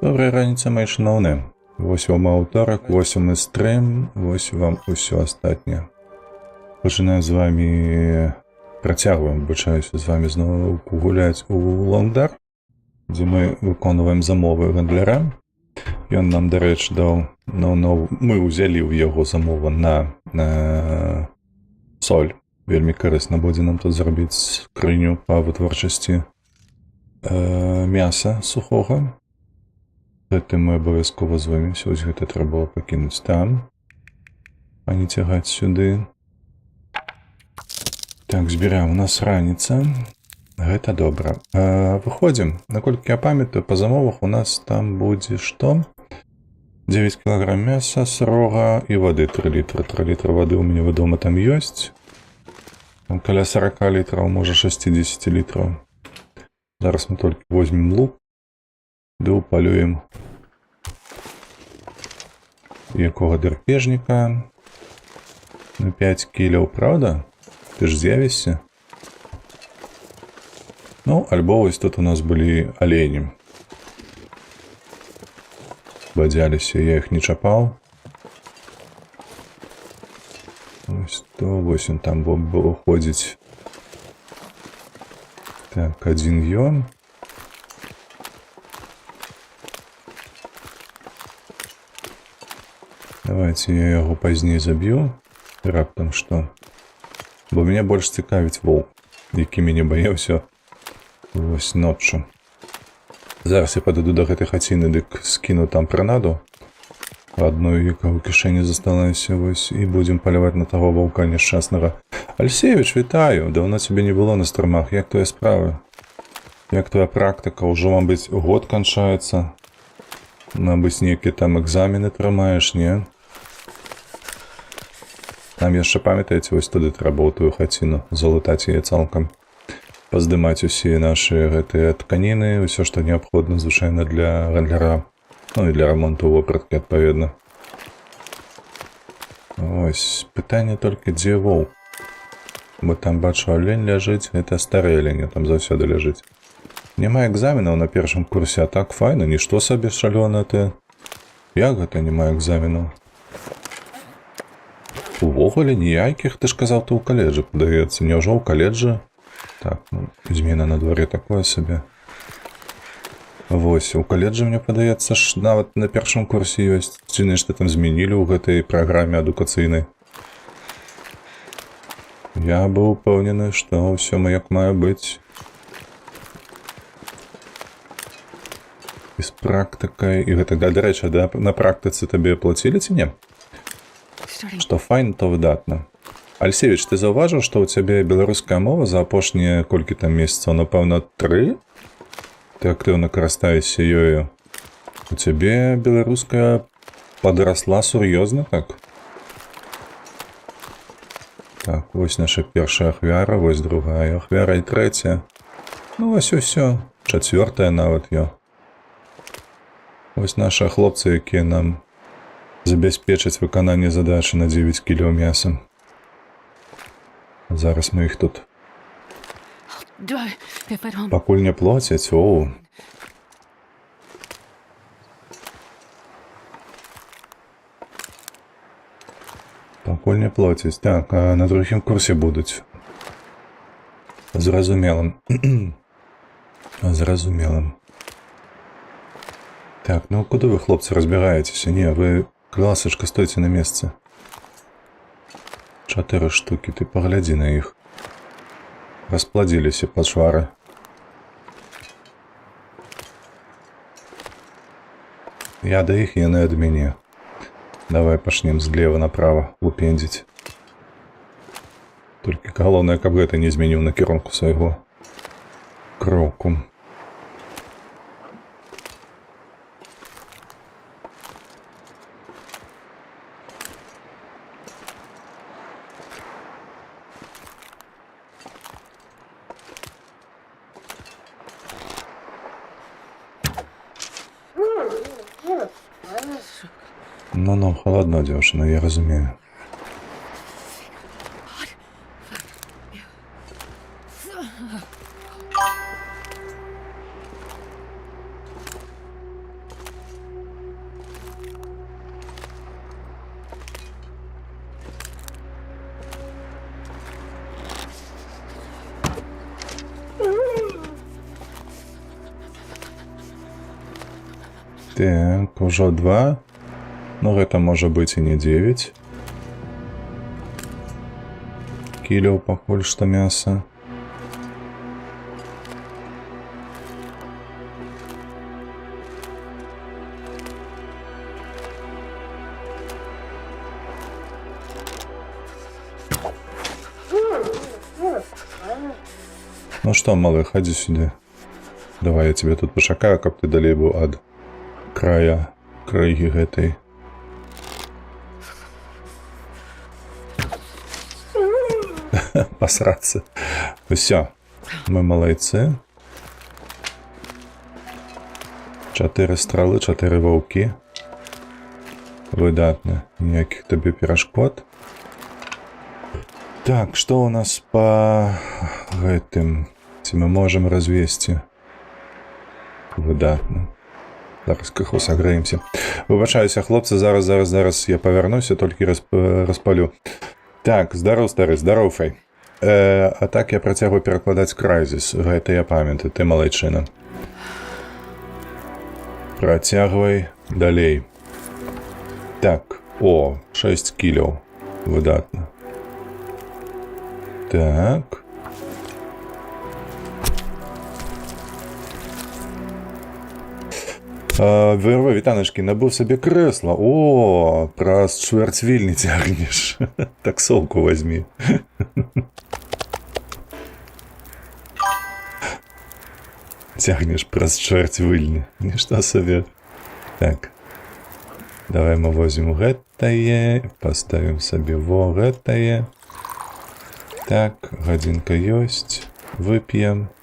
Добрай раніцы, мои шановныя. Вось вам аўторак, вось вам і стрым, вось вам усё астатняе. Пачынаем з вами, працягваем, выбачаюся, з вами зноў гуляць у Лондар, дзе мы выконваем замовы гандляра. Ён нам, дарэчы, даў, мы ўзялі ў яго замову на соль. Вельмі карысна будзе нам тут зрабіць скрыню па вытворчасці мяса сухога. Гэтым мы абавязкова зоймемся. Вось гэта трэба было пакінуць там, а не цягаць сюды. Так, збіраем. У нас раніца. Гэта добра. Выходзім. Наколькі я памятаю, па замовах у нас там будзе што? 9 кілограм мяса, сырога і вады 3 літра. 3 літра вады ў мяне вядома там ёсць. Там каля 40 літраў, можа 60 літраў. Зараз мы толькі возьмем лук ды ўпалюем якога драпежніка на 5 кіляў, правда? Ты ж з'явішся? Ну, альбо вось тут у нас былі алені. Бадзяліся, я іх не чапаў. Ось то, вось он там было ходзіць. Так, один ён. Давайте я яго пазней заб'ю. Раптам што. Бо мяне больш цікавіць воўк, які мяне баяўся вось ноччу. Зараз я падыду да гэтай хаціны, дык скіну там прынаду. Адную, якая ў кішэні засталася, вось, і будзем паляваць на таго ваўка няшчаснага. Альсевіч, вітаю! Даўно цябе не было на стрымах. Як твоя справа? Як твоя практыка? Ужо, мабыць, год канчаецца. Мабыць, нейкія там экзамены трымаеш, не? Там яшчэ памятаеце, вось туды трэба ў тую хаціну залутаць яе цалкам. Паздымаць усе нашы гэтыя тканіны, усё, што неабходна, звычайна, для гандляра. Ну і для рамонту вопраткі, адпаведна. Ось, пытанне толькі, дзе воўк? Бо там бачу, алень ляжыць, гэта стары алень, там заўсёды ляжыць. Няма экзаменаў на першым курсе, а так файна, нішто сабе шалёна ты. Як гэта няма экзаменаў? Увогуле ніякіх, ты ж казаў, ты ў каледжы, падаецца. Няўжо ў каледжы? Так, ну, змена на дворе такое сабе. Вось, у каледжы, мне падаецца, ж нават на першым курсе ёсць. Ці нешта там змянілі ў гэтай праграме адукацыйнай. Я быў упэўнены, што ўсё як мае быць. І з практыкай, і гэтак далей. Дарэчы, на практыцы табе плацілі ці не? Што файна, то выдатна. Альсевіч, ты заўважыў, што ў цябе беларуская мова за апошнія колькі там месяцаў, напэўна, 3? Ты актыўна карыстаешся ёю. У цябе беларуская падрасла сур'ёзна, так? Так, вось наша першая ахвяра, вось другая ахвяра і трэцяя. Ну, вось усё. Чацвёртая нават ё. Вось нашы хлопцы, якія нам забяспечаць выкананне задачы на 9 кіляў мяса. Зараз мы іх тут пакуль не плоцяць, оу. Пакуль не плоцяць. Так, а на другім курсе будуць. Зразумелым. Зразумелым. Так, ну куды вы, хлопцы, разбігаецеся? Не, вы, класачка, стойце на месцы. 4 штукі, ты паглядзі на іх. Распладзіліся пачвары. Я да іх, яны ад мяне. Давай пачнем злева направа лупендзіць. Толькі галоўнае, каб гэта не змяніў накірунку свайго кроку. Ну, холодно, дзяўчына, я разумею. Так, ужо 2. Ну, гэта можа быць і не 9 кіляў пакуль што мяса. Ну што, малы, хадзі сюды. Давай я тебе тут пашакаю, каб ты далей быў ад края крыгі гэтай. Посрацца. Усё, мы малайцы. 4 стралы, 4 ваўкі. Выдатна. Ніякіх табе перашкод. Так, што ў нас па гэтым? Ці мы можам развесці? Выдатна. Зараз крыху сагрэемся. Выбачаюся, хлопцы, зараз я павярнуся, толькі распалю. Так, здароў, стары, здароў, Фэй. А так я працягваю перакладаць Crysis. Гэта я памятаю, ты малайчына. Працягвай далей. Так, 6 кіляў. Выдатна. Так. Вырва, вітаначкі, набыў сабе крэсла. Праз чвэрць вільні цягнеш. Таксоўку вазьмі. Цягнеш праз чвэрць вільні. Нішто сабе. Так. Давай мы возьмем гэтае. Паставім сабе гэтае. Так, гадзінка ёсць. Вып'ем.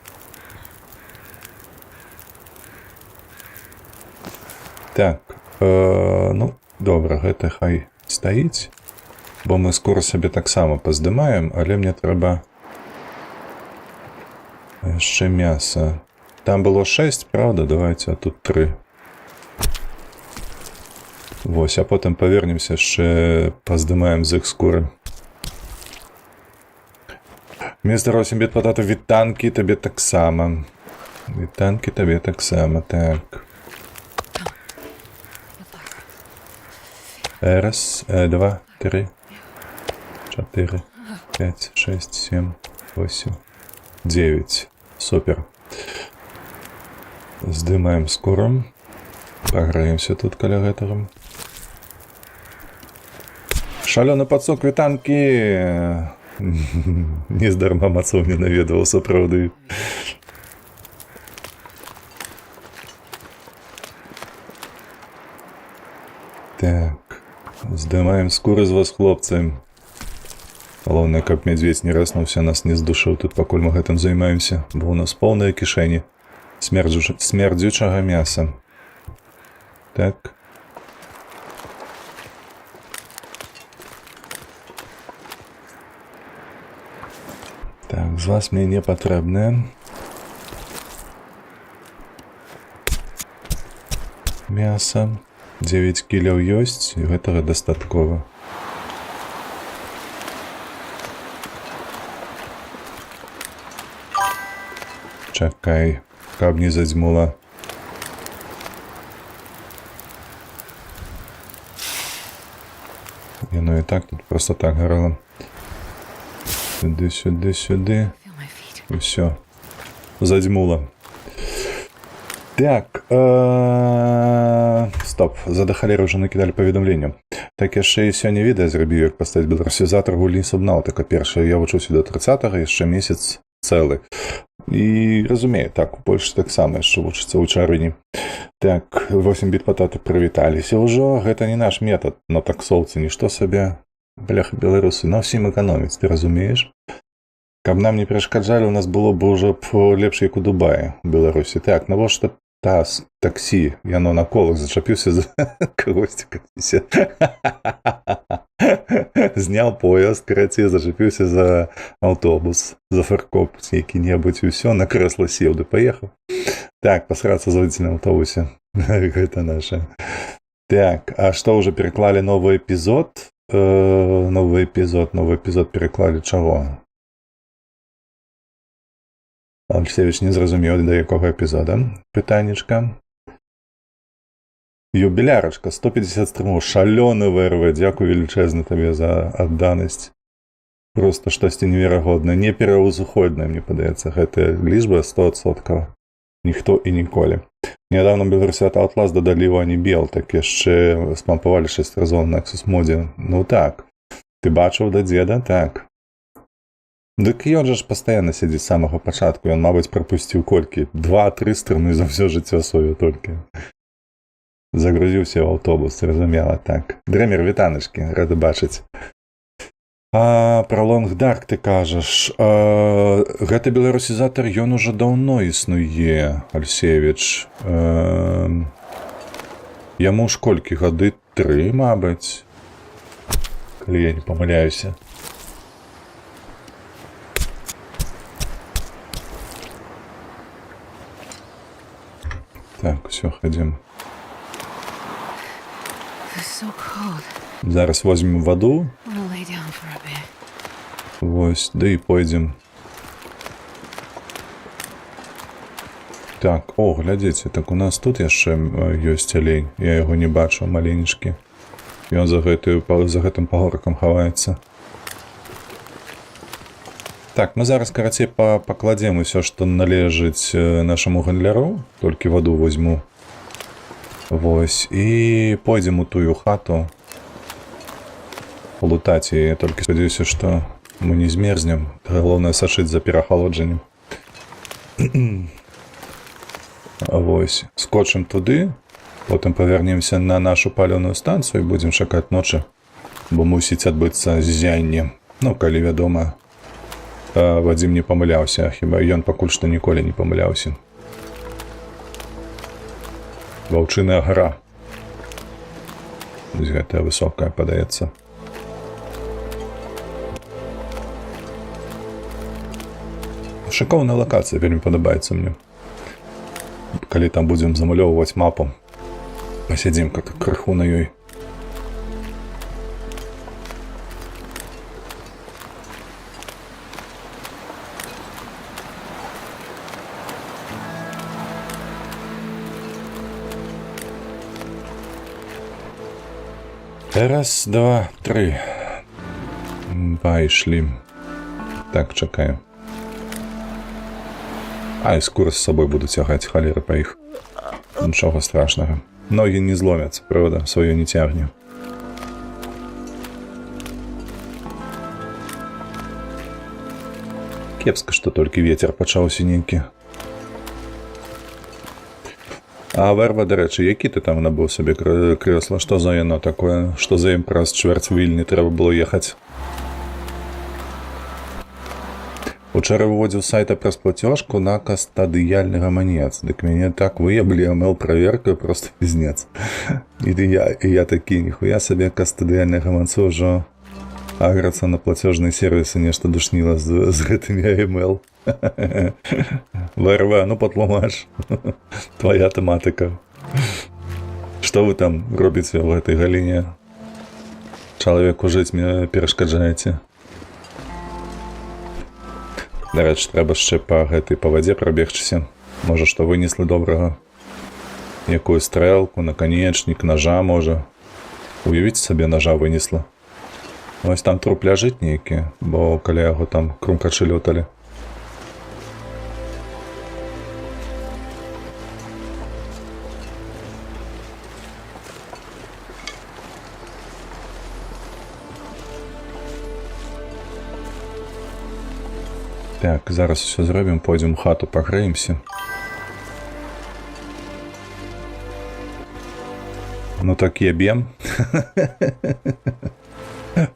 Так, ну, добра, гэта хай стаіць, бо мы скора сабе таксама паздымаем, але мне трэба яшчэ мяса. Там было 6, правда? Давайте, а тут 3. Вось, а потым павернемся яшчэ паздымаем з іх скуры. Містер 8-біт патата, вітанкі табе таксама. Вітанкі табе таксама, так. Раз, 2, 3, 4, 5, 6, 7, 8, 9. Супер. Здымаем скуру. Паграемся тут каля гэтага. Шалёны пацук, вітанкі! Нездарма мацоў не наведваў, сапраўды. Так. Здымаем скуры з вас, хлопцы. Галоўнае, каб мядзведзь не рэснуўся, нас не здушыў тут, пакуль мы гэтым займаемся, бо ў нас поўныя кішэні смердзючага мяса. Так. Так, з вас мне не патрэбнае. Мяса. 9 кіляў ёсць, і гэтага дастаткова. Чакай, каб не задзьмула. Яно і так тут просто так гарала. Сюды, сюды, сюды. Усё. Задзьмула. Так, стоп, за дахалеры ўжо накідалі паведамленне. Так яшчэ і сёння відэа зрабіў, як паставіць беларусізатар гульні Субнаўтыка. Першае, я вучуся да 30-го, яшчэ месяц цэлы. І разумею, так, у Польшчы таксама яшчэ вучыцца ў чарвені. Так, 8-біт пататы прывіталіся ўжо. Гэта не наш метад на таксоўцы, нішто сабе. Бляха, беларусы, на ўсім эканоміць, ты разумееш? Каб нам не перашкаджалі, у нас было б ўжо лепш, як у Дубаі, у Беларусі. Так, навошта таксі, яно на колах зачапіўся за кагосьці каціся. Зняў поезд, карацей, зачапіўся за аўтобус, за фаркоп які-небудзь, і ўсё, на крэсла сеў, ды паехаў. Так, пасрацца з водзіцелем аўтобусе. Гэта наша. Так, а што, ўжо пераклалі новы эпізод? Новы эпізод пераклалі чаго? Алексеевич не зразумеў, да якога эпізода. Пытаннічка. Юбілярачка, 150 струмов, шалёны ВРВ, дзякую велічэзна табе за адданасць. Просто штосьці неверагоднае, не пераўзыходнае, мне падаецца, гэтая лічба 100%. Ніхто і ніколі. Нядаўна Беларусят Outlast дадалі Вані Бел, так яшчэ спампавалі 6 разоў на Nexus модзе. Ну так, ты бачыў да дзеда? Так. Дык ён жа ж пастаянна сядзіць з самага пачатку, ён, мабыць, прапусціў колькі? 2-3 стрымы за ўсё жыццё сваё толькі. Загрузіўся ў аўтобус, зразумела, так. Дрэмер, вітаначкі, рады бачыць. Пра Long Dark ты кажаш. Гэты беларусізатар, ён ужо даўно існуе, Альсевіч. Яму ж колькі гады? 3, мабыць. Калі я не памыляюся. Так, усё, хадзім. Зараз возьмем ваду. Вось, да і пойдзем. Так, о, глядзіце, так у нас тут яшчэ ёсць алень. Я яго не бачу, маленечкі. Ён за гэтым пагоркам хаваецца. Так, мы зараз, карацей, пакладзем усё, што належыць нашаму гандляру. Толькі ваду возьму. Вось, і пойдзем у тую хату. Лутаць яе, толькі спадзяюся, што мы не змерзнем. Галоўнае сашыць за перахалоджаннем. Вось, скочым туды, потым павярнемся на нашу палёўную станцыю і будзем чакаць ночы, бо мусіць адбыцца ззянне. Ну, калі, вядома, Вадзім не памыляўся, хіба ён пакуль што ніколі не памыляўся. Ваўчыная гара. Вось гэтая высокая, падаецца. Шыкоўная лакацыя, вельмі падабаецца мне. Калі там будзем замалёўваць мапу, пасядзім крыху на ёй. Раз, два, тры. Пайшлі. Так, чакаю. Ай, скура з сабой буду цягаць, халеры па іх. Нічога страшнага. Ногі не зломяцца, правда, сваё не цягне. Кепска, што толькі вецер пачаўся нейкі. А вэрва, дарэчы, які ты там набыў сабе крэсла? Што за яно такое? Што за ім праз чвэрць вільні трэба было ехаць? Учора выводзіў сайта праз плацёжку на кастадыяльны гаманец. Дык мяне так выеблі ML-праверкаю, просто пізнец. І я такі, ніхуя сабе кастадыяльны гаманцу ўжо аграцца на плацёжныя сервісы, нешта душніла з гэтымі AML. ВРВ, ну патлумач. Твоя тэматыка. Што вы там робіце ў гэтай галіне? Чалавеку жыць мне перашкаджаеце. Дарэчы, трэба яшчэ па гэтай па вадзе прабегчыся. Можа, што вынеслі добрага. Якую стрэлку, наканечнік, нажа, можа. Уявіце сабе, нажа вынесла. Вось там труп ляжыць нейкі, бо каля яго там крумкачы лёталі. Так, зараз усё зробім, пойдзем у хату, пагрэемся. Ну так ебем.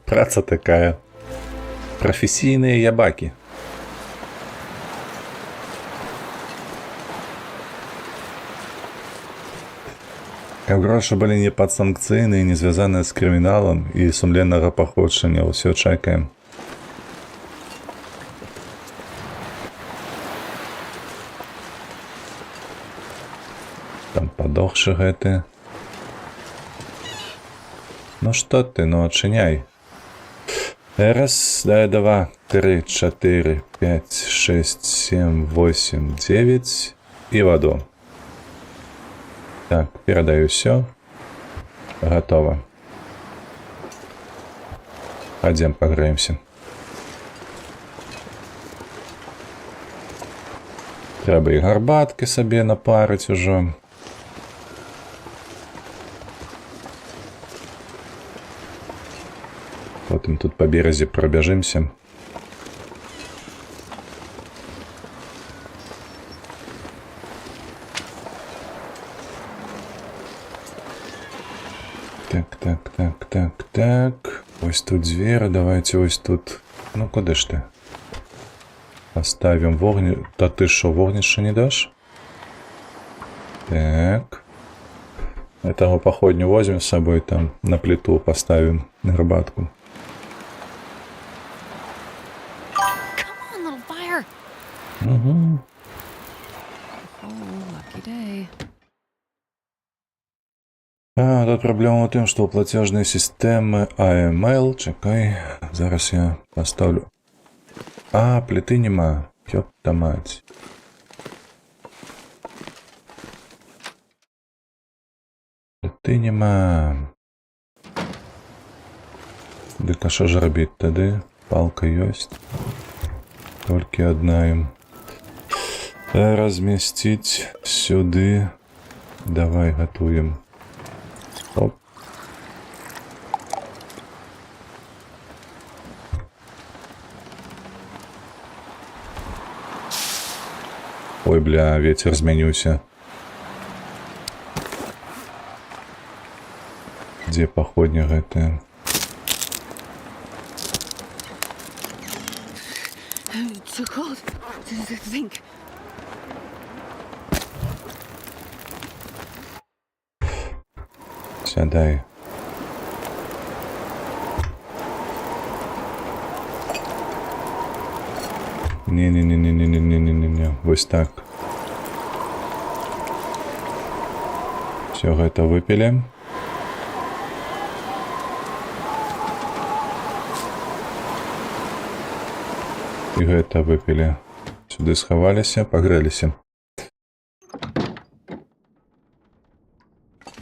Праца такая. Прафесійныя ябакі. Каб грошы былі не падсанкцыйныя, не звязаныя з крыміналам і сумленнага паходжання, ўсё чакаем. Там падохшы гэты. Ну што ты, ну адчыняй. Раз, два, три, 4, 5, 6, 7, 8, 9 і ваду. Так, перадаю ўсё. Готово. Пойдем погреемся. Трэба і гарбатки сабе напарыць ужо. Потым тут по березе пробяжимся. Так. Ось тут дверь, давайте ось тут. Ну, куда ж ты? Поставим вогни... Да ты шо, вогнище не дашь? Так. Это мы походню возьмем с собой, там на плиту поставим на горбатку. Угу. А, тут проблема в том, что платежные системы AML, чекай, зараз я поставлю. А, плиты нема, ёпта мать. Плиты нема. Дык, а що ж робить тады? Палка есть. Только одна им. Разместить сюда. Давай готовим. Оп. Ой, бля, ветер змянился. Где походня гэта? Too cold to think. Сядай. Не. Вось так. Все гэта выпили. І гэта выпілі. Сюды схаваліся, пагрэліся.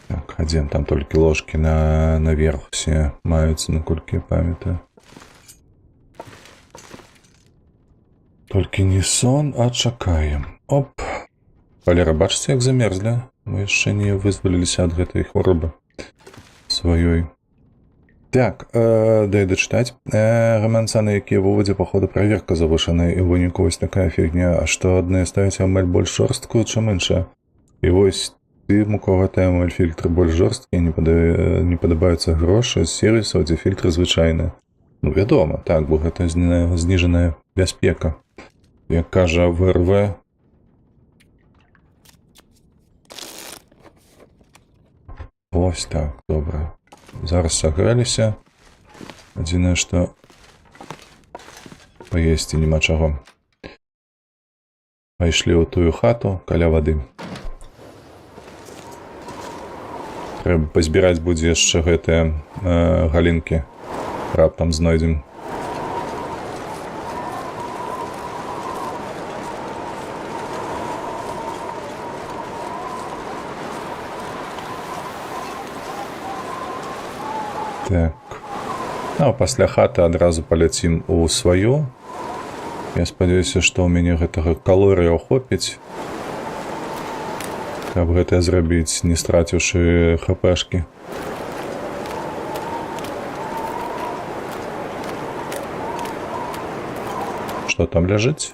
Так, адзін там толькі ложкі наверх все маюцца, наколькі я памятаю. Толькі не сон, а чакаем. Оп. Валера, бачыце, як замерзлі? Мы яшчэ не вызваліліся ад гэтай хваробы сваёй. Так, дай дачытаць. Гаманца, на якія в уводзе паходу праверка завышаная, і выніку вось такая фігня, а што адны ставяць амаль больш жорсткую, чым іншая. І вось тым, у кого гэтыя амаль фільтры больш жорсткія, не падабаюцца грошы з сервісаў, дзе фільтры звычайныя. Ну, вядома, так, бо гэта зніжаная бяспека. Як кажа ВРВ, ось так, добра. Зараз сагрэліся. Адзінае, што паесці няма чаго. Пайшлі ў тую хату каля вады. Трэба пазбіраць будзе яшчэ гэтыя галінкі. Раптам знойдзем. Так. А пасля хаты адразу паляцім у сваю. Я спадзяюся, што ў мяне гэтага калорыяў хопіць. Каб гэта зрабіць, не страціўшы хпшкі. Што там ляжыць?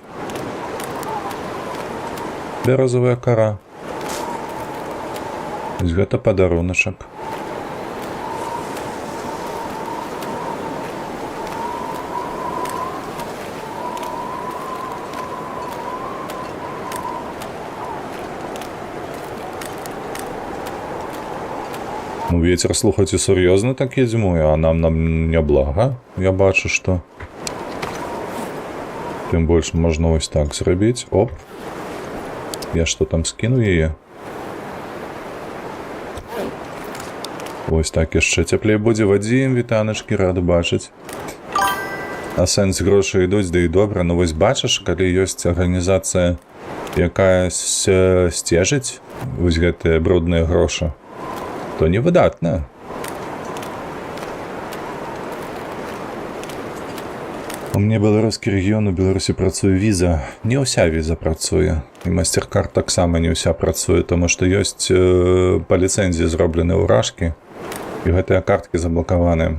Бярозавая кара. Гэта падаруначак. Ну, ветер, слухайте, сур'ёзна так едзьмуе, а нам няблага. Я бачу, што тым больш можна вось так зрабіць. Оп. Я што там скіну яе? Вось так яшчэ цяплей будзе. Вадзім, вітаначкі, рады бачыць. А сэнс грошы ідуць, да і добра. Ну вось бачыш, калі ёсць арганізацыя, якая сцежыць вось гэтыя брудныя грошы, то невыдатна. У mnie беларускі рэгіён, у Беларусі працуе віза. Не ўся віза працуе. І MasterCard таксама не ўся працуе, тому што ёсць па ліцэнзіі зроблены ўражкі, і гэтыя карткі заблакаваныя.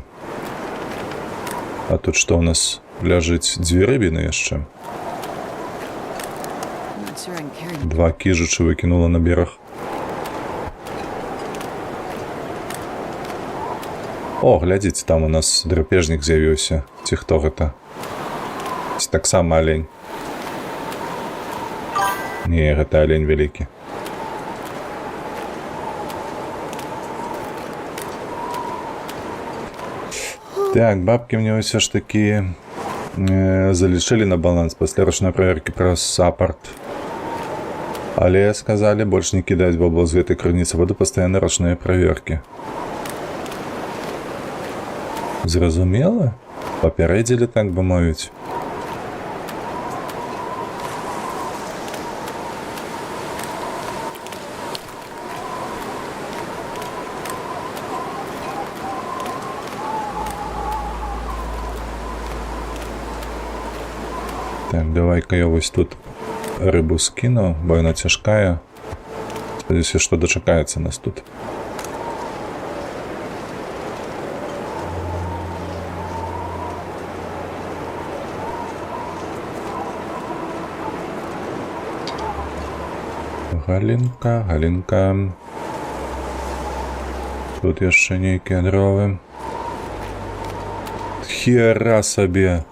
А тут што ў нас ляжыць? Дзве рыбіны яшчэ. I'm not sure I can carry. Два кіжучы выкінула на бераг. О, глядзіце, там у нас драпежнік з'явіўся. Ці хто гэта? Ці таксама алень? Не, гэта алень вялікі. Так, бабкі мне ўсё ж такі залічылі на баланс пасля ручной праверкі праз саппорт. Але сказалі больш не кідаць бабло з гэтай крыніцы, буду пастаянна ручныя праверкі. Зразумела? Папярэдзілі, так бы мовіць. Так, давай-ка я вось тут рыбу скину, бо яна цяжкая. Спадзяюся, што дачакаецца нас тут. Галінка, галінка. Тут яшчэ нейкія дровы. Хера сабе!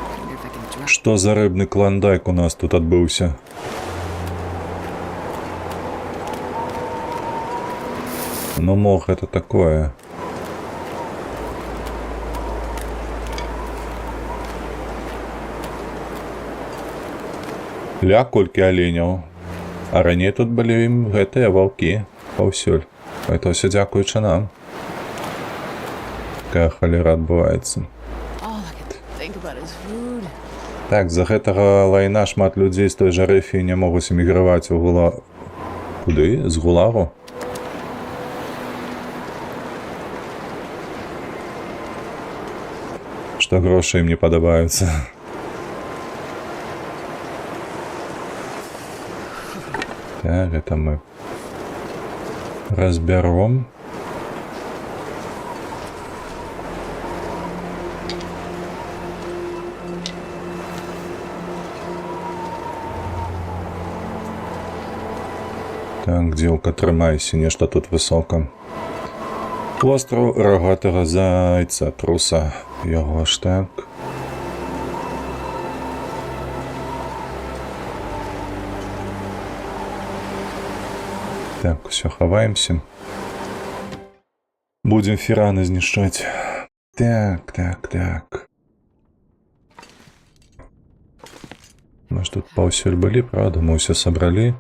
Wonder if I can drop. Што за рыбны клондайк у нас тут адбыўся? Ну мох это такое. Ля, колькі аленяў. А раней тут былі гэтыя ваўкі паўсюль. Это ўсё дзякуючы нам. Такая халера адбываецца. All I can think about is food. Так, з-за гэтага лайна шмат людзей з той жа рэфіі не могуць эміграваць у Куды? З Гулагу? Што грошы ім не падабаюцца. Так, это мы разберем. Так, дзелка, трымайся, нешта тут высока. Остраў рагатага зайца, труса. Яго ж так. Так, все, хаваемся. Будем фераны знішчаць. Так, так, так. Мы ж тут паўсюль былі, правда? Мы ўсё сабралі.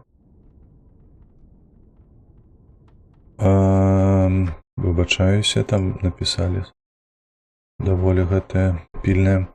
Выбачаюся, там напісалі. Даволі гэтае пільнае.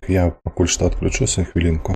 Так, я пакуль што адключуся хвілінку.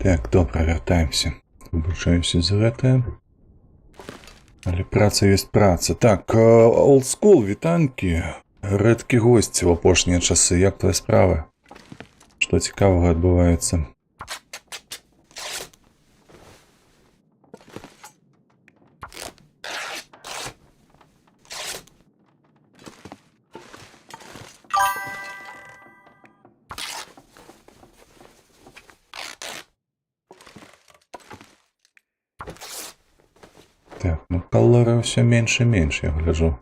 Так, добра, вяртаемся. Выбачаюся за гэта. Але праца ёсць праца. Так, олдскул, вітанкі. Рэдкі госць у апошнія часы. Як твоя справа? Што цікавага адбываецца? Так, ну калора ўсё менш і менш, я гляджу.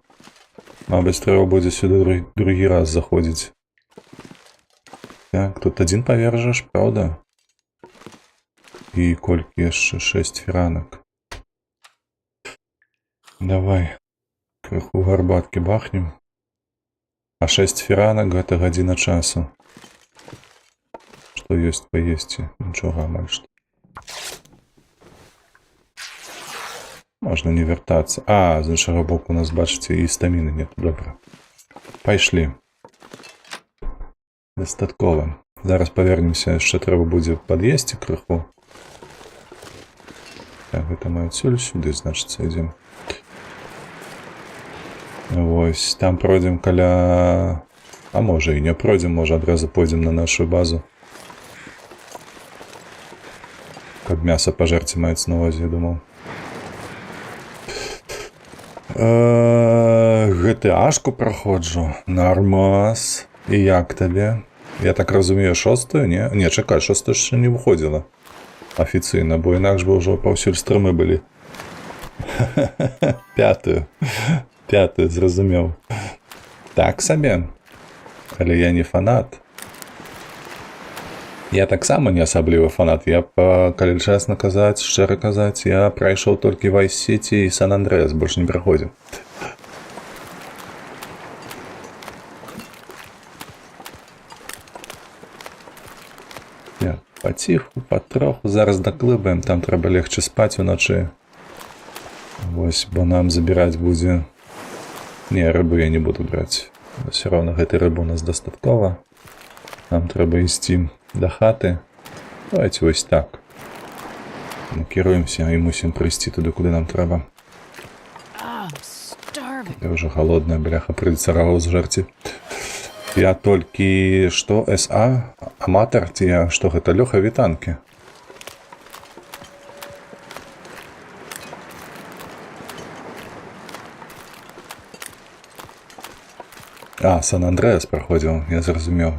Мабыць, трэба будзе сюды другі раз заходзіць. Так, тут адзін паверх, правда? І колькі яшчэ? 6 фіранак. Давай, крыху гарбаткі бахнем. А 6 фіранак — гэта гадзіна часу. Што ёсць паесці? Нічога амаль што. Можна не вяртацца. А, з іншага боку у нас, бачыце, і стаміны нет. Добра. Пайшлі. Дастаткова. Зараз павернемся, яшчэ трэба будзе пад'есці крыху. Так, гэта мы адсюль сюды, значыцца, ідзем. Вось, там пройдзем каля... А можа і не пройдзем, можа адразу пойдзем на нашу базу. Каб мяса пажарці маецца на ўвазе, я думаў. GTA-шку праходжу. Нормас. І як табе? Я так разумею, 6-ю, не? Не, чакай, 6-я яшчэ не выходзіла. Афіцыйна, бо інакш бы ўжо паўсюль стрымы былі. 5-ю. 5-ю, зразумеў. Так сабе. Але я не фанат. Я таксама не асаблівы фанат. Я, калі чесна казаць, шчыра казаць, я прайшоў толькі Vice City і Сан-Андрэас, больш не праходзіў. Паціху, патроху, зараз даклыбаем, там трэба легче спаць уначы. Вось, бо нам забіраць будзе... Не, рыбу я не буду браць. Все роўна гэтай рыбы у нас дастаткова. Нам трэба ісці да хаты. Давайте вось так. Накіруемся і мусім прыйсці туды, куды нам трэба. I'm starving. Я ўжо галодная, бляха, прыйдзецца рагу зжарці. Я толькі... Што? СА? Аматар? Ці я? Што гэта? Лёха, вітанкі. А, Сан-Андрэас праходзіў, я зразумеў.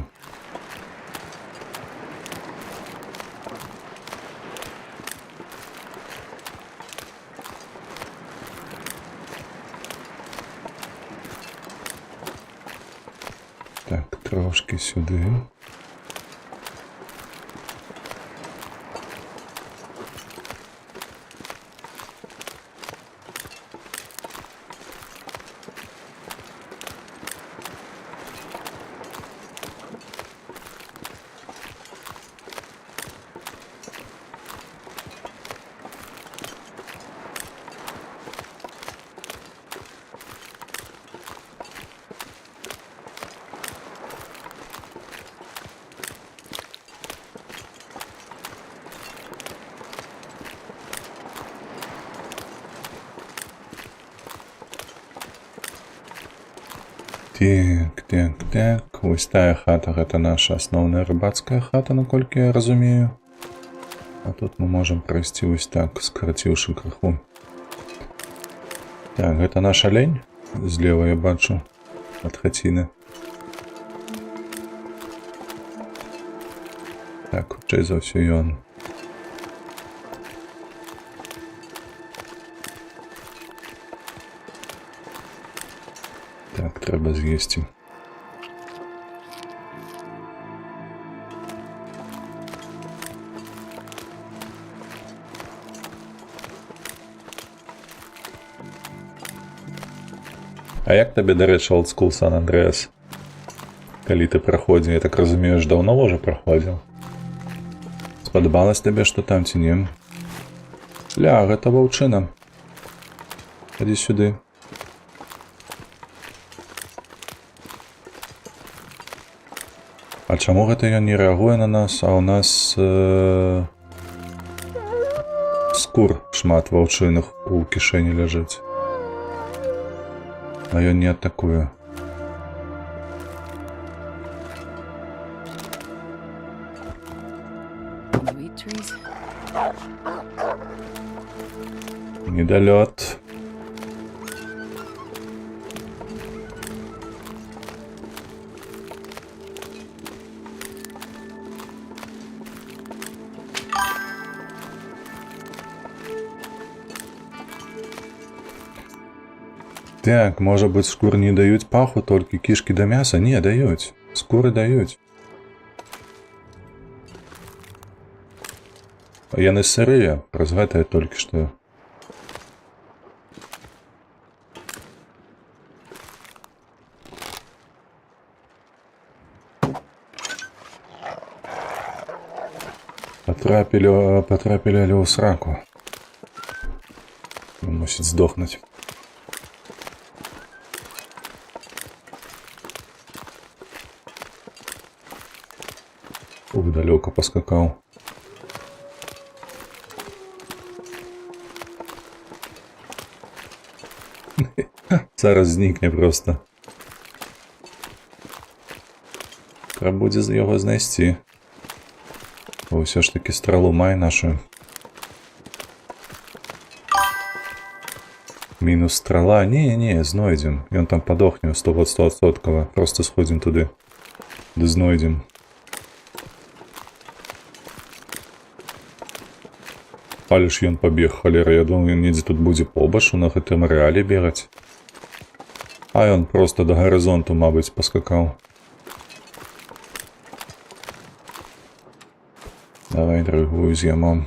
Так, трошки сюди. Так. Вось тая хата, гэта наша асноўная рыбацкая хата, наколькі я разумею. А тут мы можам прайсці вось так, скараціўшы крыху. Так, гэта наш алень. Злева я бачу ад хаціны. Так, хутчэй за ўсё ён. Так, трэба з'есці. А як табе, дарэчы, олдскул Сан-Андрэас? Калі ты праходзіў, я так разумею, ж даўно ўжо праходзіў. Спадабалась табе, што там ці не? Ля, гэта ваўчына. Хадзі сюды. А чаму гэта ён не рэагуе на нас, а ў нас скур шмат ваўчыных у кішэні ляжыць. А ён не атакуе. Sweet trees. Недалёт. Так, можа быць, скур не даюць паху, толькі кішкі да мяса? Не, даюць. Скуры даюць. Яны сырыя, праз гэтае толькі што. Патрапілі ў сраку. Мусіць здохнуць. Ух, далеко поскакал. Зараз зникне просто. Треба буде його знайти. О, все ж таки стрелу має нашу. Мінус стрела. Не, знойдем. І он там подохне 100%. Просто сходим туди. Де знойдем. Але ж ён побег, холера. Я думаю, він недзе тут буде побашу на гэтым арэале бегаць. А ён просто до горизонту, мабуть, поскакал. Давай другую з'їмо.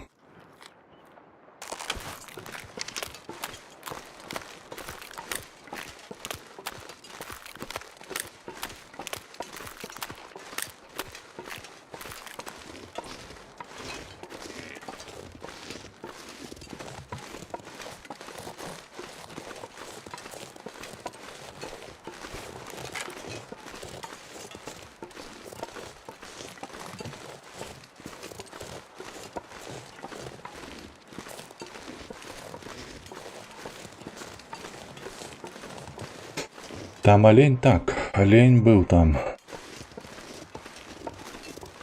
Там олень, так, олень был там.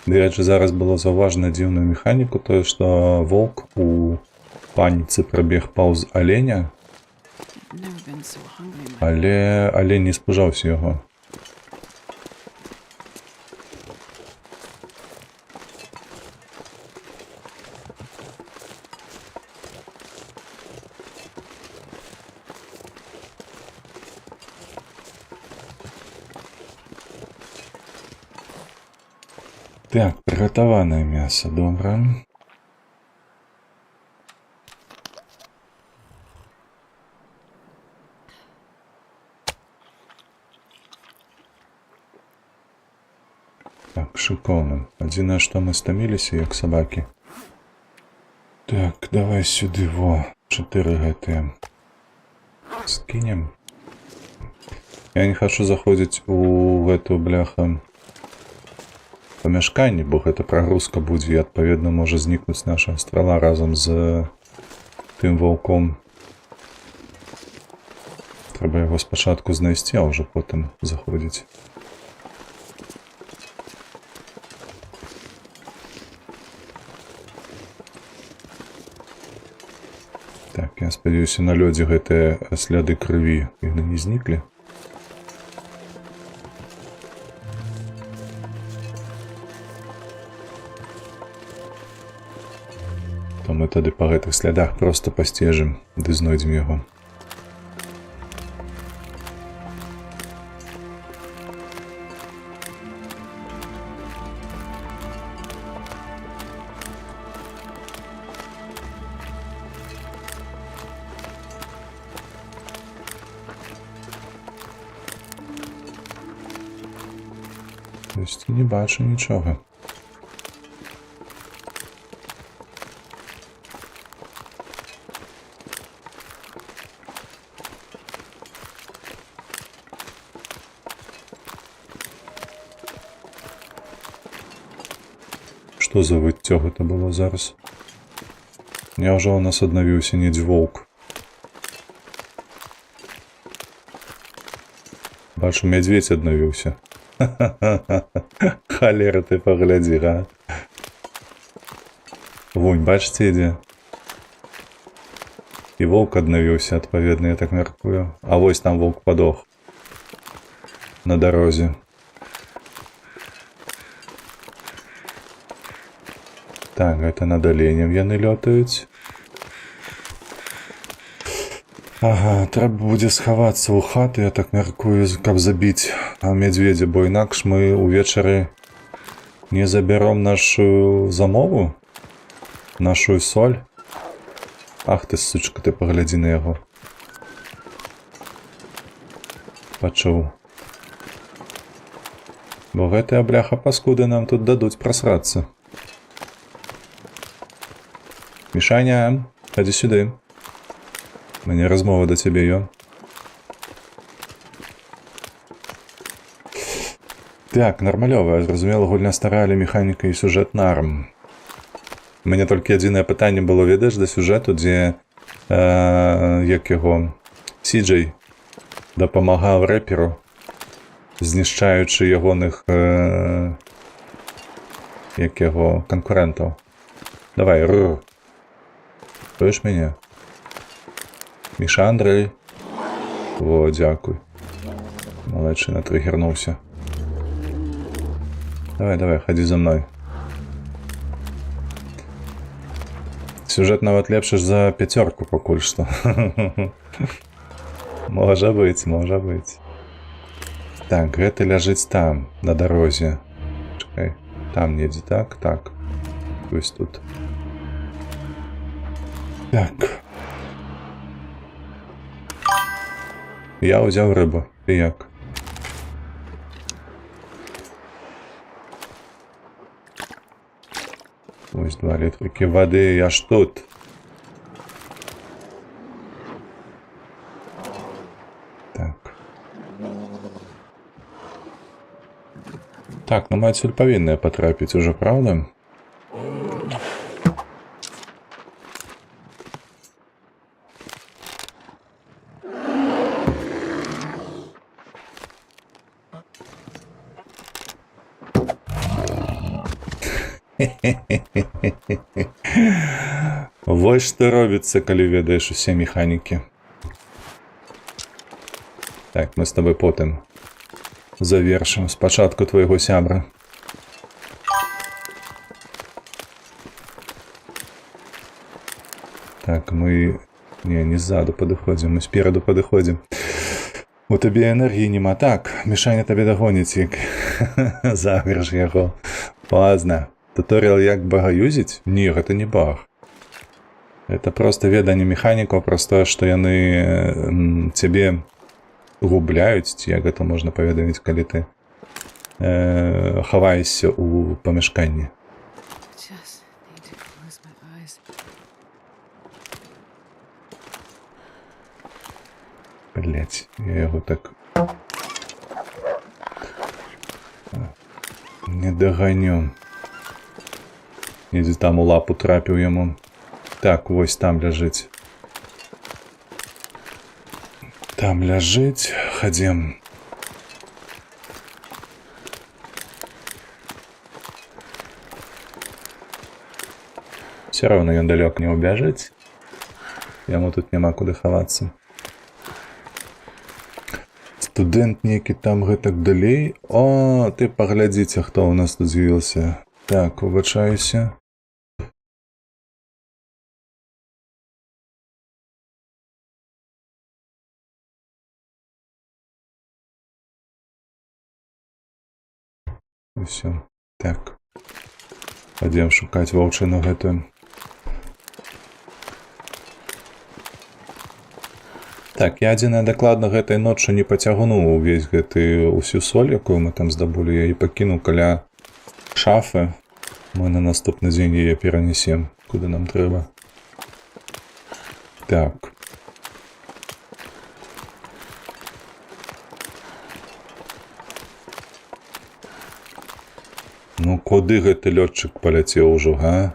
До речі, зараз було зауважено дивну механіку, то що волк у паніці пробіг повз оленя, Never been so hungry. але олень не спужався його. Так, приготоване м'ясо, добре. Так, шиковно. Одине, що ми стомилися, як собаки. Так, давай сюди, во, 4 ГТ. Скинем. Я не хочу заходить у эту, бляха, помешканні, бо гэта прогрузка будзе, і адпаведна можа знікнуць наша стрела разом з тым ваўком. Трэба яго спачатку знайсці, а ўжо потым заходзіць. Так, я спадзяюся, на лёдзе гэтыя сляды крыві яны не зніклі. То мы тады па гэтых слядах просто пасцежым, ды знойдзем яго. Ось не бачу нічого. Що за виття гэта было зараз? Няўжо у нас аднавіўся недзе воўк? Бачу, мядзведь аднавіўся. Халера, ты паглядзі, га? Вунь, бачыце, ідзе? І воўк аднавіўся, адпаведна, я так мяркую. А вось там воўк падох. На дарозе. Так, гэта над оленем яны лётаюць. Ага, трэба будзе схавацца ў хату, я так мяркую, каб забіць мядзведзя, бо інакш мы ўвечары не забяром нашу замову, нашу соль. Ах ты, сучка, ты паглядзі на яго. Пачуў. Бо гэтыя бляха паскуды нам тут дадуць прасрацца. Мішаня, хадзі сюды. У мяне размова да цябе, ё. Так, нармалёва, зразумела, гульня стара, але механіка і сюжэт нарм. У мяне толькі адзінае пытанне было, ведаеш, да сюжэту, дзе як яго Сіджэй дапамагаў рэперу, знішчаючы ягоных як яго канкурэнтаў. Давай, рр. Чуеш мяне? Міша Андрэй. Во, дзякуй. Малайчына трыгернуўся. Давай, давай, хадзі за мной. Сюжэт нават лепшы за 5 пакуль што. Можа быць, можа быць. Так, гэты ляжыць там, на дарозе. Чакай, там недзе, так, так. Вось тут. Так. Я ўзяў рыбу. Ты як? Ось 2 літрики воды, я ж тут. Так. Так, ну мы отсюда повинны потрапить уже, правда? Вось што робіцца, калі ведаеш усе механікі. Так, мы з тобой потым завершым спачатку твайго сябра. Так, мы... Не ззаду падыходзім, мы спераду падыходзім. У табе энергіі няма. Так, мішаня табе дагоніць, як заграш яго. Ладно. Туториал як бага юзіць? Не, гэта не баг. Это просто веданне механікаў, просто што яны цябе губляюць, ці як гэта можна паведаміць, калі ты хаваешся ў памяшканні. Блять, я яго так не даганю. Недзе там у лапу трапіў яму. Так, вось там ляжыць. Там ляжыць. Хадзем. Все равно ён далёк не убяжыць. Яму тут няма куды хавацца. Студэнт некі там гэтак далей. О, ты паглядзіце, хто ў нас тут з'явіўся. Так, выбачаюся. Усё. Так. Пойдем шукаць ваўчыну гэтую. Так, я адзінае дакладна гэтай ноччу не пацягнуў увесь усю соль, якую мы там здабулі. Я і пакінуў каля шафы. Мы на наступны дзень яе перанесем, куды нам трэба. Так. Ну, куды гэты лётчык паляцеў ужо, га?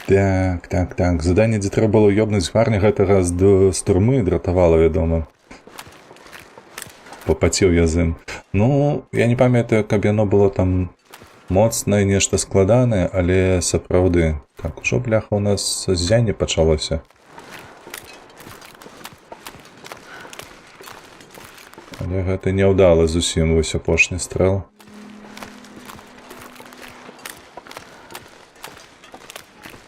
Так. Заданне, дзе трэба было ёбнуць гарня гэтага з турмы, дратавала, вядома. Папацеў я з ім. Ну, я не памятаю, каб яно было там моцнае, нешта складанае, але сапраўды. Так, ужо, бляха, у нас ззянне пачалося. Але гэта няўдала зусім, вось апошні стрэл.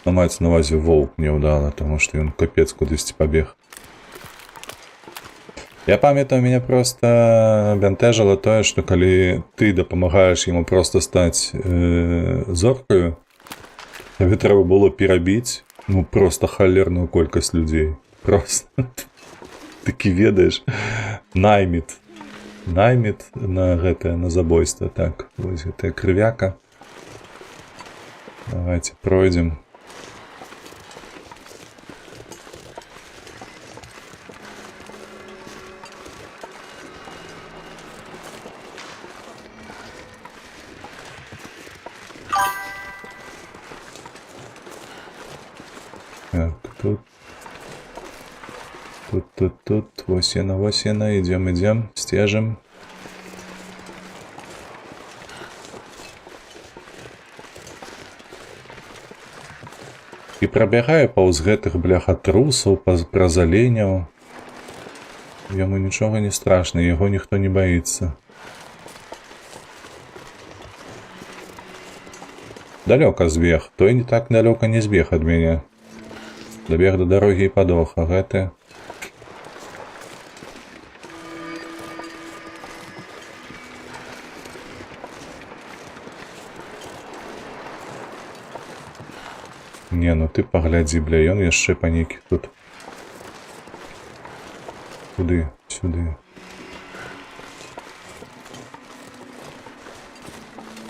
Но маецца на ўвазе воўк няўдала, таму што ён капец кудысьці пабег. Я памятаю, мяне проста бянтэжыла тое, што калі ты дапамагаеш яму проста стаць зоркаю, табе трэба было перабіць, ну, проста халерную колькасць людзей. Проста. Такі, ведаеш, найміт. Найміт на гэтае, на забойства. Так, вось гэтая крывяка. Давайте пройдзем. тут. Вось яна. Ідзем. Сцежым. І прабягае паўз гэтых, бляха, трусаў, праз аленяў. Яму нічога не страшна, яго ніхто не баіцца. Далёка збег. Той не так далёка не збег ад мяне. Дабег да дарогі і падох, а гэты... Не, ну ты паглядзі, бля, ён яшчэ па нейкіх тут. Куды? Сюды.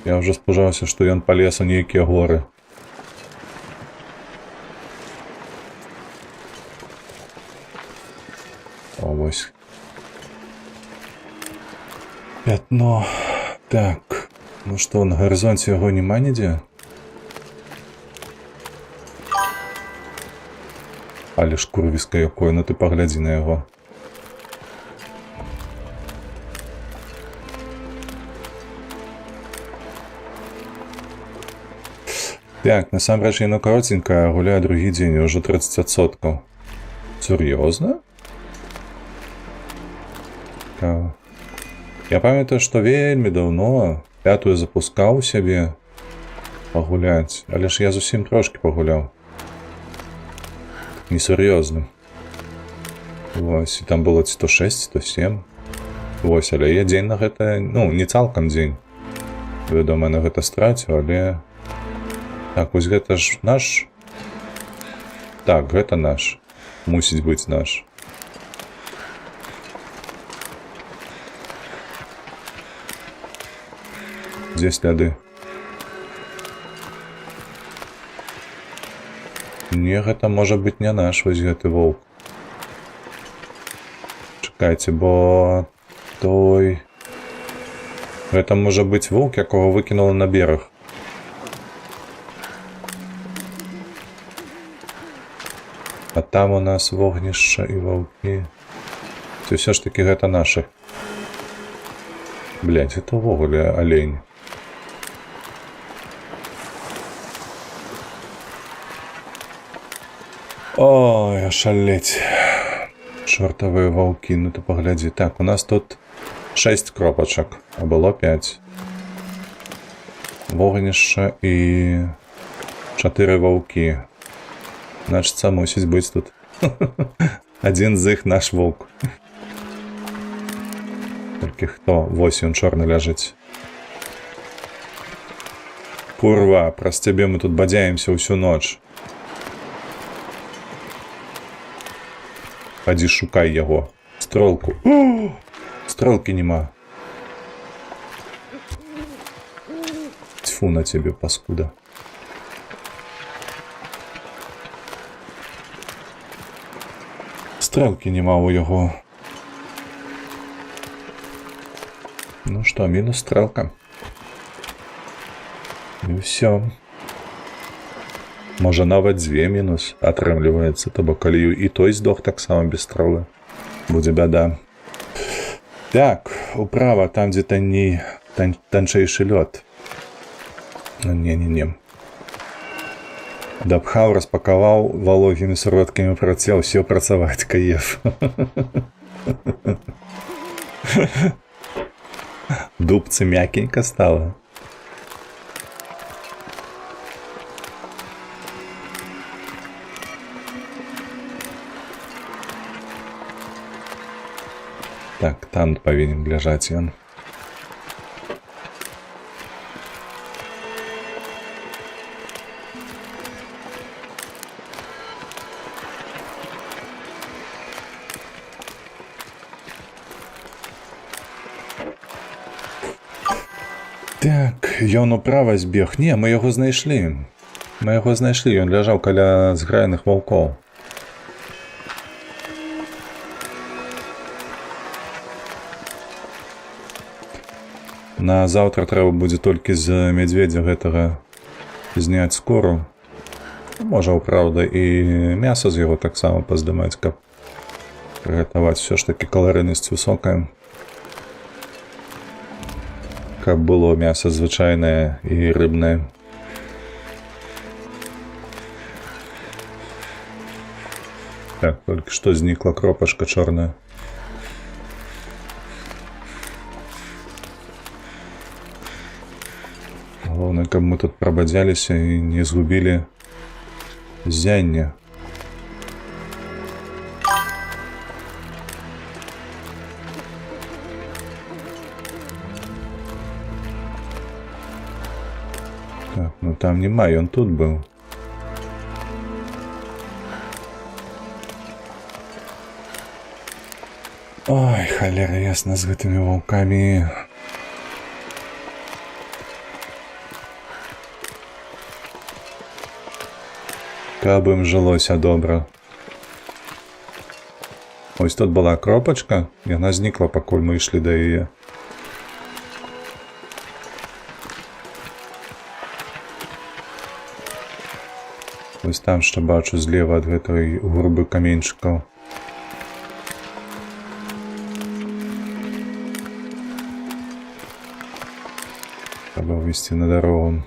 Я ўжо спужаўся, што ён палез у нейкія горы. О, вось. Пятно. Так. Ну што, на гарызонце яго няма нідзе? Але ж курвіска якое, ну ты паглядзі на яго. Так, насамрэч яно каротенькая, гуляе другі дзень, і ўжо 30%. Сур'ёзна? Я памятаю, што вельмі даўно пятую запускаў сябе пагуляць, але ж я зусім трошкі пагуляў. Несур'ёзна. Вось, і там было ці то 6, то 7. Вось, але я дзень на гэта, ну, не цалкам дзень. Вядома, на гэта страціў, але... Так, вось гэта ж наш? Так, гэта наш. Мусіць быць наш. Дзе сляды? Не, гэта можа быць не наш, вось гэты воўк. Чакайце, бо... той... Гэта можа быць воўк, якога выкінула на бераг. А там у нас вогнішча і ваўкі. Ці ўсё ж такі гэта нашы. Блядь, гэта ўвогуле алень. Ой, шалеть. Чортовые ваўкі, ну ты паглядзі. Так, у нас тут 6 кропачак, а было 5. Вогнішча і 4 ваўкі. Значыцца, мусіць быць тут. Адзін з іх наш воўк. Толькі хто? Вось ён чорны ляжыць. Курва, праз цябе мы тут бадзяемся ўсю ноч. Падзі шукай яго. Стрэлку. Стрэлкі нема. Тьфу на цябе, паскуда. Стрэлкі нема ў яго. Ну што, мінус стрэлка. І ўсё. Можа нават 2 мінус атрымліваецца, то бок калі і той здох таксама без стрэлы. Будзе бяда. Так, управа, там дзе танчэйшы лёд. Не. Дапхаў, распакаваў, вологімі сродкамі працеў, сеў працаваць, каеф. Дубцы мякенька стала. Так, там павінен ляжаць ён. Так, ён управа збег. Не, мы яго знайшлі. Ён ляжаў каля зграеных ваўкоў. На заўтра трэба будзе толькі з мядзведзя гэтага зняць скору. Можа, праўда, і мяса з яго таксама паздымаць, каб Приготовить все ж таки калорийность высокая. Как было мясо звычайное и рыбное. Так, только что зникла кропашка черная. Главное, как мы тут прободялись и не сгубили зяння. Так, ну там немає, он тут был. Ой, холера ясна з гэтымі ваўкамі. Каб ім жылося добра. Ось тут была кропачка, яна знікла, пакуль мы ішлі да яе. Ось там ще бачу зліва ад гэтай гурбы каменьчыкаў. Треба вийти на дорогу.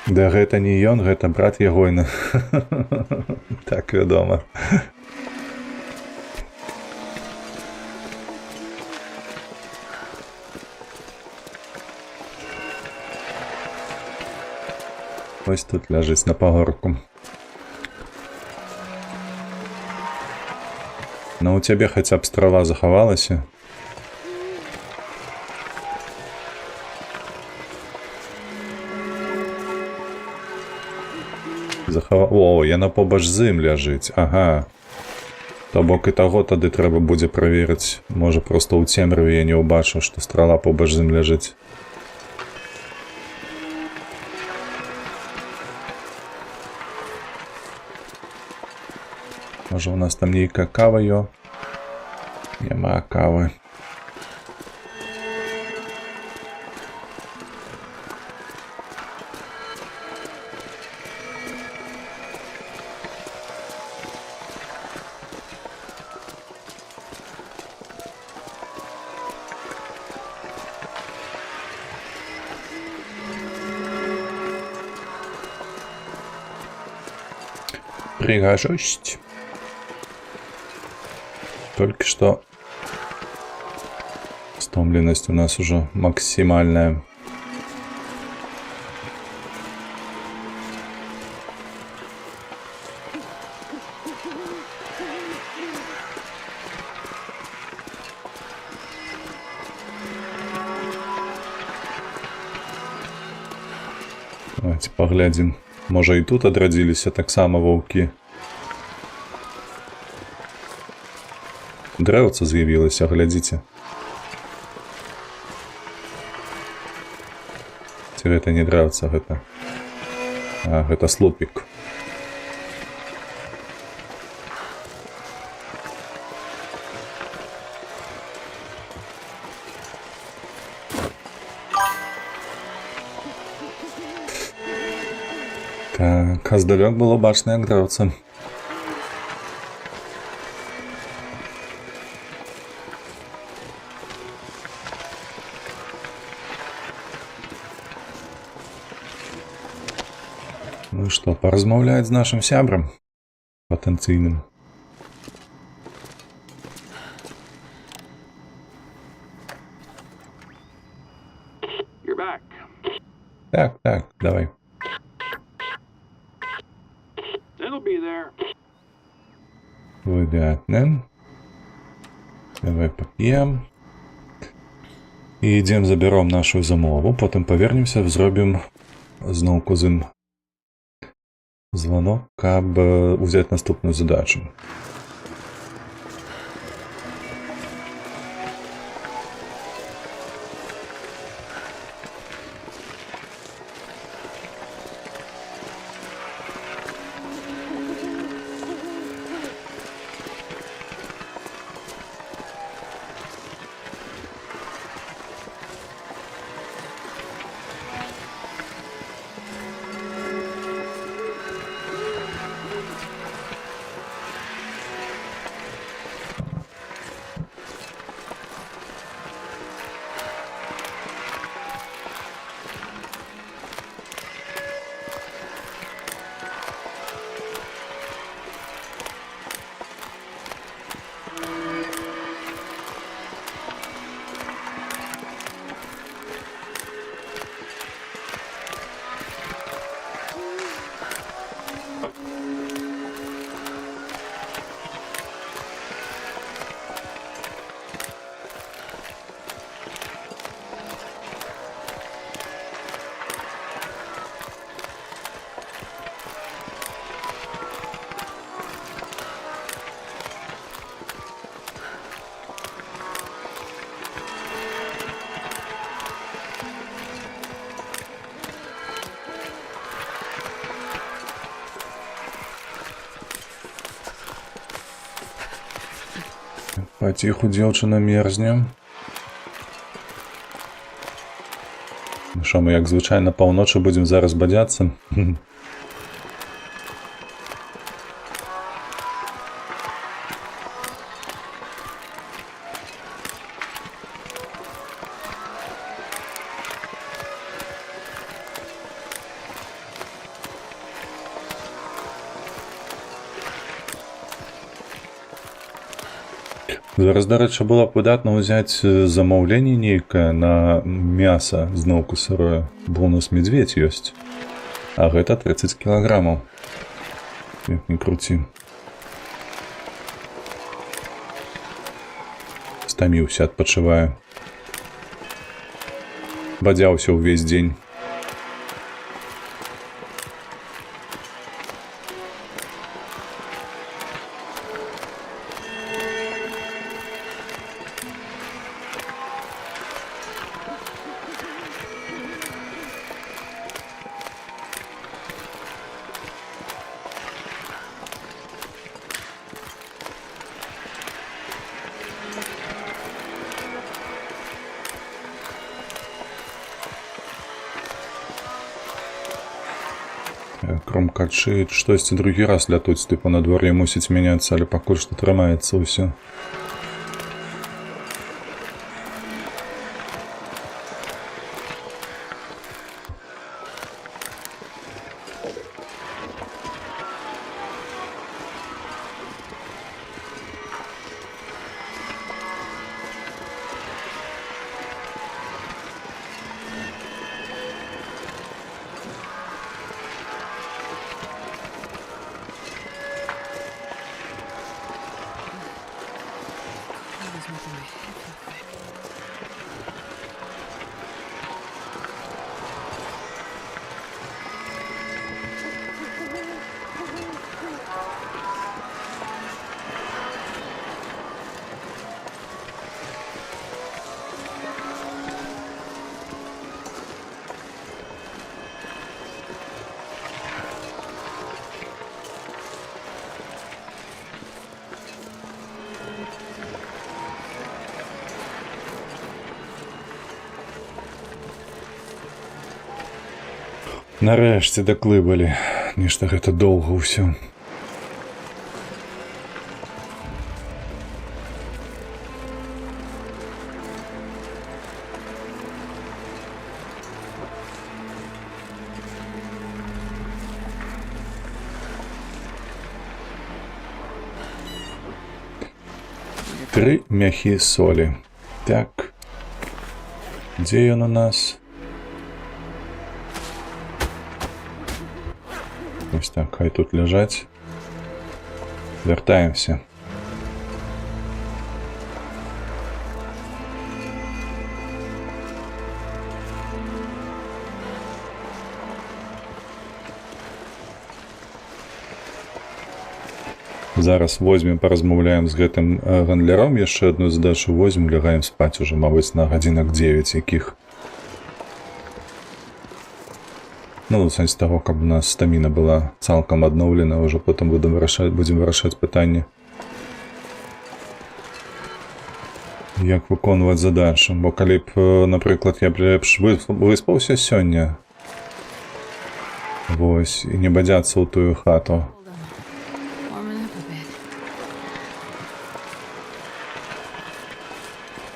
Да гэта не ён, гэта брат ягойны. Так вядома. Ось тут ляжыць на пагорку. Но у цябе хаця б страва захавалася. О, яна побач з ім ляжыць. Ага. То бок і таго тады трэба будзе праверыць. Можа, проста ў цемраве я не ўбачыў, што страла побач з ім ляжыць. Можа, у нас там нейкая кава ё? Няма кавы. Пригожусь. Только что стомленность у нас уже максимальная. Давайте поглядим. Может, и тут адрадзіліся таксама ваўкі. Дрэўца з'явілася, глядзіце. Ці гэта не дрэўца, гэта... А, гэта слупік. Так, а здалёк было бачна, як дрэўца. Ну что, поразмаўляць з нашим сябрам патэнцыйным. You're back. Так, давай. It'll be there. Выгодно. Давай поп'ем. І ідзем забяром нашу замову, потым павернемся, зробім зноў кузын звонок, каб узяць наступную задачу. Паціху дзяўчына мерзне. Ну што, мы як звычайна паўночы будзем зараз бадзяцца? Зараз, дарэчы, было б выдатна ўзяць замаўленне нейкае на мяса зноўку сырое, бо ў нас медведь ёсць. А гэта 30 кілаграмаў. Як не круці. Стаміўся, адпачываю. Бадзяўся ўвесь дзень. Кромкачы, штосьці другі раз лятуць, тыпу надвор'е мусіць мяняцца, але пакуль што трымаецца ўсё. Clothes making my head feel big. Нарэшце даклыбалі. Нешта гэта доўга ўсё. Тры мяхі солі. Так. Дзе ён у нас? Ось так, хай тут ляжаць. Вяртаемся. Зараз возьмем, паразмаўляем з гэтым гандляром, яшчэ одну задачу возьмем, лягаем спаць уже, мабыць, на гадзінак 9 якіх. Ну, в сэнсе таго, каб у нас стаміна была цалкам адноўлена, ўжо потым будзем вырашаць пытанне, як выконваць задачу. Бо калі б, напрыклад, я б лепш выспаўся сёння, вось, і не бадзяцца ў тую хату. Warming up a bit.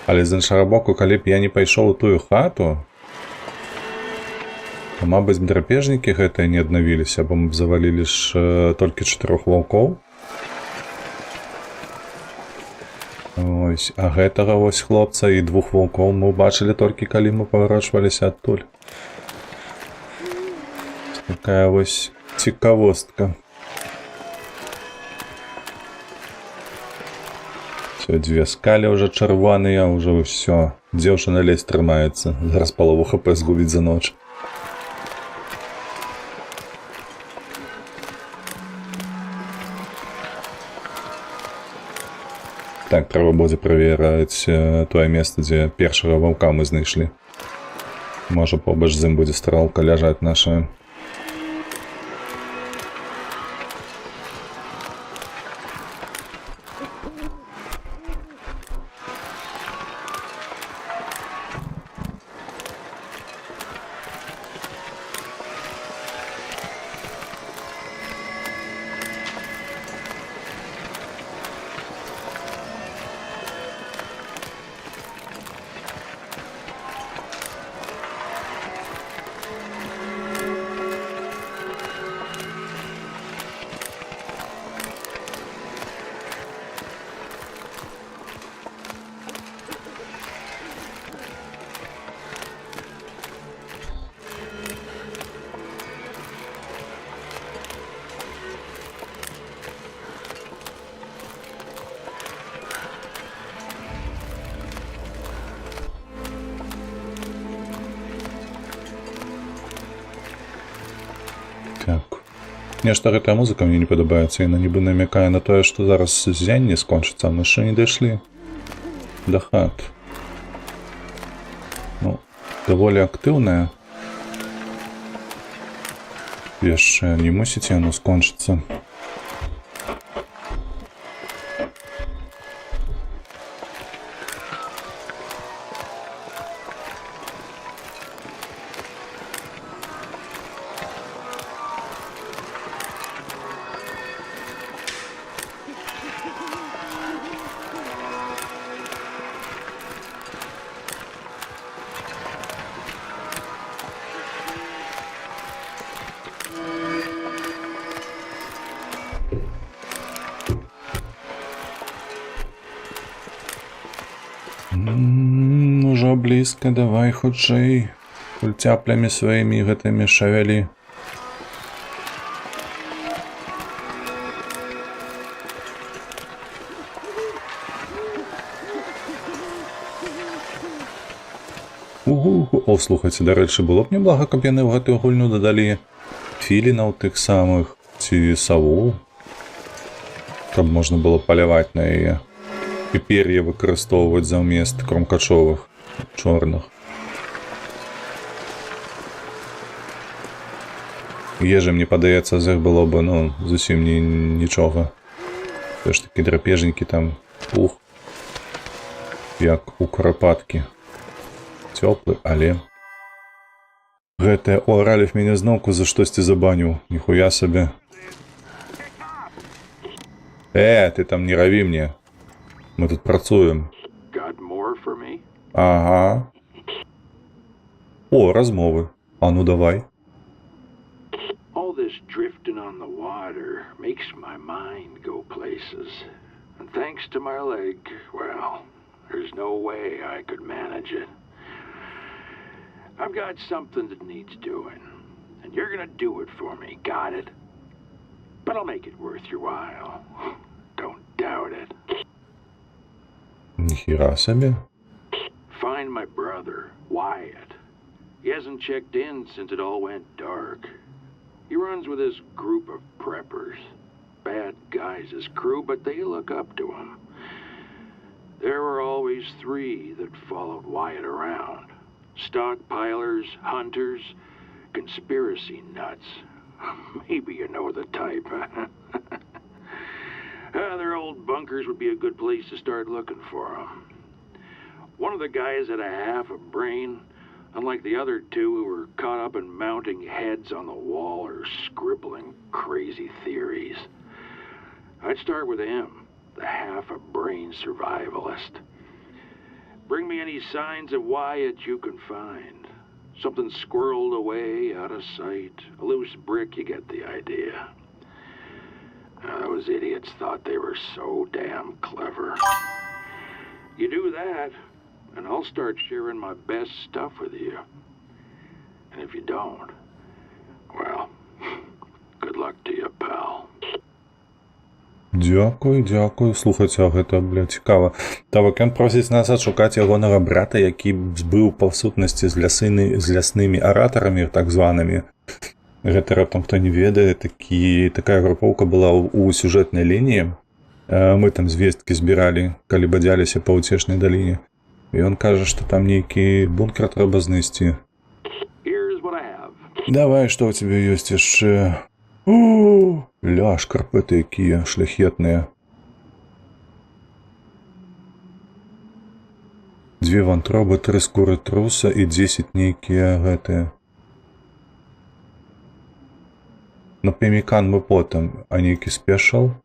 Але з іншага боку, калі б я не пайшоў у тую хату, то, мабыць, драпежнікі гэтыя не аднавіліся, бо мы б завалілі ж толькі 4 ваўкоў. Ось, а гэтага вось хлопца і 2 ваўкоў мы ўбачылі толькі калі мы паварочваліся адтуль. Такая вось цікавостка. Дзве скалі ўжо чырвоныя, ўжо ўсё. Дзеўчына ледзь трымаецца. Зараз палову хп згубіць за ноч. Так, трэба будзе правераць тое месца, дзе першага ваўка мы знайшлі. Можа, побач з ім будзе старалка ляжаць наша. Нешта гэтая музыка мне не падабаецца, яна нібы намякае на тое, што зараз зянне скончыцца, а мы яшчэ не дайшлі да хат. Ну, даволі актыўная. Яшчэ не мусіць яно скончыцца. Ужо блізка, давай хутчэй. Кульцяплямі сваімі гэтымі шавялі. О, слухайце, дарэчы, было б няблага, каб яны ў гэтую гульню дадалі філінаў тых самых, ці саву, каб можна было паляваць на яе. І пер'е выкарыстоўваць замест кромкачовых чорных. Ежа, мне падаецца, з іх было б, ну, зусім нічога. Все ж такі драпежнікі там, ух, як у карапаткі. Цёплы, але... Гэтая Оралев мяне зноўку за штосьці забаніў. Ніхуя сабе. Ты там не раві мне. Мы тут працуем. Got more for me? Ага. О, размовы. А ну давай. All this drifting on the water makes my mind go places. And thanks to my leg, well, there's no way I could manage it. I've got something that needs doing, and you're gonna do it for me, got it? But I'll make it worth your while. Don't doubt it. Ніхіра собі. Find my brother, Wyatt. He hasn't checked in since it all went dark. He runs with this group of preppers. Bad guys, his crew, but they look up to him. There were always three that followed Wyatt around. Stockpilers, hunters, conspiracy nuts. Maybe you know the type. Their old bunkers would be a good place to start looking for them. One of the guys had a half a brain, unlike the other two who were caught up in mounting heads on the wall or scribbling crazy theories. I'd start with him, the half a brain survivalist. Bring me any signs of Wyatt you can find. Something squirreled away, out of sight, a loose brick, you get the idea. Those idiots thought they were so damn clever. You do that, and I'll start sharing my best stuff with you. And if you don't, well, good luck to you, pal. Дзякуй. Слухайце, а гэта, бля, цікава. Так, ён просіць нас адшукаць ягонага брата, які збыў па сутнасці з ляснымі аратарамі, так званымі. Гэта раптам хто не ведае, такая групоўка была ў сюжэтнай лініі. Мы там звесткі збіралі, калі бадзяліся па ўцешнай даліне. І ён кажа, што там нейкі бункер трэба знайсці. Давай, што ў цябе ёсць яшчэ? Ля, шкарпэты якія шляхетныя. 2 вантробы, 3 скуры труса і 10 нейкія гэтыя. На пемікан мы потым, а нейкі спешал.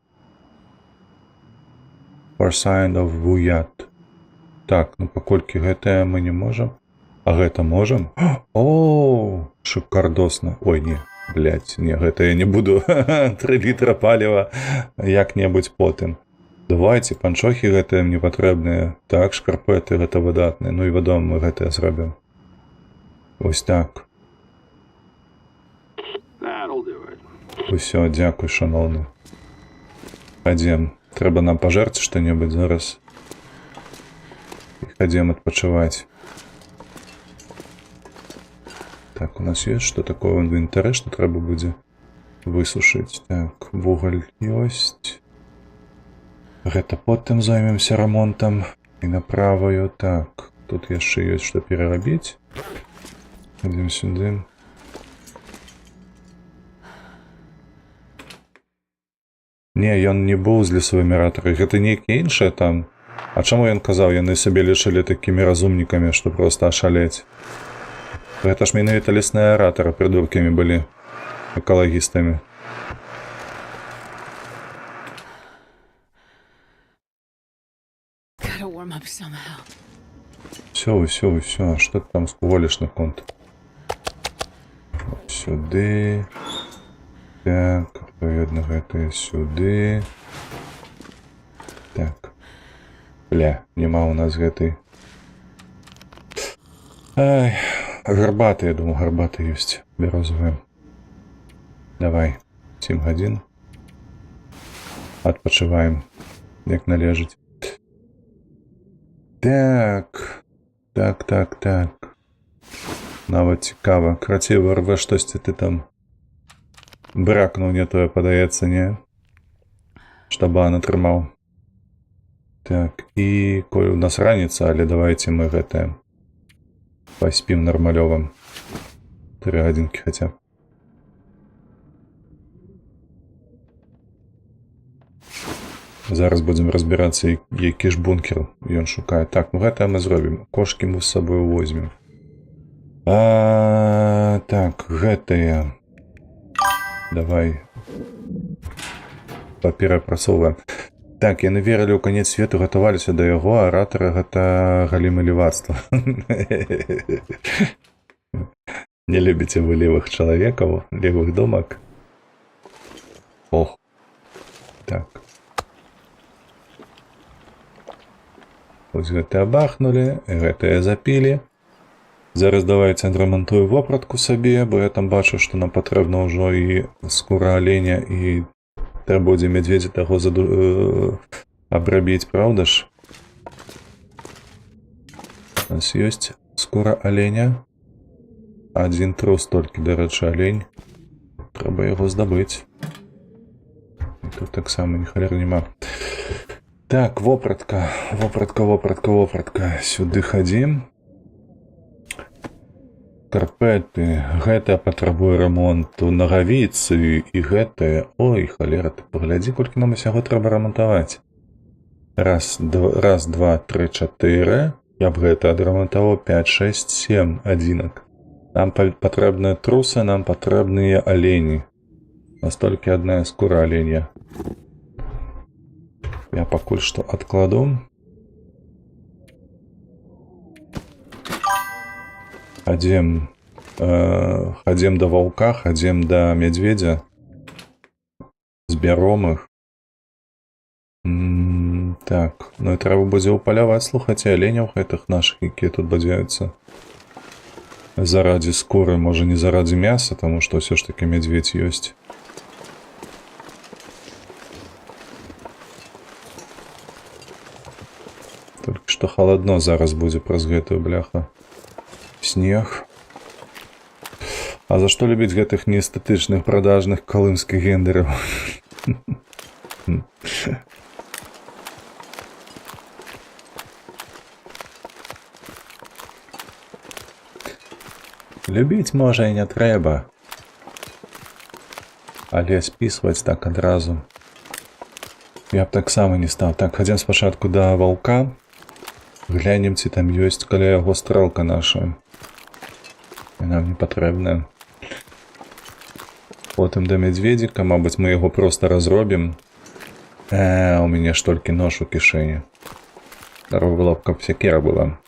For sign of Wyatt. Так, ну паколькі гэтае мы не можам. А гэта можам? О, шикардосна. Ой, не, блядь, не, гэта я не буду. 3 літра паліва як-небудзь потым. Давайте, панчохі гэтыя мне патрэбныя. Так, шкарпэты гэта выдатныя. Ну і вядома, мы гэтыя зробім. Вось так. Усё, дзякуй, шаноўны. Хадзем. Трэба нам пажэрці што-небудзь зараз. І хадзем адпачываць. Так, у нас ёсць што такое ў інвентары, што трэба будзе? высушыць. Так, вугаль ёсць. Гэта потым займемся ремонтам. І направаю. Так, тут яшчэ ёсць што перарабіць. Ідзем сюды. Не, ён не быў з лесавымі аратары. Гэта нейкія іншыя там. А чаму ён казаў, яны сабе лічылі такімі разумнікамі, што проста ашалець? Гэта ж менавіта лесныя аратары прыдуркамі былі, экалагістамі. Gotta warm up somehow. Усё. Што ты там скуволіш на конт? Сюды. Так, адпаведна гэтае сюды. Так. Бля, няма у нас гэтай. Ай, гарбаты, я думаю, гарбаты ёсць. Бярозавыя. Давай, 7 гадзін. Адпачываем, як належыць. Так. Нават цікава. Крацей ВРВ штосьці ты там бракнуў, не тое, падаецца, не? Штабан атрымаў. Так, і коль у нас раніца, але давайте мы гэтае паспім нармалёвым. 3 гадзінкі хаця. Зараз будзем разбірацца, які ж бункер ён шукае. Так, ну гэтае мы зробім. Кошкі мы з сабою возьмем. Так, гэтае. Давай паперапрацоўваем. Так, яны верылі ў канец свету, гатаваліся да яго, аратары гэта галімы левацтва. Не любіце вы левых чалавекаў, левых думак? Ох. Так. Вось гэтыя бахнулі, гэтыя запілі. Зараз давайце адрамантую вопратку сабе, бо я там бачу, што нам патрэбна ўжо і скура аленя, і трэба будзе мядзведзя таго абрабіць, праўда ж? У нас ёсць скура аленя. Адзін трус толькі, дарэчы, алень. Трэба яго здабыць. І тут таксама ні халер няма. Так, вопратка. Сюды хадзім. Карпеты. Гэтая патрабуе рамонту. Нагавіцы і гэтая. Ой, халера, ты паглядзі, колькі нам усяго трэба рамантаваць. Раз, два, тры, чатыры. Я б гэта адрамантаваў 5, 6, 7 адзінак. Нам патрэбныя трусы, нам патрэбныя алені. Настолькі адная скура аленя. Я пакуль што адкладу. Хадзем да ваўка, хадзем да мядзведзя. Збяром іх. Так, ну і трэба будзе ўпаляваць, слухайце, аленяў гэтых нашых, якія тут бадзяюцца. Зарадзі скуры, можа не зарадзі мяса, таму што ўсё ж такі мядзведзь ёсць. Толькі што халадно зараз будзе праз гэтую, бляха. Снег. А за што любіць гэтых неэстэтычных прадажных калымскіх гендераў? Любіць, можа, і не трэба. Але спісваць так адразу. Я б таксама не стаў. Так, хадзем спачатку да ваўка. Глянем, ці там ёсць каля яго стрэлка наша. І нам не патрэбная. Потым да мядзведзіка, мабыць, мы яго проста разробім. У мяне ж толькі нож у кішэні. Дарога была б, каб сякера была.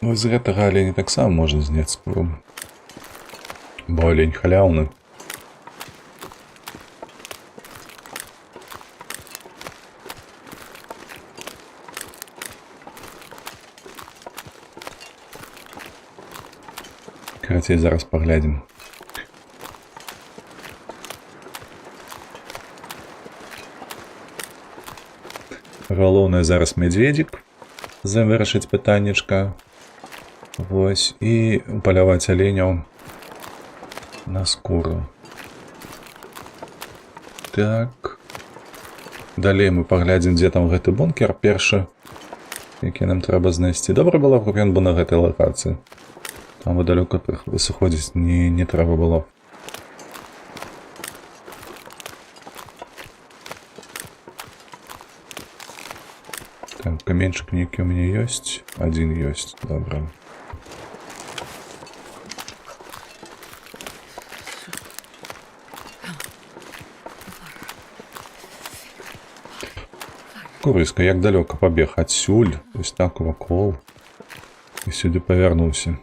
Вось з гэтага аленя таксама можна зняць скуру. Бо алень халяўны. Карацей, зараз паглядзім. Галоўнае зараз мядзведзік. З ім вырашыць пытаннечка. Вось. І паляваць аленяў на скуру. Так. Далей мы паглядзім, дзе там гэты бункер першы, які нам трэба знайсці. Добра было б, ён быў на гэтай лакацыі. Там далёка высыходзіць не трэба было. Так, каменьчык нейкі у мяне ёсць. Адзін ёсць, добра. Курыска, як далёка пабег адсюль, вось так вакол. І сюды павярнуўся.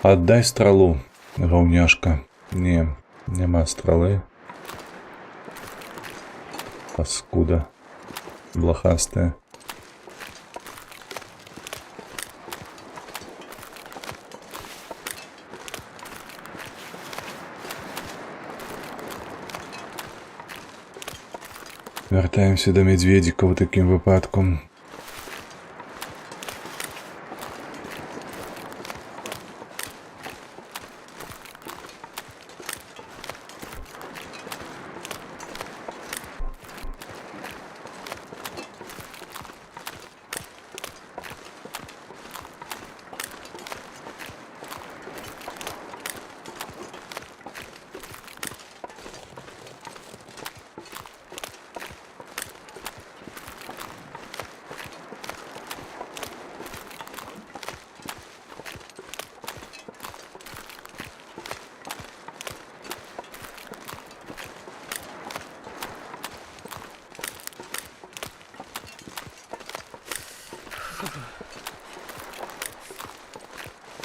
Аддай стралу, гаўняшка. Не, няма стралы. Паскуда. Блахастая. Вяртаемся да мядзведзіка ў такім выпадку.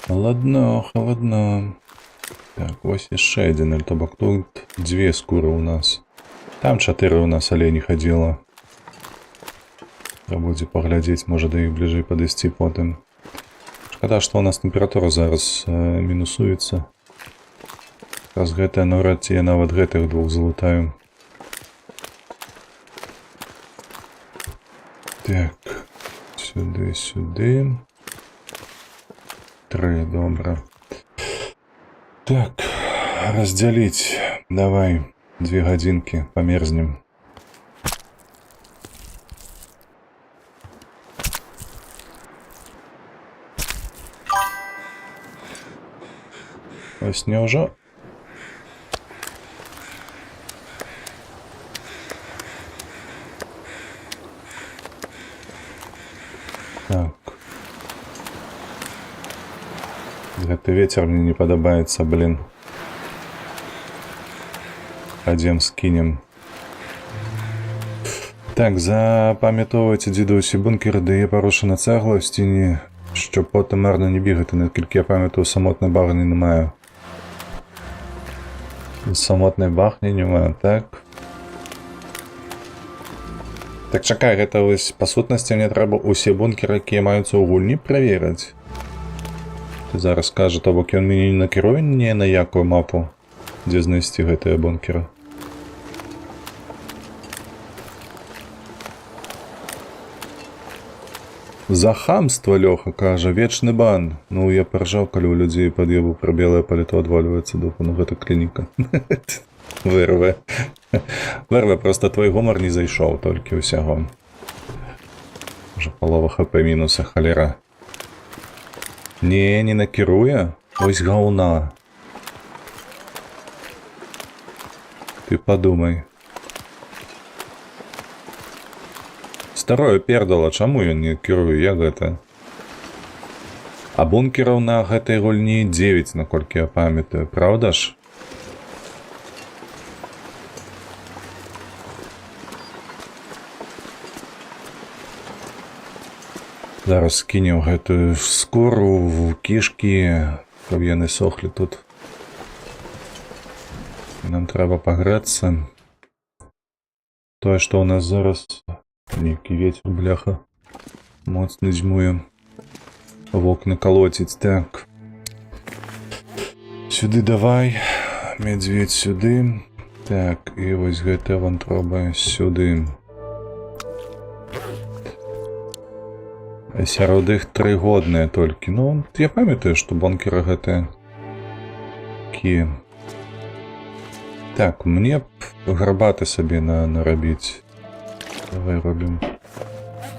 Холодно, холодно. Так, вось яшчэ адзін, то бок тут дзве скуры ў нас. Там 4 у нас алені хадзіла. Трэба будзе паглядзець, можа да іх бліжэй падысці потым. Шкада, што у нас тэмпература зараз мінусуецца. Раз гэтая наўрад ці я нават гэтых двух залутаю. Так, сюды, сюды. 3, добра. Так, раздзяліць. Давай, 2 гадзінкі, памерзнем. Ось няўжо? Так. Гэты ветер мне не падабаецца, блин. Пойдем скинем. Так, запам'ятовуйте, дідусі, бункер дає порушена цегла в стіні, щоб потім марно не бігати, наскільки я пам'ятаю, самотної багні немає. Самотної багні немає, так. Так чакай, гэта вось па сутнасці мне трэба ўсе бункеры, якія маюцца ў гульні, праверыць. Ты зараз кажа, то бок ён мяне не накіруе не на якую мапу, дзе знайсці гэтыя бункеры. За хамства, Лёха, кажа, вечны бан. Ну, я паржаў, калі ў людзей пад'ебу пра белае паліто адвальваецца, духу, ну гэта клініка. Вырве. Вырве, просто твой гумор не зайшоў толькі ўсяго. Уже полова хп мінуса, халера. Не накіруе? Ось гаўна. Ты подумай. Старое пердала, чаму ён не кіруе, як гэта? А бункераў на гэтай гульні 9, наколькі я памятаю, правда ж? Зараз скінем гэтую скуру в кішкі, каб яны сохлі тут. Нам трэба пагрэцца. Тое, што ў нас зараз нейкі вецер, бляха, моцны дзьмуе. Вокны калоціць, так. сюды давай. Медведь сюды. Так, і вось гэтая вантроба сюды. Сярод іх 3 годныя толькі. Ну, я памятаю, што бункеры гэтыя такія. Так, мне б гарбаты сабе нарабіць. Давай робім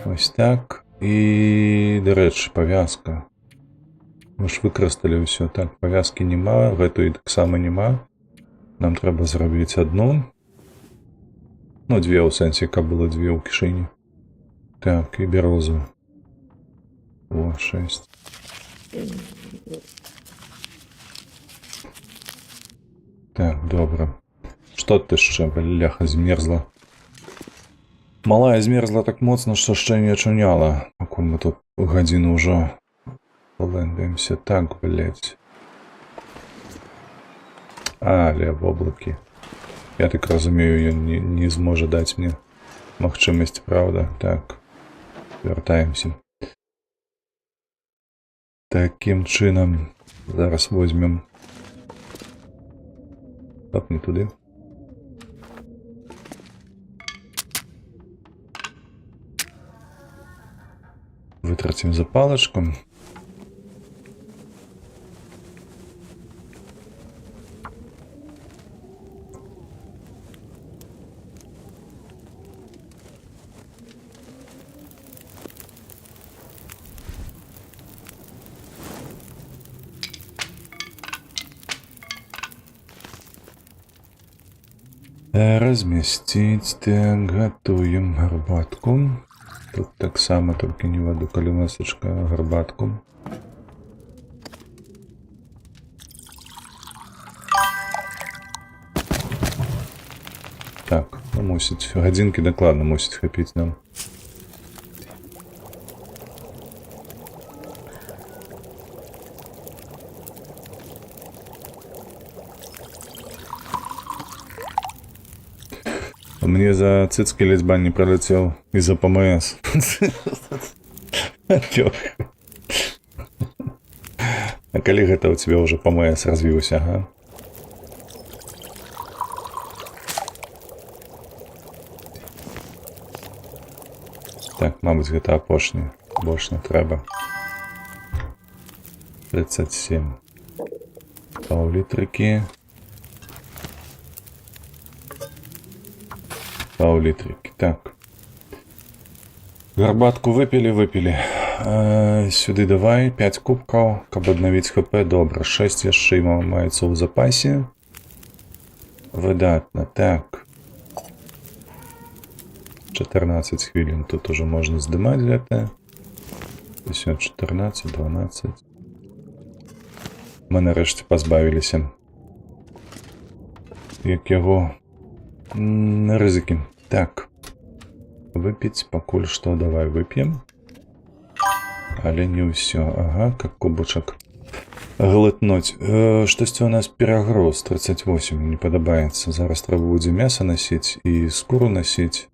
ось так. І, дарэчы, павязка. Мы ж выкарысталі ўсё. Так, павязкі няма, гэтую таксама няма. Нам трэба зрабіць одну. Ну, 2 ў сэнсе, каб было 2 ў кішэні. Так, і бярозу. О, 6. Так, добра. Што ты яшчэ, бляха, змерзла? Малая змерзла так моцна, што яшчэ не ачуняла. Пакуль мы тут гадзіну ўжо полэндаемся. Так, блядь. Але воблакі. Я так разумею, ён не зможа даць мне магчымасць, правда? Так, вяртаемся. Такім чынам зараз возьмем. Стоп, не туды. Вытрацім запалачку. Разместить, так, готовим гарбатку. Тут так само, только не воду, колесочка, гарбатку. Так, ну, мусить, годинки докладно мусить хапить нам. Мне за цицки лезьба не пролетел из-за ПМС. А коли это у тебя уже ПМС развился, ага? Так, мабуть, гэта апошні. Больш не трэба. 37. Паўлітрыкі. Паўлітрыкі. Так. Гарбатку выпілі. Сюды давай 5 кубкаў, каб аднавіць ХП. Добра, 6 яшчэ маецца ў запасе. Выдатна. Так. 14 хвілін. Тут уже можна здымаць гэта. Усё, 14, 12. Мы нарэшце пазбавіліся. Як яго рызыкі. Так. Выпіць пакуль што. Давай вып'ем. Але не ўсё. Ага, как кубачак. Глытнуць. Штосьці у нас перагроз. 38. Не падабаецца. Зараз трэба будзе мяса насіць і скуру насіць.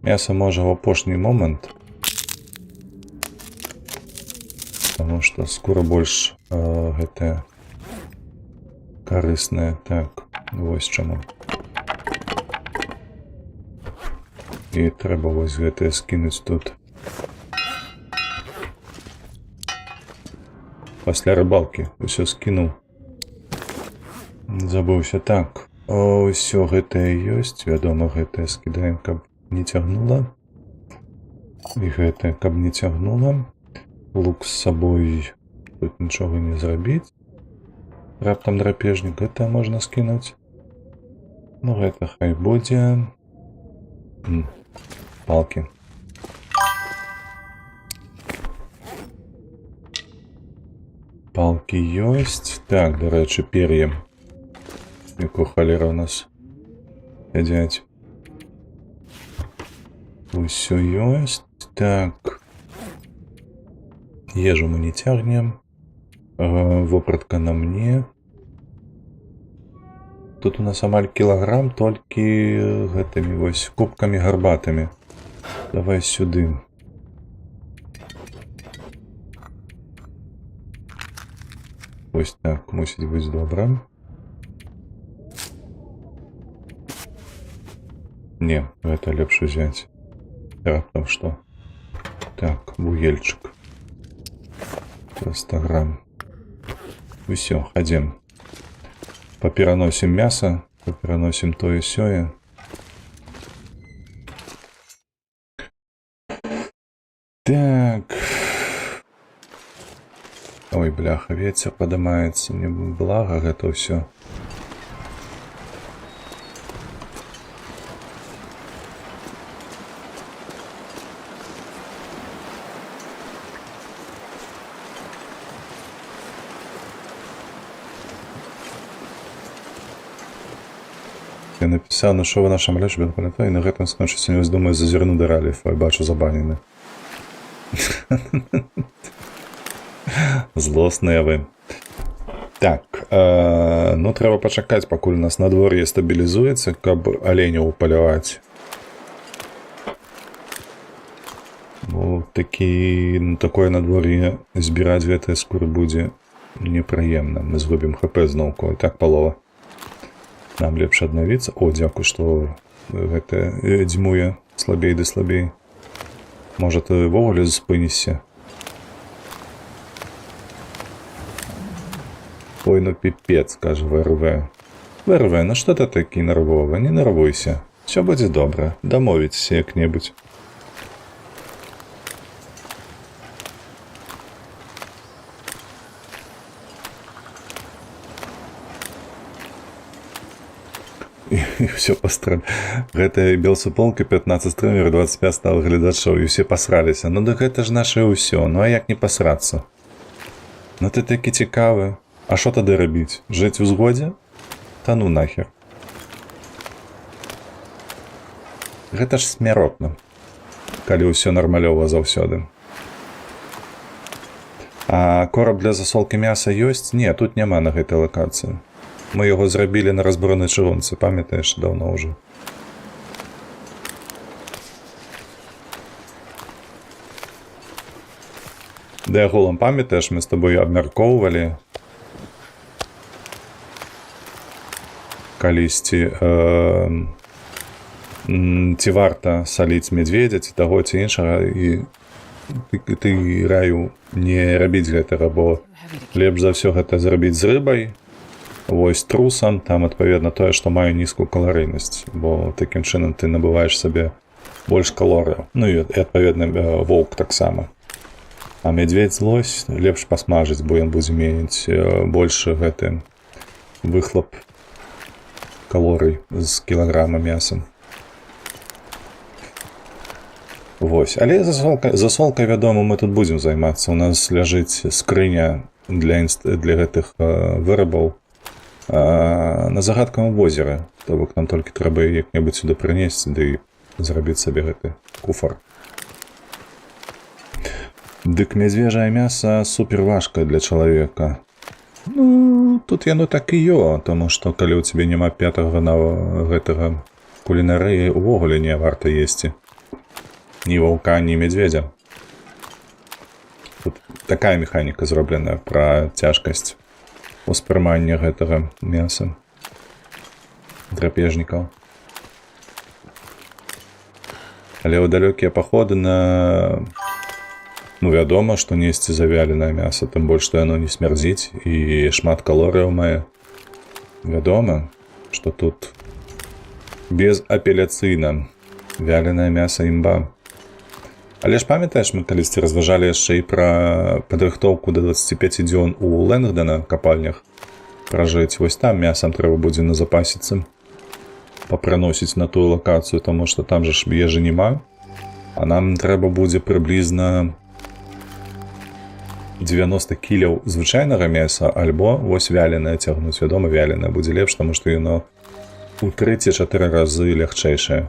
Мяса можа ў апошні момант. Таму што скура больш гэтая карысная. Так, вось чаму. І трэба вось гэтае скінуць тут. Пасля рыбалкі усё скінуў. Забыўся. Так, усё гэтае ёсць. Вядома, гэтае скідаем, каб не цягнула. І гэтае, каб не цягнула. Лук з сабой тут нічога не зрабіць. Раптам драпежнік. Гэта можна скінуць. Ну, гэта хай будзе. Палкі. Палкі ёсць. Так, дарэчы, пер'е. Якую халера у нас сядзяць. Усё ёсць. Так. Ежу мы не цягнем. Вопратка на мне. Тут у нас амаль кілаграм, толькі гэтымі вось кубкамі гарбатамі. Давай сюды. Вось так, мусіць быць добра. Не, гэта лепш узяць. Раптам што. Так, вугельчык. 100 грамм. Усё, хадзім. Папераносім мяса, папераносім тое-сёе. Так. Ой, бляха, вецер падымаецца. Мне блага гэта ўсё. Я написал, ну що ви нашим лечі пам'ятаю, і на гэтым скончыцца, не думаю, зазірну да раліфа, я бачу забанены. Злосныя вы. Так, ну трэба пачакаць, пакуль у нас надвор'е стабілізуецца, каб аленяў паляваць. Бо такое надвор'е збіраць гэтыя скуры будзе непрыемна. Мы згубім хп зноўку, і так палова. Нам лепш аднавіцца. О, дзякуй, што гэта дзьмуе слабей ды слабей. Можа, ты ввогуле спынішся? Ой, ну піпец, кажа ВРВ. ВРВ, ну што ты такі нервовы? Не нервуйся. Всё будзе добра. Дамовіцеся як-небудзь. І ўсё пастрад. Гэта белсуполка 15 стрымер, 25 сталых гледачоў, і ўсе пасраліся. Ну да гэта ж наше ўсё, ну а як не пасрацца? Ну ты такі цікавы. А што тады рабіць? Жыць у згодзе? Та ну нахер. Гэта ж смяротна, калі ўсё нармалёва заўсёды. А кораб для засолкі мяса ёсць? Не, тут няма на гэтай лакацыі. Мы яго зрабілі на разбронай чыгунцы, памятаеш, даўно ўжо. Да агулам памятаеш, мы з табой абмяркоўвалі калісьці, ці варта саліць медведя, ці таго, ці іншага, і ты раю не рабіць гэтага, бо лепш за ўсё гэта зрабіць з рыбай, вось трусам, там адпаведна тое, што мае нізкую каларыйнасць, бо такім чынам ты набываеш сабе больш калорыяў. Ну і адпаведна воўк таксама. А медведь злось лепш пасмажыць, бо ён будзе мець большы гэты выхлоп калорый з кілаграма мяса. Вось, але засолкай, вядома, мы тут будзем займацца. У нас ляжыць скрыня для гэтых вырабаў на загадкавым возеры, то бок нам толькі трэба як-небудзь сюды прынесці, ды зрабіць сабе гэты куфар. Дык мядзвежае мяса супер важкае для чалавека. Ну, тут яно так і ё, таму што калі ў цябе няма пятага гэтага кулінарыі, увогуле не варта есці. Ні ваўка, ні мядзведзя. Тут такая механіка зробленая пра цяжкасць успрымання гэтага мяса драпежнікаў. Але ў далёкія паходы на... Ну, вядома, што несці завяленае мяса, тым больш, што яно не смярдзіць і шмат калорыяў мае. Вядома, што тут безапеляцыйна вяленае мяса імба. Але ж памятаеш, мы калісьці разважалі яшчэ і пра падрыхтоўку да 25 дзён у Лэнгдана капальнях пражыць. Вось там мясам трэба будзе назапасіцца, папрыносіць на тую лакацыю, таму што там жа ж ежы няма, а нам трэба будзе прыблізна 90 кіляў звычайнага мяса, альбо вось вяленае цягнуць. Вядома, вяленае будзе лепш, таму што яно у 3-4 разы лягчэйшае.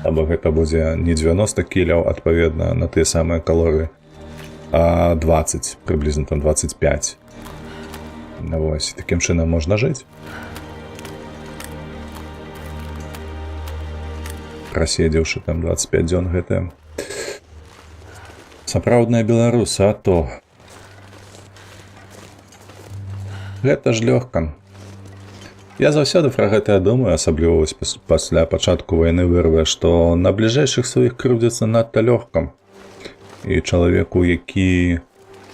Або гэта будзе не 90 кіляў, адпаведна, на тыя самыя калорыі, а 20, прыблізна там 25. Вось, такім чынам можна жыць. Праседзеўшы там 25 дзён гэтыя. Сапраўдныя беларусы, а то... Гэта ж лёгка. Я заўсёды пра гэта думаю, асабліва пасля пачатку вайны вырве, што на бліжэйшых сваіх крыўдзіцца надта лёгка. І чалавеку, які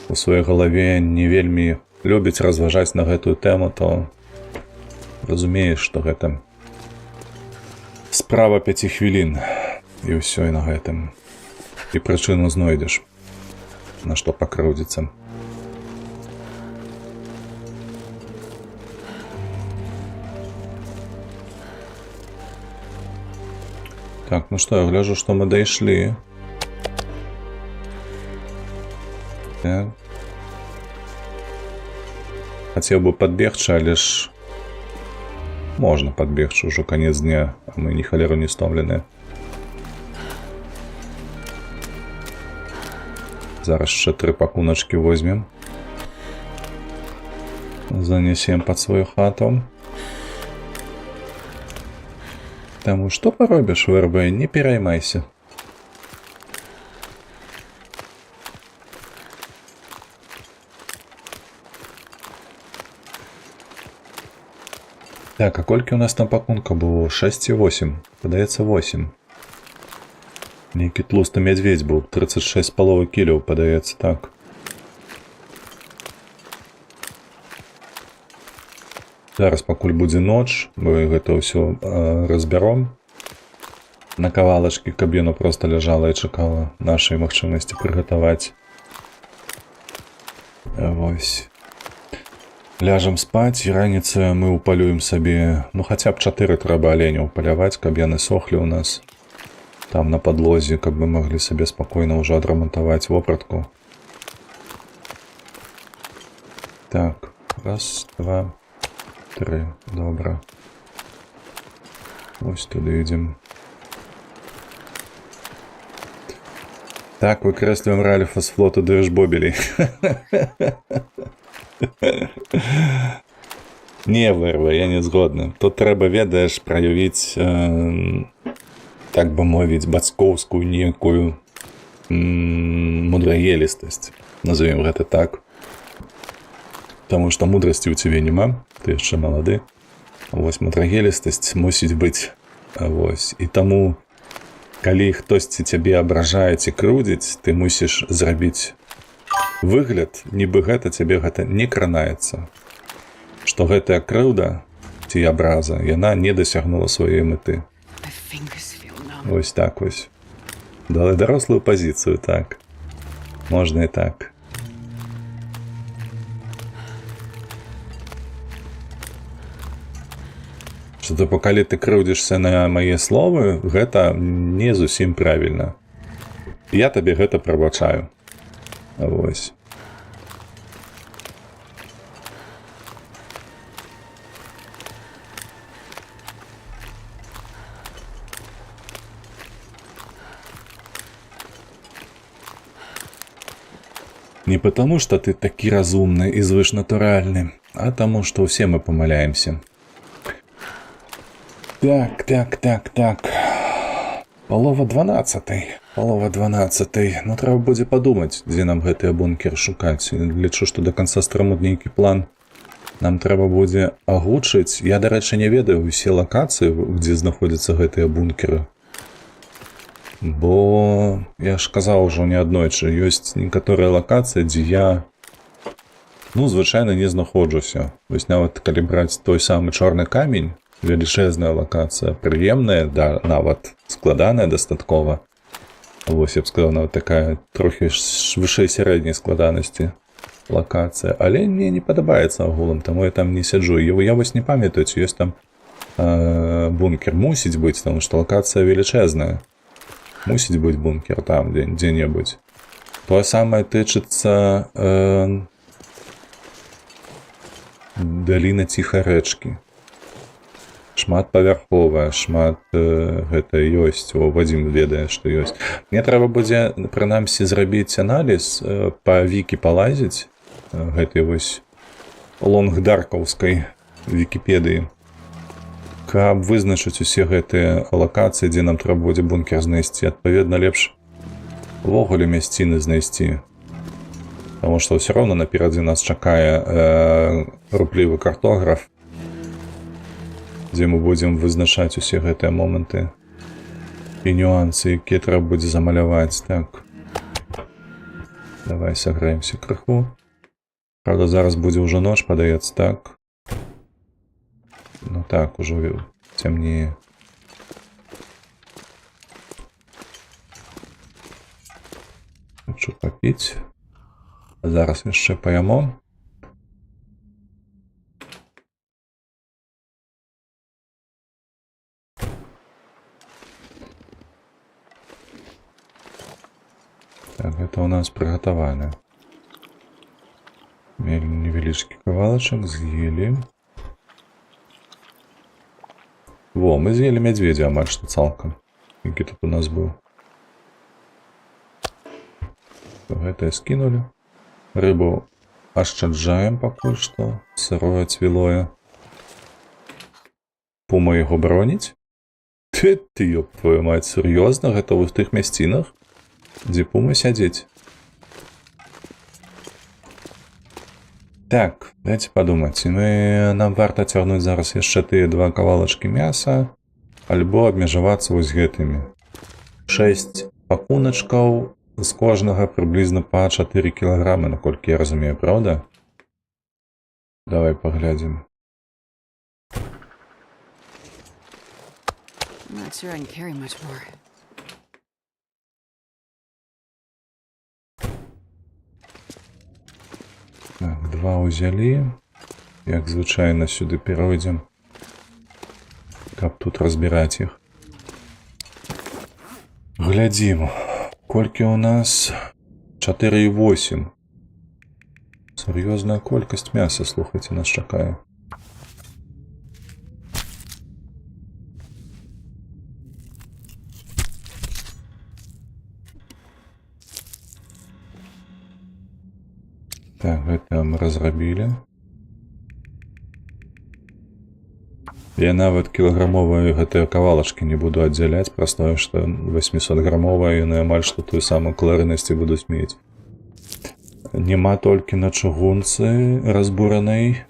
у сваёй галаве не вельмі любіць разважаць на гэтую тэму, то разумееш, што гэта справа 5 хвілін. І ўсё, і на гэтым. І прычыну знойдзеш, на што пакрыўдзіцца. Так, ну что, я гляжу, что мы дошли. Так. Хотел бы подбегчь, а лишь... Можно подбегчь, уже конец дня, а мы ни холеру не стомлены. Зараз ще 3 пакуначки возьмем. Занесем под свою хату. Тому что поробишь, ВРБ, не переймайся. Так, а кольки у нас там пакунка было? 6 и 8. Подається 8. Некий тлусты медведь был. 36,5 килів, подається так. Зараз пакуль будзе ноч, мы гэта ўсё разбяром на кавалачкі, каб яно просто ляжала і чакала нашай магчымасці прыгатаваць. Вось. Ляжам спаць, і раніцаю мы ўпалюем сабе, ну хаця б 4 трэба аленяў паляваць, каб яны сохлі ў нас там на падлозе, каб мы маглі сабе спакойна ўжо адрамантаваць вопратку. Так, раз, два, 3, добра. Ось туди йдем. Так, выкрэсліваем Ральфа з флоту дэшбобелей. Не, ВРВ, я не згодны. Тут трэба, ведаеш, праявіць, так бы мовіць, бацькоўскую некую мудрагелістасць. Назовем гэта так. Таму што мудрасці ў цябе няма, ты яшчэ малады. Вось мудрагелістасць мусіць быць. Вось. І таму, калі хтосьці цябе абражае ці крыўдзіць, ты мусіш зрабіць выгляд, нібы гэта цябе гэта не кранаецца. Што гэтая крыўда ці абраза, яна не дасягнула сваёй мэты. Вось так вось. Дала дарослую пазіцыю, так. Можна і так. Што то калі ты крыўдзішся на мае словы, гэта не зусім правільна. Я табе гэта прабачаю. Вось. Не потому, что ты такі разумны і звышнатуральны, а тому, что все мы помыляемся. Так. Полова 12. Ну, трэба будзе падумаць, дзе нам гэтыя бункеры шукаць. Лічу, што до конца страму нейкі план нам трэба будзе агучыць. Я, дарэчы, не ведаю усе лакацыі, дзе знаходзяцца гэтыя бункеры. Бо, я ж казаў ужо неаднойчы, ёсць некаторыя лакацыі, дзе я, ну, звычайна не знаходжуся. Вось нават калі браць той самы чорны камень, велічэзная лакацыя, прыемная, да, нават складаная дастаткова. Вось, я б сказаў, нават такая трохі вышэй сярэдняй складанасці лакацыя. Але мне не падабаецца агулам, таму я там не сяджу. Я вось не памятаю, ці ёсць там бункер. Мусіць быць, таму што лакацыя велічэзная. Мусіць быць бункер там, дзе-небудзь. Тое самае тычыцца даліна ціхай рэчкі. Шматпавярховая, шмат гэта ёсць, Вадзім ведае, што ёсць. Мне трэба будзе, прынамсі, зрабіць аналіз, па вікі палазіць, гэтай вось лонгдаркаўскай вікіпедыі, каб вызначыць усе гэтыя лакацыі, дзе нам трэба будзе бункер знайсці. Адпаведна, лепш увогуле мясціны знайсці. Таму што ўсё роўна наперадзе нас чакае руплівы картограф, дзе мы будзем вызначаць усе гэтыя моманты і нюансы, якія трэба будзе замаляваць. Так. Давай саграемся крыху. Правда, зараз будзе ўжо ноч, падаецца, так? Ну так, ужо цямнее. Хочу папіць. Зараз яшчэ паяму. Так, гэта ў нас прыгатавана. Мелі невялічкі кавалачак, з'елі. Во, мы з'елі мядзведзя амаль што цалкам, які тут у нас быў. Гэтае скінулі. Рыбу ашчаджаем пакуль што. Сырое, цвілое. Пума яго броніць? Ты, ёб твою мать, сур'ёзна? Гэта ў тых мясцінах, дзе пума сядзець? Так, дайце падумаць. Нам варта цягнуць зараз яшчэ тыя 2 кавалачкі мяса, альбо абмежавацца вось гэтымі. 6 пакуначкаў, з кожнага прыблізна па 4 кілаграмы, наколькі я разумею, правда? Давай паглядзім. I'm not sure I can carry much more. Так, 2 ўзялі. Як звычайна сюды перайдзем, каб тут разбіраць іх. Глядзім. Колькі ў нас? 4,8. Сур'ёзная колькасць мяса, слухайце, нас чакае. Так, гэта мы разрабілі. Я нават кілаграмовыя гэтыя кавалачкі не буду аддзяляць, праз тое, што 800-грамовыя яны амаль што тую самую каларыйнасць будуць мець. Нема толькі на чыгунцы разбуранай.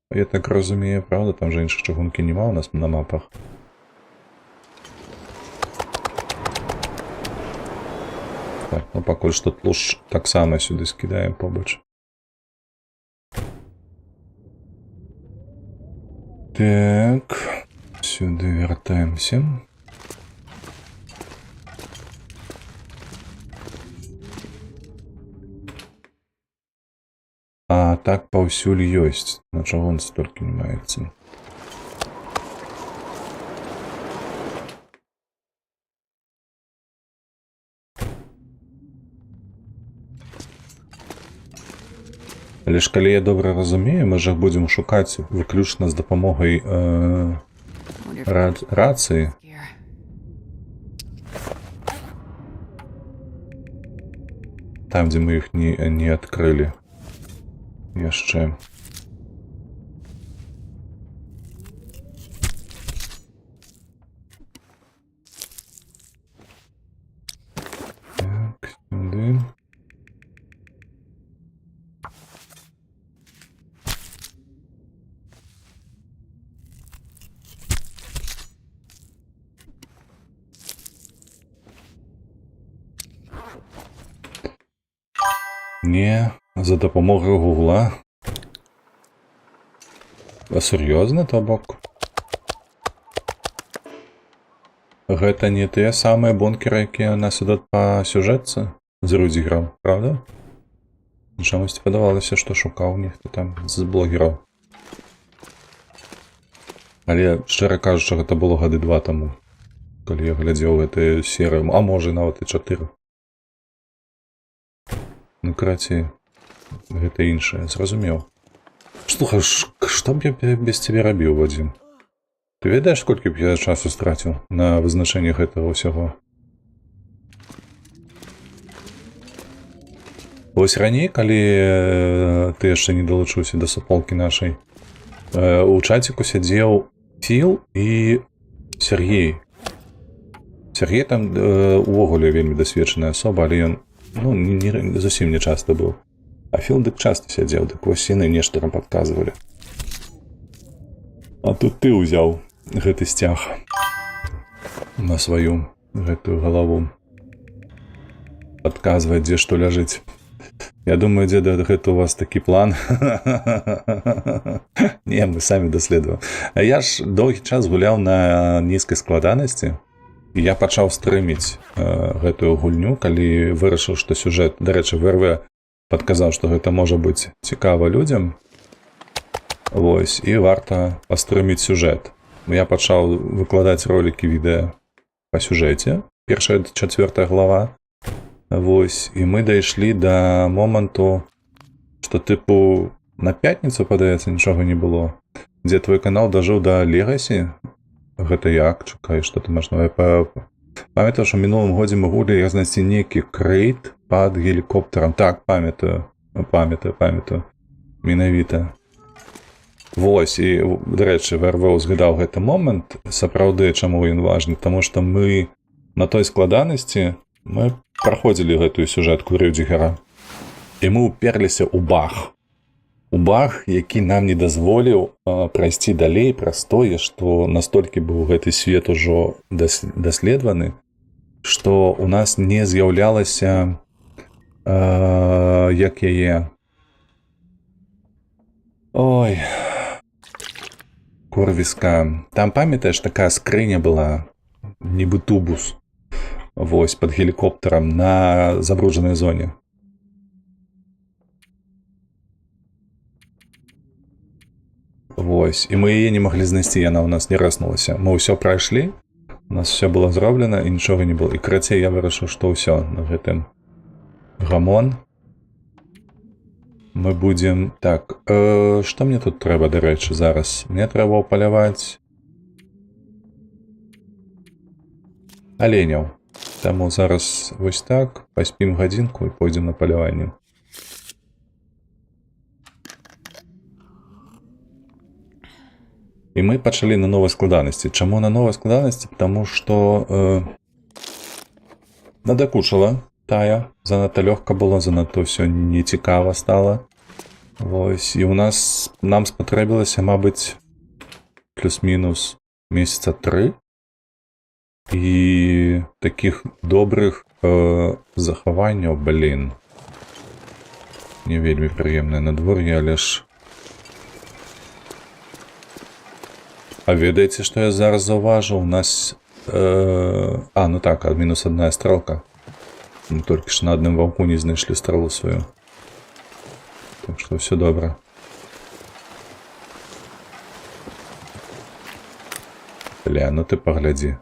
Я так разумею, правда? Там жа іншых чыгункі нема у нас на мапах. Так, ну пакуль што тлушч таксама сюды скідаем побач. Так, сюды вяртаемся. А так паўсюль ёсць, на чыгунцы толькі не маецца. Але ж калі я добра разумею, мы ж іх будзем шукаць выключна з дапамогай рацыі. Там, дзе мы іх не адкрылі яшчэ. Так, сюды. Не, за дапамогай гугла. А сур'ёзна, то бок? Гэта не тыя самыя бункеры, якія нас ідуць па сюжэтцы з Рудзігерам, правда? Чамусьці падавалася, што шукаў нехта там з блогераў. Але, шчыра кажучы, гэта было гады 2 таму, калі я глядзеў гэтую серыю, а можа нават і 4. Ну, карацей, гэта іншае, зразумеў. Слухай, што б я без цябе рабіў, Вадзім? Ты ведаеш, колькі б я часу страціў на вызначэнне гэтага ўсяго? Вось раней, калі ты яшчэ не далучыўся да супалкі нашай, у чаціку сядзеў Філ і Сергей. Сергей там увогуле вельмі дасведчаная асоба, але ён Ну, зусім не часто быў. А Філ дык часта сядзеў, дык вось яны нешта нам падказвалі. А тут ты ўзяў гэты сцяг на сваю гэтую галаву. Падказваць, дзе што ляжыць. Я думаю, дзеда, гэта у вас такі план. Не, мы самі даследуем. Я ж доўгі час гуляў на нізкай складанасці, і я пачаў стрыміць гэтую гульню, калі вырашыў, што сюжэт, дарэчы, ВРВ падказаў, што гэта можа быць цікава людзям. Вось, і варта пастрыміць сюжэт. Я пачаў выкладаць ролікі відэа па сюжэце, першая 4 глава. Вось, і мы дайшлі да моманту, што тыпу на пятніцу, падаецца, нічога не было, дзе твой канал дажыў да Легасі. Гэта як? Чакай, што ты маеш новае? Памятаеш, у мінулым годзе мы гулі, як знайсці нейкі крэйт пад гелікоптарам. Так, памятаю. Менавіта. Вось, і, дарэчы, ВРВ узгадаў гэты момант. Сапраўды, чаму ён важны? Таму што мы на той складанасці мы праходзілі гэтую сюжэтку Рюдзігера. І мы ўперліся ў баг. У баг, які нам не дазволіў прайсці далей праз тое, што настолькі быў гэты свет ужо даследаваны, што у нас не з'яўлялася як яе... Ой... Корвіска. Там, памятаеш, такая скрыня была, нібы тубус. Вось, пад гелікоптарам на забруджанай зоне. Вось, і мы яе не маглі знайсці, яна ў нас не рэснулася. Мы ўсё прайшлі, у нас все было зроблена, і нічога не было. І карацей, я вырашыў, што ўсё на гэтым гамон. Мы будзем... Так, што мне тут трэба, дарэчы, зараз? Мне трэба ўпаляваць аленяў. Таму зараз вось так, паспім гадзінку і пойдзем на паляванне. І мы пачалі на новай складанасці. Чаму на новай складанасці? Таму што надакучала тая. Занадта лёгка было, занадта ўсё нецікава стала. Вось, і у нас, нам спатрэбілася, мабыць, плюс-мінус месяца 3. І такіх добрых захаванняў, блін. Не вельмі прыемнае надвор'е, але ж... А ведаеце, што я зараз заўважыў? У нас... ну так, мінус 1 стрэлка. Мы толькі ж на адным ваўку не знайшлі стрэлу сваю. Так што ўсё добра. Бля, ну ты паглядзі.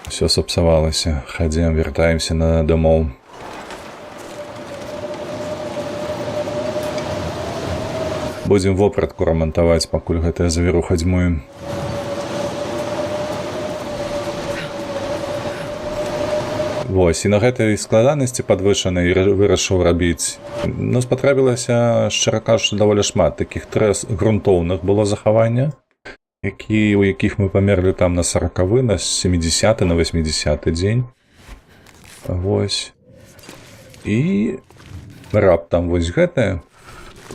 Все сапсавалася. Хадзем, вяртаемся на дамоў. Будзем вопратку рамантаваць, пакуль гэтая завіруха дзьмуе. Вось, і на гэтай складанасці падвышанай вырашыў рабіць. Ну, спатрэбілася, шчыра кажучы, даволі шмат. Такіх 3 грунтоўных было захавання, у якіх мы памерлі там на 40-ы, на 70-ы, на 80-ы дзень. Вось. І раптам вось гэтае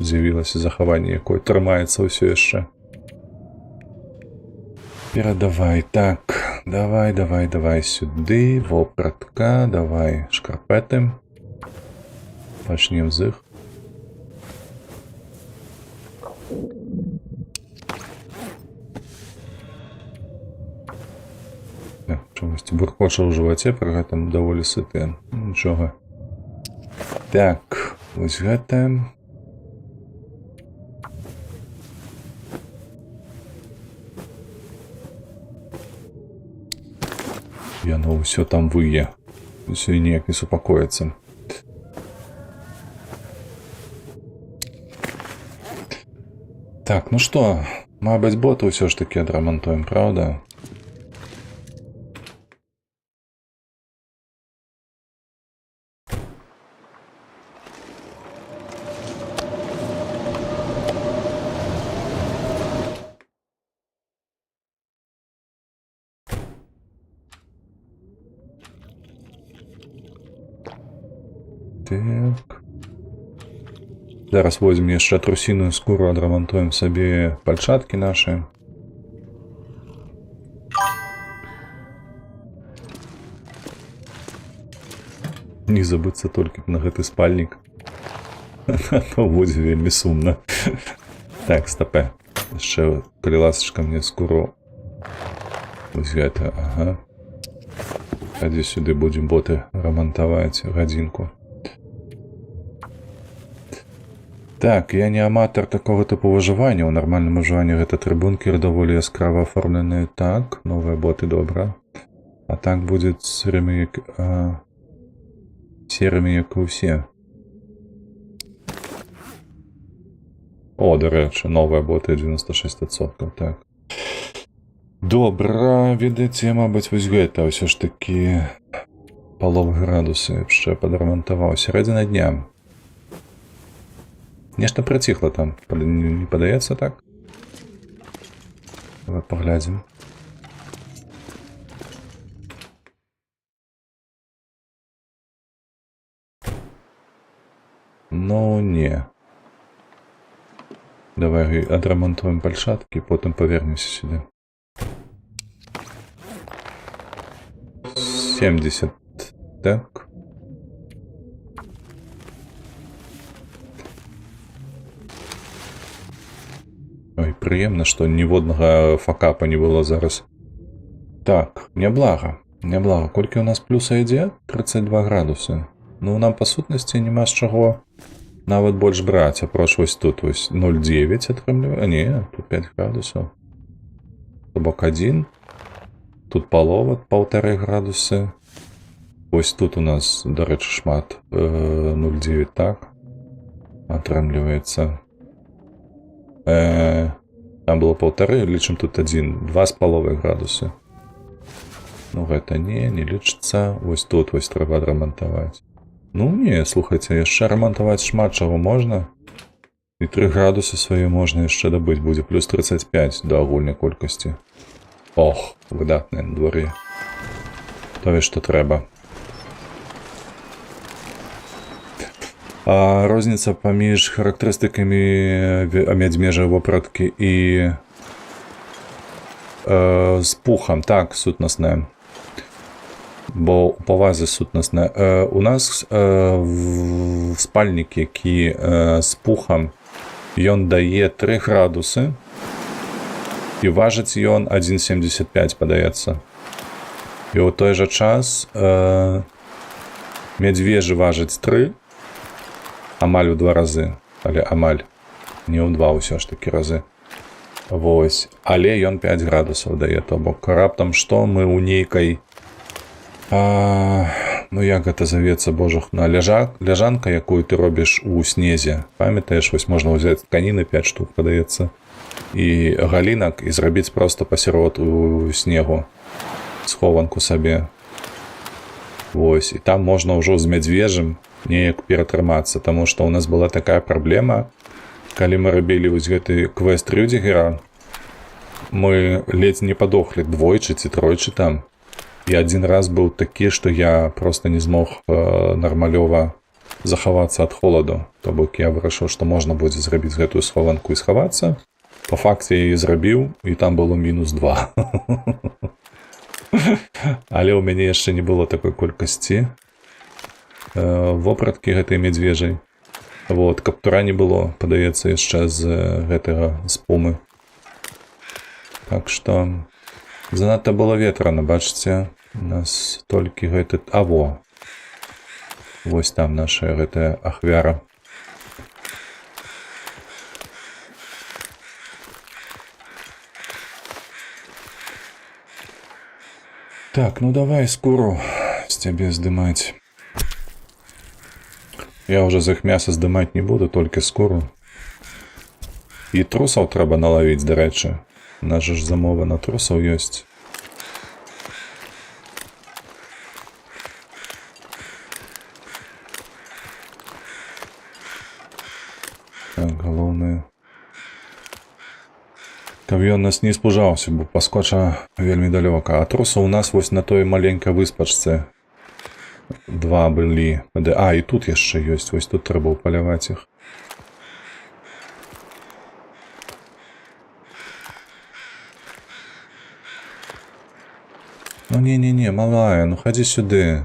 з'явілася захаванне, якое трымаецца ўсё яшчэ. Перадавай, так, давай сюды, вопратка, давай шкарпеты. Пачнем з іх. Чомусь буркоча ў жываце, пры гэтым даволі сыты. Нічога. Так, вось гэта. Яно ўсё там вые. Усё ніяк не супакоіцца. Так, ну што, мабыць, боты ўсё ж такі адрамантуем, праўда? Зараз возьмем яшчэ трусіную скуру, адрамантуем сабе пальчаткі нашы. Не забыцца толькі на гэты спальнік. То будзе вельмі сумна. Так, стопе. Яшчэ, калі ласачка, мне скуру. Вось гэта, ага. Хадзі сюды, будзем боты рамантаваць гадзінку. Так, я не аматар такога тыпу выжывання. У нармальным выжыванні гэта 3 бункеры даволі яскрава аформленыя. Так, новыя боты, добра. А так будзе серымі, як і ўсе. О, дарэчы, новыя боты 96%, так. Добра, відаце, мабыць, вось гэта ўсё ж такі паловы градусы яшчэ падрамантаваў. Сярэдзіна дня. Нешта прыціхла там, не падаецца так? Давай паглядзім. Ну, не. Давай адрамантуем пальчаткі, потым павернемся сюды. 70. Так. Ой, прыемна, што ніводнага факапа не было зараз. Так, няблага. Няблага. Колькі у нас плюса ідзе? 32 градусы. Ну, нам па сутнасці няма з чаго нават больш браць, апроч вось тут вось 0,9 атрымлівае. А не, тут 5 градусаў. То бок 1. Тут палова, 1,5 градусы. Вось тут у нас, дарэчы, шмат. 0,9 так. Атрымліваецца. Там было 1,5, лічым тут 1. 2,5 градусы. Ну, гэта не лічыцца. Вось тут вось трэба адрамантаваць. Ну, не, слухайце, яшчэ рамантаваць шмат чаго можна. І 3 градусы свае можна яшчэ дабыць. Будзе плюс 35 да агульнай колькасці. Ох, выдатнае на дворе. Тое, што трэба. А розніца паміж характарыстыкамі мядзьмежай вопраткі і з пухам, так, сутнасная. Бо у павазе сутнасная. У нас спальнік, які з пухам, ён дае 3 градусы, і важыць ён 1,75, падаецца. І ў той жа час мядзвежы важыць 3, амаль у 2 разы, але амаль, не ў 2 ўсё ж такі разы. Вось, але ён 5 градусаў дае, то бок раптам што мы ў нейкай, ну як гэта завецца, божухна, ляжанка, якую ты робіш у снезе, памятаеш, вось можна ўзяць тканіны 5 штук, падаецца, і галінак, і зрабіць проста пасярод у снегу схованку сабе. Вось, і там можна ўжо з мядзвежым неяк ператрымацца, таму што ў нас была такая праблема, калі мы рабілі вось гэты квест Рюдзігера, мы ледзь не падохлі двойчы ці тройчы там. І адзін раз быў такі, што я проста не змог нармалёва захавацца ад холаду. То бок я вырашыў, што можна будзе зрабіць гэтую схованку і схавацца. Па факце я яе зрабіў, і там было -2. Але ў мяне яшчэ не было такой колькасці вопраткі гэтай мядзвежай. Вот, каптура не было, падаецца, яшчэ з гэтага, з пумы. Так што занадта было ветрана, бачыце, у нас толькі гэты... А, во! Вось там наша гэтая ахвяра. Так, ну давай скуру з цябе здымаць. Я ўжо з іх мяса здымаць не буду, толькі скуру. І трусаў трэба налавіць, дарэчы. У нас жа ж замова на трусаў ёсць. Так, галоўнае. Каб ён нас не спужаўся, бо паскоча вельмі далёка. А трусаў у нас вось на той маленькай выспачцы. 2 былі. А, і тут яшчэ ёсць. Вось тут трэба ўпаляваць іх. Ну не, малая, ну ходи сюды.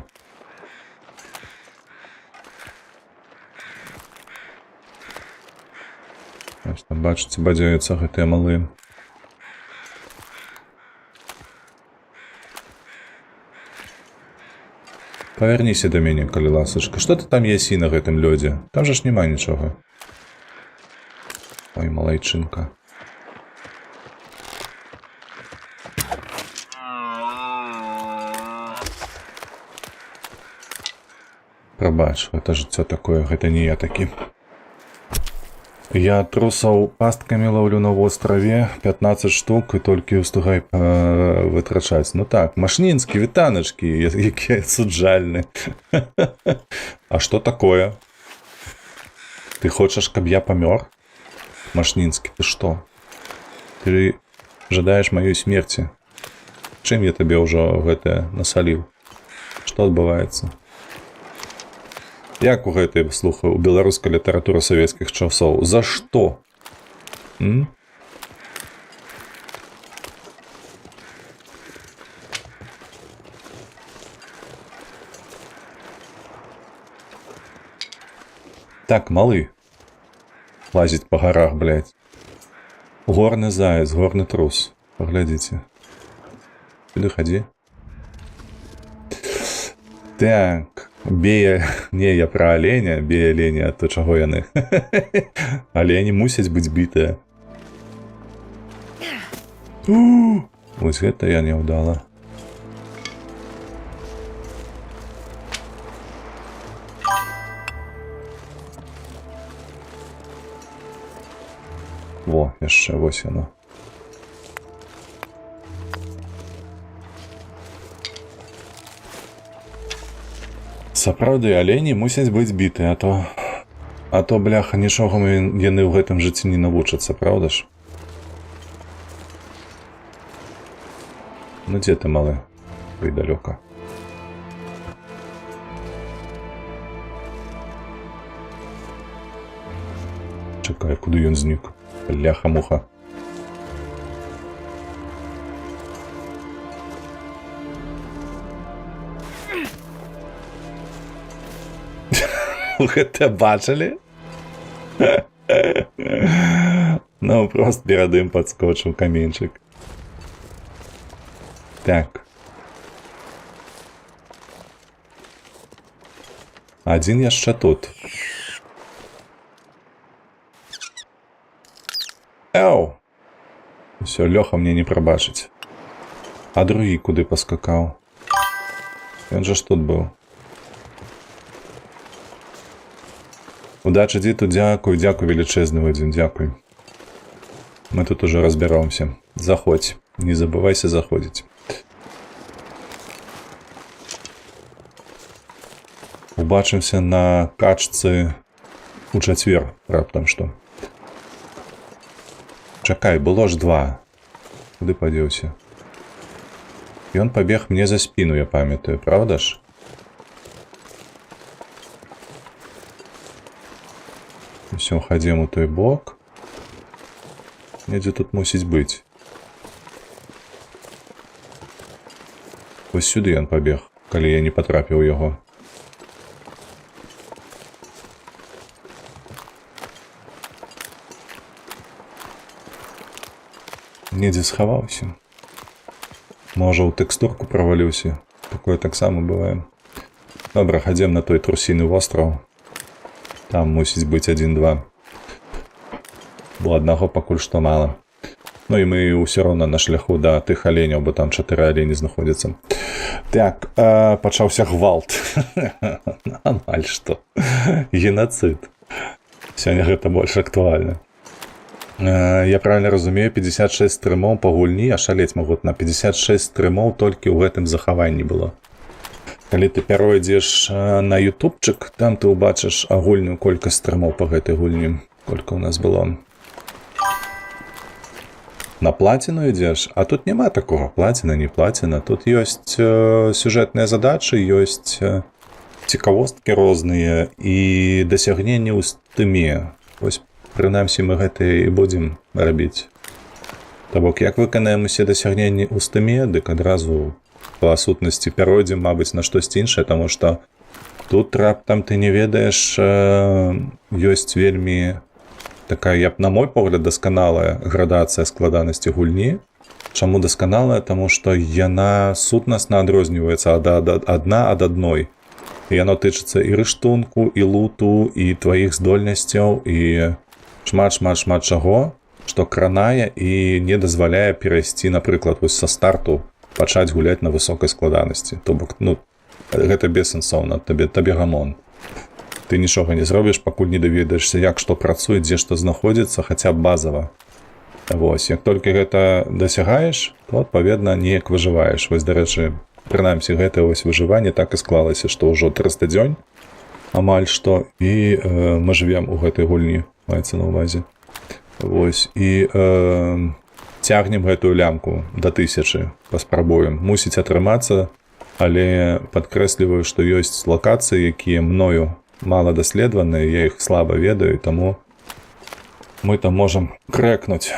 Ось там, бачыце, бадзяюцца гэтыя малыя. Павярніся да мяне, калі ласачка. Што ты там ясі на гэтым лёдзе? Там жа ж няма нічога. Ой, малайчынка. Прабач, гэта жыццё такое, гэта не я такі. Я трусаў пасткамі ловлю на востраве 15 штук і толькі ўстигай вытрачаць. Ну так, Машнінскі, вітаначкі, якія суджальны. А што такое? Ты хочаш, каб я памёр? Машнінскі, ты што? Ты жадаеш маёй смерці? Чым я табе ўжо гэтае насаліў? Што адбываецца? Як у гэтай, слухай, у беларускай літаратуры савецкіх часоў? За што? Так, малы. Лазіць па гарах, блядь. Горны заяц, горны трус. Паглядзіце. Сюды хадзі. Так. Бей, не, я пра аленя, бей аленя, а то чаго яны? Алені мусяць быць бітыя. Вось гэта я не ўдала. Во, яшчэ, вось яно. Сапраўды, алені мусяць быць бітыя, а то, бляха, нічога яны ў гэтым жыцці не навучацца, праўда ж? Ну, дзе ты, малы? Вы далёка. Чакай, куды ён знік? Бляха-муха. Гэта бачылі? Ну, прост перад ім падскочыў каменьчык. Так. Адзін яшчэ тут. Эу! Усё, Лёха мне не прабачыць. А другі куды паскакаў? Ён жа ж тут быў. Удачи, дзіту, дзякуй, дзякуй величезны, Вадзім, дзякуй. Мы тут уже разбираемся. Заходь, не забывайся заходить. Убачимся на качцы у чацвер, раптам што. Чакай, было ж 2. Куды падзеўся? Ён пабег мне за спину, я памятаю, правда ж? Все, ходим у той бок. Недзе тут мусіць быць. Вось сюды ён пабег, калі я не патрапіў яго. Недзе схаваўся. Можа, у тэкстурку праваліўся. Такое таксама бывае. Добра, хадзем на той трусіны востраў. Там мусіць быць 1-2. Бо аднаго пакуль што мала. Ну і мы ўсё роўна на шляху да тых аленяў, бо там 4 алені знаходзяцца. Так, пачаўся гвалт. Амаль што. Генацыд. Сёння гэта больш актуальна. Я правильно разумею, 56 стрымоў па гульні, а шалець могуць на 56 стрымоў толькі ў гэтым захаванні было. Калі ты пяройдзеш на ютубчык, там ты ўбачыш агульную колькасць стрымоў па гэтай гульні. Колькі ў нас было. На плаціну ідзеш, а тут няма такога плаціна, не плаціна. Тут ёсць сюжэтныя задачы, ёсць цікавосткі розныя і дасягненні ў стыме. Вось, прынамсі, мы гэта і будзем рабіць. То бок, як выканаем усе дасягненні ў стыме, дык адразу па сутнасці пяройдзем, мабыць, на штосьці іншае, таму што тут раптам ты не ведаеш, ёсць вельмі такая, я б, на мой погляд, дасканалая градацыя складанасці гульні. Чаму дасканалая? Таму што яна сутнасна адрозніваецца адна ад адной. Яно тычыцца і рыштунку, і луту, і тваіх здольнасцяў, і шмат чаго, што кранае і не дазваляе перайсці, напрыклад, вось са старту пачаць гуляць на высокай складанасці. То бок, гэта бессэнсоўна, табе гамон. Ты нічога не зробіш, пакуль не даведаешся, як што працуе, дзе што знаходзіцца, хаця б базава. Вось, як толькі гэта дасягаеш, то, адпаведна, неяк выжываеш. Вось, дарэчы, прынамсі, гэтае вось выжыванне так і склалася, што ўжо 300 дзён, амаль што, і мы жывем у гэтай гульні, маецца на ўвазе. Вось, і цягнем гэтую лямку да 1000, паспрабуем. Мусіць атрымацца, але падкрэсліваю, што ёсць лакацыі, якія мною мала даследаваныя, я іх слаба ведаю, таму мы там можам крэкнуць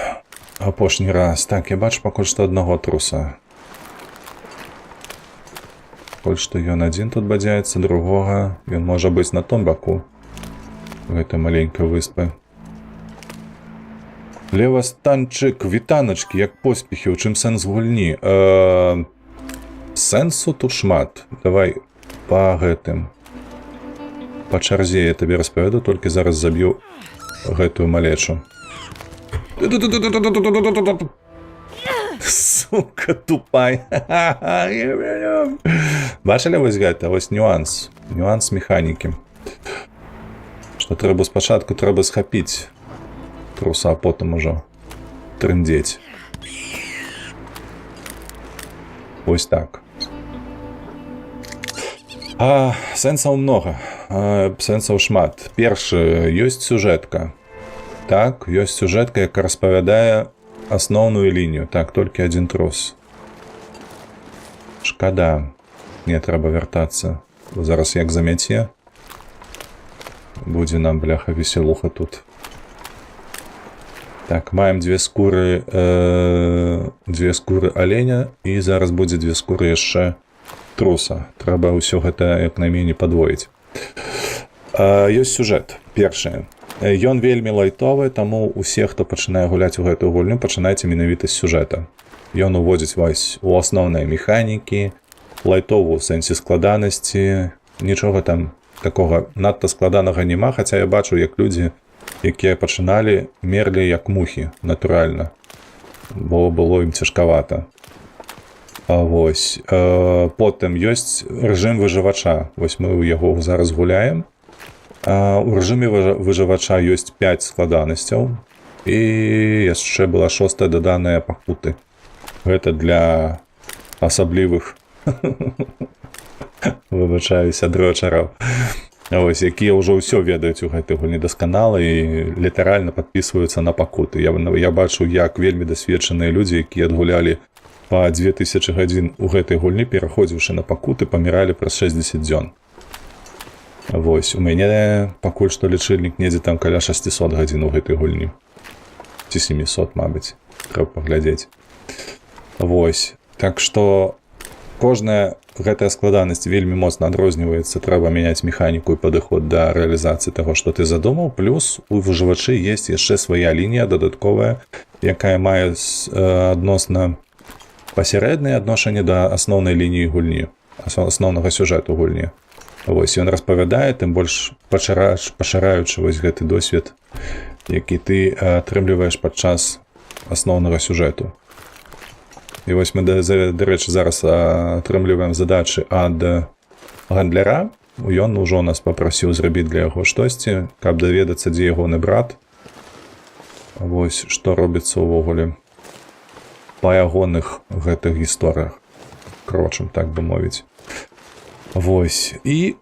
апошні раз. Так, я бачу пакуль што аднаго труса. Пакуль што ён адзін тут бадзяецца, другога ён можа быць на том баку гэтай маленькай выспы. Левастанчык, вітаначкі, як поспехі, у чым сэнс гульні? Сэнсу тут шмат. Давай па гэтым. Па чарзе я табе распавяду, толькі зараз заб'ю гэтую малечу. Сука тупай. Бачылі вось гэта? Вось нюанс. Нюанс механікі. Што трэба спачатку схапіць труса, а потым ужо трындзець. Вось так. Сэнсаў многа. Сэнсаў шмат. Першы, ёсць сюжэтка. Так, ёсць сюжэтка, якая распавядае асноўную лінію. Так, толькі адзін трус. Шкада. Не трэба вяртацца. Зараз як замяце. Будзе нам, бляха, веселуха тут. Так, маем две скуры аленя, і зараз будзе две скуры яшчэ труса. Трэба ўсё гэта як найменей падвоіць. Ёсць сюжэт. Першае. Ён вельмі лайтовы, таму усе, хто пачынае гуляць у гэтую гульню, пачынайце менавіта з сюжэта. Ён уводзіць вас у асноўныя механікі, лайтову ў сэнсе складанасці, нічога там такога надта складанага няма, хаця я бачу, як людзі, якія пачыналі, мерлі як мухі, натуральна, бо было ім цяжкавата. Вось. Потым ёсць рэжым выжывача. Вось мы ў яго зараз гуляем. У рэжыме выжывача ёсць 5 складанасцяў, і яшчэ была 6-я даданая пакуты. Гэта для асаблівых, выбачаюся, дрочараў. Вось, якія ўжо ўсё ведаюць у гэтай гульні дасканала і літаральна падпісваюцца на пакуты. Я бачу, як вельмі дасведчаныя людзі, якія адгулялі па 2000 гадзін у гэтай гульні, пераходзіўшы на пакуты, паміралі праз 60 дзён. Вось, у мяне пакуль што лічыльнік недзе там каля 600 гадзін у гэтай гульні. Ці 700, мабыць. Трэба паглядзець. Вось. Так што кожная гэтая складанасць вельмі моцна адрозніваецца, трэба мяняць механіку і падыход да рэалізацыі таго, што ты задумаў, плюс у выжывачы ёсць яшчэ свая лінія дадатковая, якая мае адносна пасярэднае адношанне да асноўнай лініі гульні, асноўнага сюжэту гульні. Вось, ён распавядае, тым больш пашыраючы вось гэты досвед, які ты атрымліваеш падчас асноўнага сюжэту. І вось мы, дарэчы, зараз атрымліваем задачы ад гандляра. Ён ужо нас папрасіў зрабіць для яго штосьці, каб даведацца, дзе ягоны брат. Вось, што робіцца ўвогуле па ягоных гэтых гісторыях. Крочам, так бы мовіць. Вось. І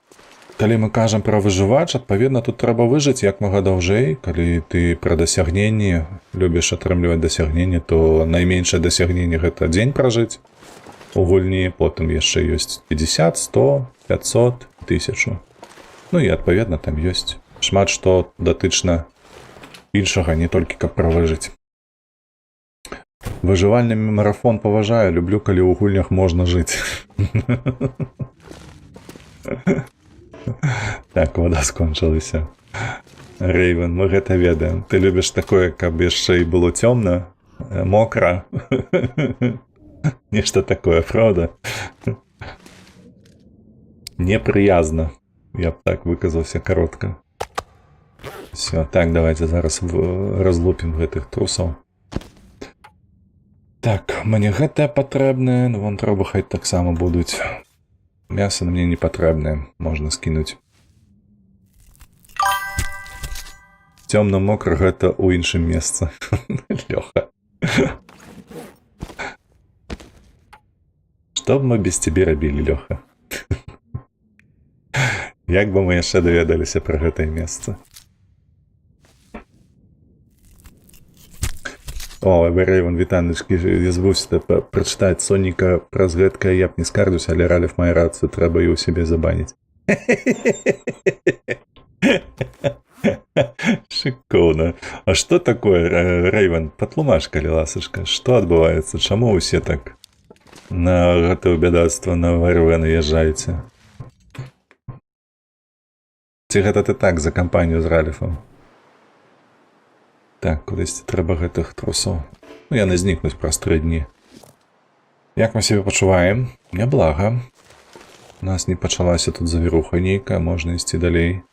калі мы кажам пра выжывач, адпаведна, тут трэба выжыць як мага даўжэй. Калі ты пра дасягненні любіш атрымліваць дасягненні, то найменшае дасягненне гэта дзень пражыць у гульні, потым яшчэ ёсць 50, 100, 500, 1000. Ну і адпаведна там ёсць шмат што датычна іншага, не толькі каб пра выжыць. Выжывальны марафон паважаю, люблю, калі ў гульнях можна жыць. Так, вода скончылася. Рэйвен, мы гэта ведаем. Ты любіш такое, каб яшчэ і было цёмна, мокра. Нешта такое, правда? Непрыязна. Я б так выказаўся каротка. Все, так, давайте зараз разлупім гэтых трусаў. Так, мне гэтае патрэбнае, вон трэба хай таксама будуць. Мяса на мне не патрэбнае, можна скінуць. Цёмна-мокра гэта ў іншым месцы. Лёха. Што б мы без цябе рабілі, Лёха? Як бы мы яшчэ даведаліся пра гэтае месца? О, Рэйвен, вітаночкі, я забыўся прачытаць Соніка праз гэткае, я б не скардзюся, але Ралеф мае рацыю, трэба і ў сябе забаніць. Шыкоўна. А што такое, Рэйвен? Патлумаш, калі ласачка, што адбываецца? Чаму ўсе так на гэтае бядацтва на ВРВ наязджаеце? Ці гэта ты так за кампанію з Ралефам? Так, кудысьці трэба гэтых трусаў. Ну, яны знікнуць праз 3 дні. Як мы сябе пачуваем? Няблага. У нас не пачалася тут завіруха нейкая, можна ісці далей.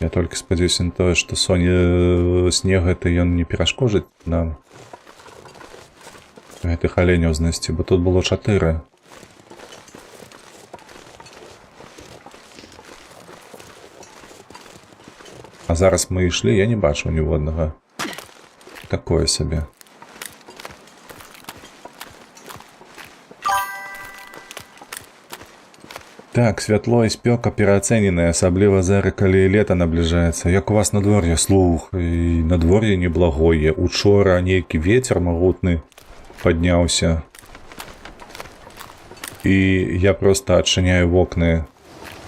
Я толькі спадзяюся на тое, што снег гэты ён не перашкоджыць нам гэтых аленяў знайсці, бо тут было 4. А зараз мы ішлі, я не бачу ніводнага. Такое сабе. Так, святло і спёка пераацэненыя, асабліва зараз, калі лета набліжаецца. Як у вас надвор'е? Слухай, надвор'е неблагое. Учора нейкі вецер магутны падняўся. І я проста адчыняю вокны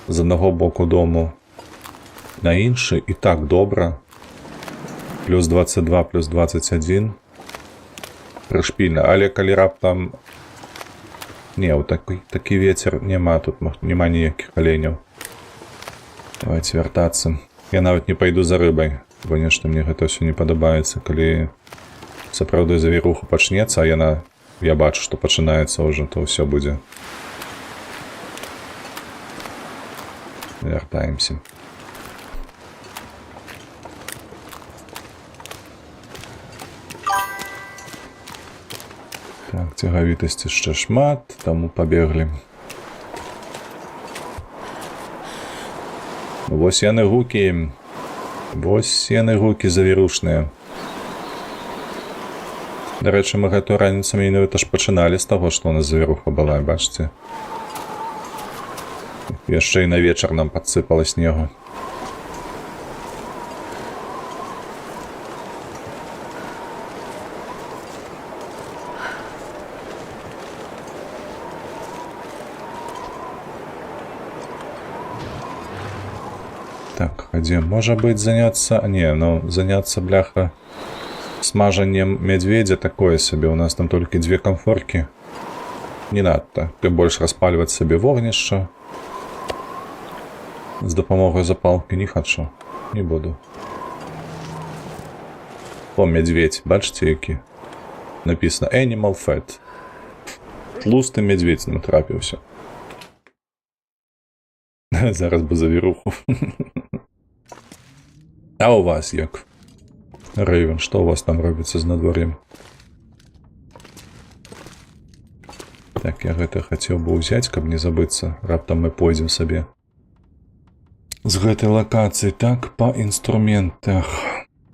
з аднаго боку дому на іншы, і так добра. Плюс 22, плюс 21. Прышпільна. Але калі раптам... Не, такі вецер няма тут, няма ніякіх аленяў. Давайте вяртацца. Я нават не пайду за рыбай, бо нешта мне гэта ўсё не падабаецца. Калі сапраўды завіруха пачнецца, а яна... Я бачу, што пачынаецца ўжо, то ўсё будзе. Вяртаемся. Так, цягавітасці яшчэ шмат, таму пабеглі. Вось яны гукі. Вось яны гукі завірушныя. Дарэчы, мы гэтую раніцу менавіта ж пачыналі з таго, што у нас завіруха была, бачыце. Яшчэ і на вечар нам падсыпала снегу. Так, где? Может быть заняться... Не, ну заняться, бляха, смажаннем медведя такое себе. У нас там только 2 комфорки. Не надо. Ты больше распаливать себе вогнище. С допомогой запалки не хочу. Не буду. О, медведь. Бачите, який? Написано Animal Fat. Тлустый медведь натрапився. Зараз би завіруху. А у вас як? Рэйвен, што у вас там робіцца з надвор'ем? Так, я гэта хацеў бы ўзяць, каб не забыцца. Раптам мы пойдзем сабе з гэтай лакацыі. Так, па інструментах.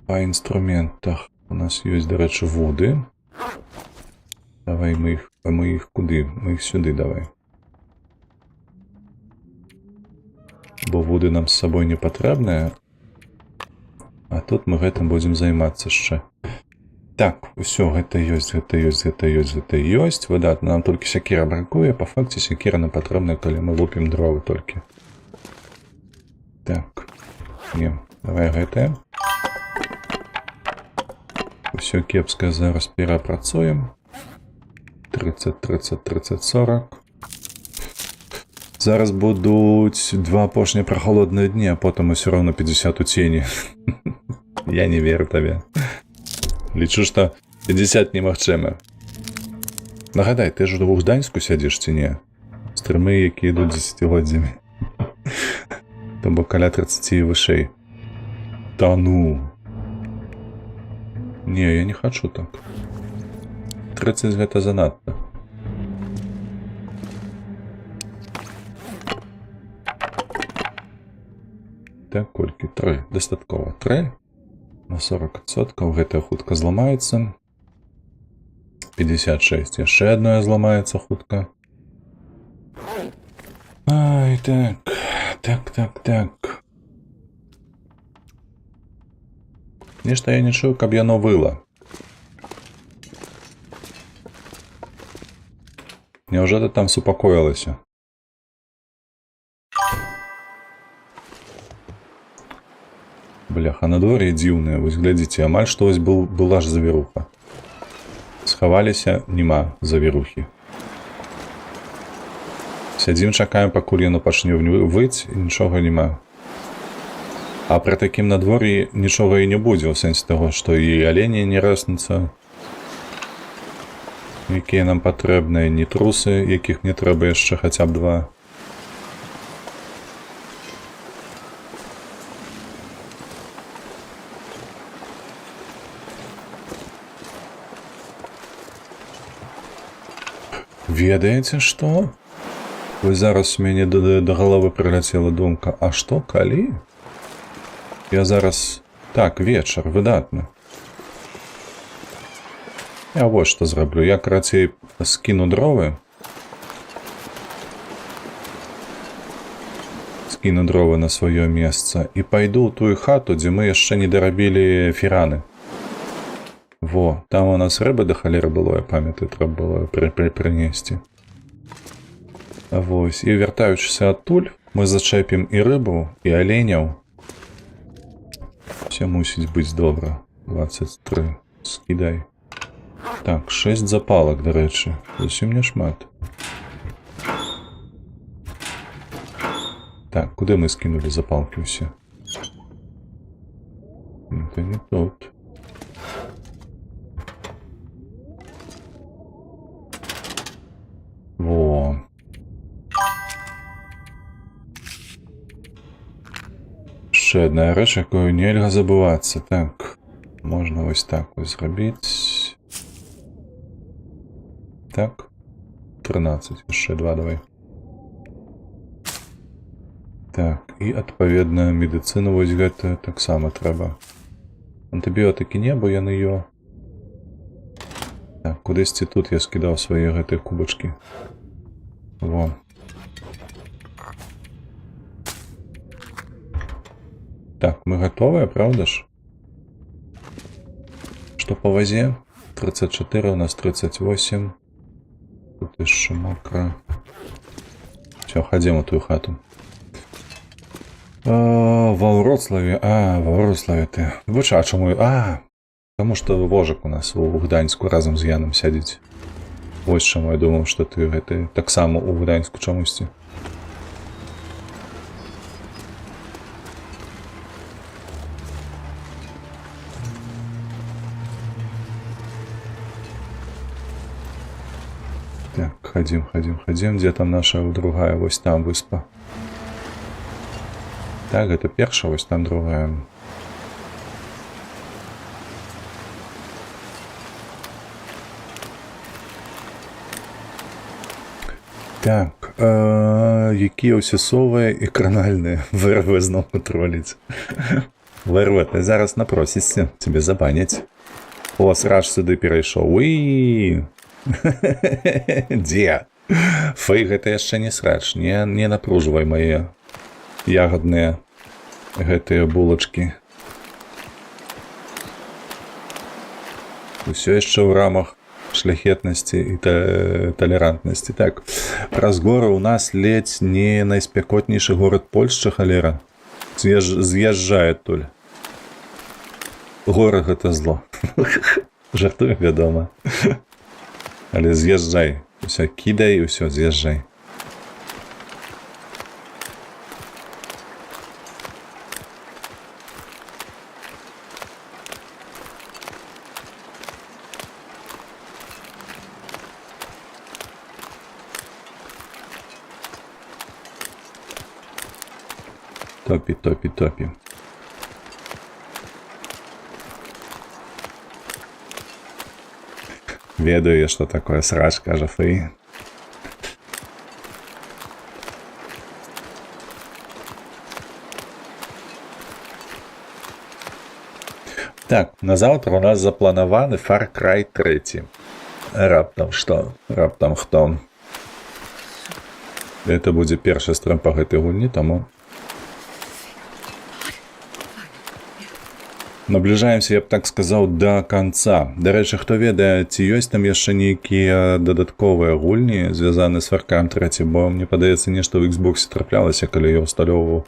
Па інструментах. У нас ёсць, дарэчы, воды. Давай мы іх куды? Мы іх сюды давай. Бо воды нам з сабой не патрэбныя. А тут мы гэтым будзем займацца яшчэ. Так, усё, гэта ёсць, гэта ёсць, гэта ёсць, гэта ёсць. Выдатна, нам толькі сякера бракуе. Па факце сякера нам патрэбная, калі мы лупім дровы толькі. Так, не, давай гэтае. Усё кепска, зараз перапрацуем. 30, 30, 30, 40. Зараз будуть 2 апошнія прохолодные дні, а потім усё роўно 50 у тені. Я не верю табе. Лічу, што 50 немагчыма. Нагадай, ты ж у Гданьску сядзіш ці не? Стрымы, які ідуць дзесяцігоддзямі. То бок каля 30 і вышэй. Та ну. Не, я не хочу так. 30 гэта занадта. Так, колькі? 3. Дастаткова. 3. На 40%. Гэта хутка зламаецца. 56. Яшчэ одно зламаецца хутка. Ай, так. Так. Нешта я не чую, каб яно выла. Няўжо ты там супакоілася? Бляха, надвор'е дзіўнае. Вось глядзіце, амаль што вось была ж завіруха. Схаваліся, нема завірухі. Сядзім, чакаем, пакуль яно пачне выць, і нічога няма. А пры такім надвор'і нічога і не будзе, у сэнсе таго, што і алені не рэснуцца, якія нам патрэбныя, ні трусы, якіх мне трэба яшчэ хаця б 2. Ведаеце што? Вось зараз у мяне да галавы прыляцела думка, а што калі? Я зараз... Так, вечар, выдатна. Я вось што зраблю. Я, карацей, скіну дровы. Скіну дровы на сваё месца і пайду ў тую хату, дзе мы яшчэ не дарабілі фіраны. Во, там у нас рыба да халеры было, я памятаю, трэба было прынесці. Вось, і вяртаючыся адтуль, мы зачэпім і рыбу, і аленяў. Все мусіць быць добра. 23. Скідай. Так, 6 запалак, дарэчы. Зусім не шмат. Так, куды мы скінулі запалкі ўсе? Это не тут. Во. Яшчэ одна рэч, якую нельга забывацца. Так, можна вось так вось зрабіць. Так, 13, яшчэ 2 давай. Так, і адпаведна медыцыну вось гэта таксама трэба. Антыбіотыкі не, бо яны ё. Так, кудысьці тут я скідаў свае гэтыя кубачкі. Во. Так, мы готовыя, правда ж? Што па вазе? 34, у нас 38. Тут яшчэ мокра. Всё, хадзім у тую хату. Ва Вроцлаве. Ва Вроцлаве ты. Выча, чаму? Таму што вожак у нас у Гданьску разам з Янам сядзіць. Вось чаму я думаў, што ты гэты таксама у Гданьску чамусьці. Так, хадзім. Дзе там наша другая? Вось там выспа. Так, гэта першая, вось там другая. Так, якія ўсе совыя і кранальныя. ВРВ зноў троліць. ВРВ, ты зараз напросіся, тебе забаняць. О, срач сюды перайшоў. Уii! Дзе? Фэй, гэта яшчэ не срач. Не напружвай мае ягадныя гэтыя булачкі. Усё яшчэ ў рамах шляхетнасці і талерантнасці. Так, праз горы у нас ледзь не найспякотнейшы горад Польшчы, халера. З'язджае адтуль. Горы гэта зло. Жартую, вядома. Але з'язджай. Усё, кідай, і ўсё, з'язджай. Топі, топі, топі. Ведаю, што такое срач, кажа Фэй. Так, на заўтра у нас запланаваны Far Cry 3. Раптам што? Раптам хто? Это будзе першы стрым па гэтай гульні, таму набліжаемся, я б так сказаў, да канца. Дарэчы, хто ведае, ці ёсць там яшчэ нейкія дадатковыя гульні, звязаны з Far Cry 3, бо мне падаецца, нешта ў Xbox траплялася, калі я ўсталёўваў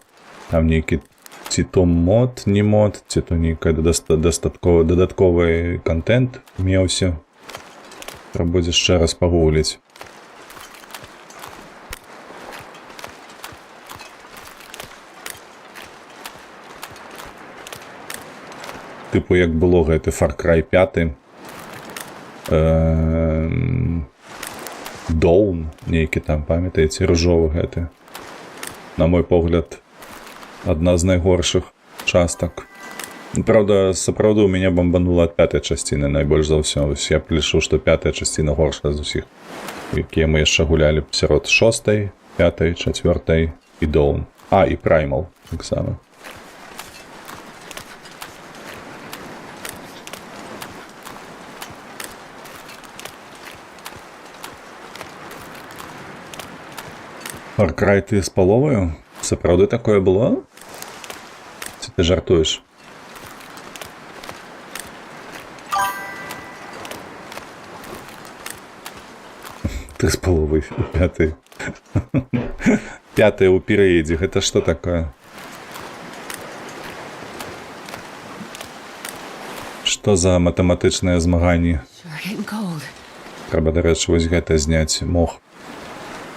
там нейкі ці то мод, не мод, ці то нейкі дадатковы контент меўся. Трэба будзе яшчэ раз пагугліць. Типу, як было гэты Far Cry 5. Dawn, нейкі там, памятаеце, ружовы гэты. На мой погляд, адна з найгоршых частак. Правда, сапраўды у мяне бомбанула ад 5-й часціны найбольш за ўсё. Я б лічу, што 5-я часціна горшая з усіх, якія мы яшчэ гулялі сярод 6-й, 5-й, 4-й і Dawn. А, і Primal, таксама. Far Cry ты з паловаю? Сапраўды такое было? Ці ты жартуеш? Ты з паловай у 5-й. 5-я ў перыядзе, гэта што такое? Што за матэматычныя змаганні? Трэба, дарэчы, вось гэта зняць мох,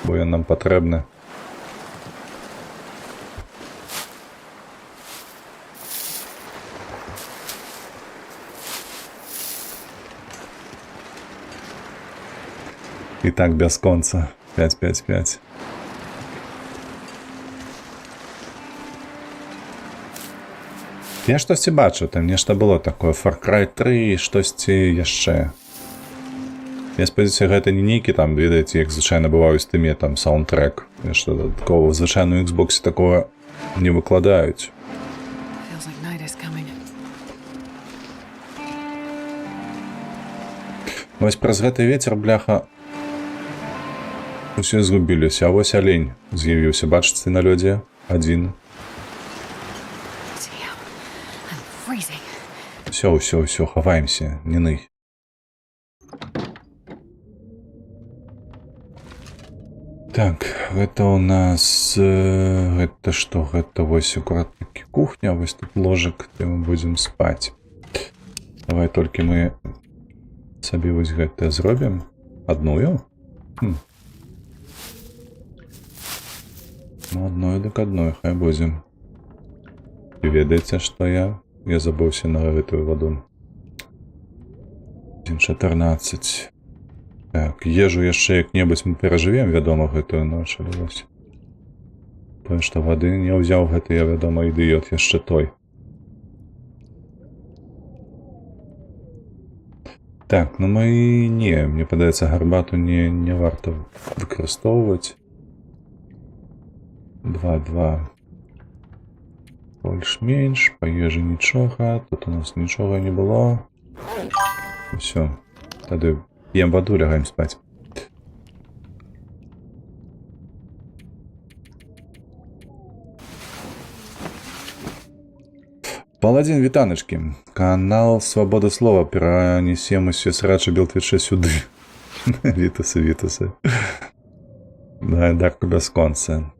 бо ён нам патрэбны. І так бясконца. 5-5-5. Я штосьці бачу, там нешта было такое. Far Cry 3 і штосьці яшчэ. Я спадзяюся, гэта не нейкі там, ведаеце, як звычайна бываюць тыме, там, саундтрэк. Нешта дадатковага. Звычайна ў Xbox такого не выкладаюць. Вось праз гэты вецер, бляха, усе згубіліся. А вось алень з'явіўся. Бачыце на лёдзе? Адзін. Усё, хаваемся, не ный. Так, гэта у нас... Гэта што? Гэта вось акурат такі кухня, вось тут ложак, де мы будзем спаць. Давай толькі мы сабе вось гэта зробім. Адную? Ну, адную дык адной, хай будзем. І ведаеце, што я забыўся на гэтую ваду. 1.14. Так, ежу яшчэ як-небудзь мы перажывем, вядома, гэтую ноч, але вось. Тое, што вады не ўзяў, гэта я, вядома, ідыёт яшчэ той. Так, ну мы не, мне падаецца, гарбату не варта выкарыстоўваць. 2-2. Больш-менш, па ежы нічога, тут у нас нічога не было. Усё, тады п'ем ваду, лягаем спаць. Паладзін, вітаначкі. Канал Свабода Слова. Перанесем усе срачы Белтвіча сюды. Вітасы. Да, дарку бясконца.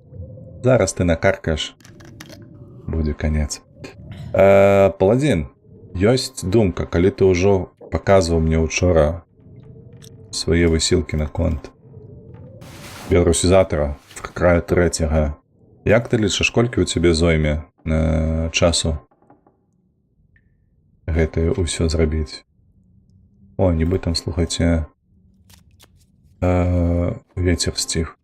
Зараз ты накаркаеш. Будзе канец. Паладзін, ёсць думка, калі ты ўжо паказваў мне учора свае высілкі на конт беларусізатара в краю 3. Як ты лічыш, колькі ў цябе зойме часу гэтае ўсё зрабіць? О, нібы там, слухайце, вецер сціх.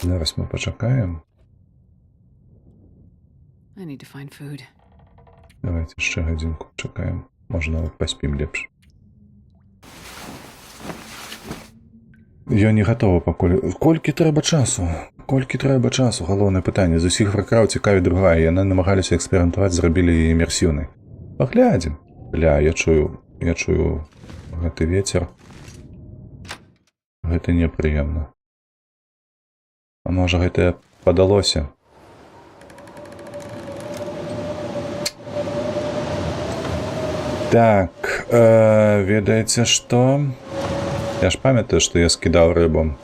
Зараз мы пачакаем. I need to find food. Давайте яшчэ гадзінку чакаем. Можа, нават паспім лепш. Я не гатова пакуль. Колькі трэба часу? Колькі трэба часу? Галоўнае пытанне. З усіх фаркраў цікаві другая. Яны намагаліся эксперыментаваць, зрабілі яе імерсіўнай. Паглядзім. Бля, я чую гэты вецер. Гэта непрыемна. А можа, гэта падалося? Так, ведаеце што? Я ж памятаю, што я скідаў рыбу.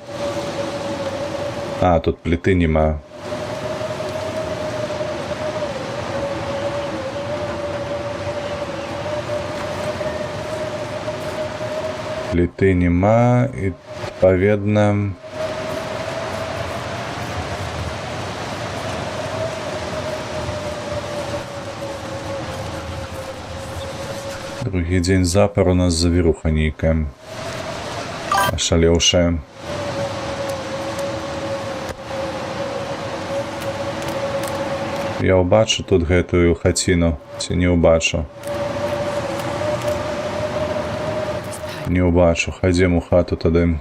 А, тут пліты нема. Пліты нема, і, адпаведна, другі дзень запар у нас завіруха нейкая. Ашалеўшая. Я ўбачу тут гэтую хаціну, ці не ўбачу? Не ўбачу. Хадзем у хату тады.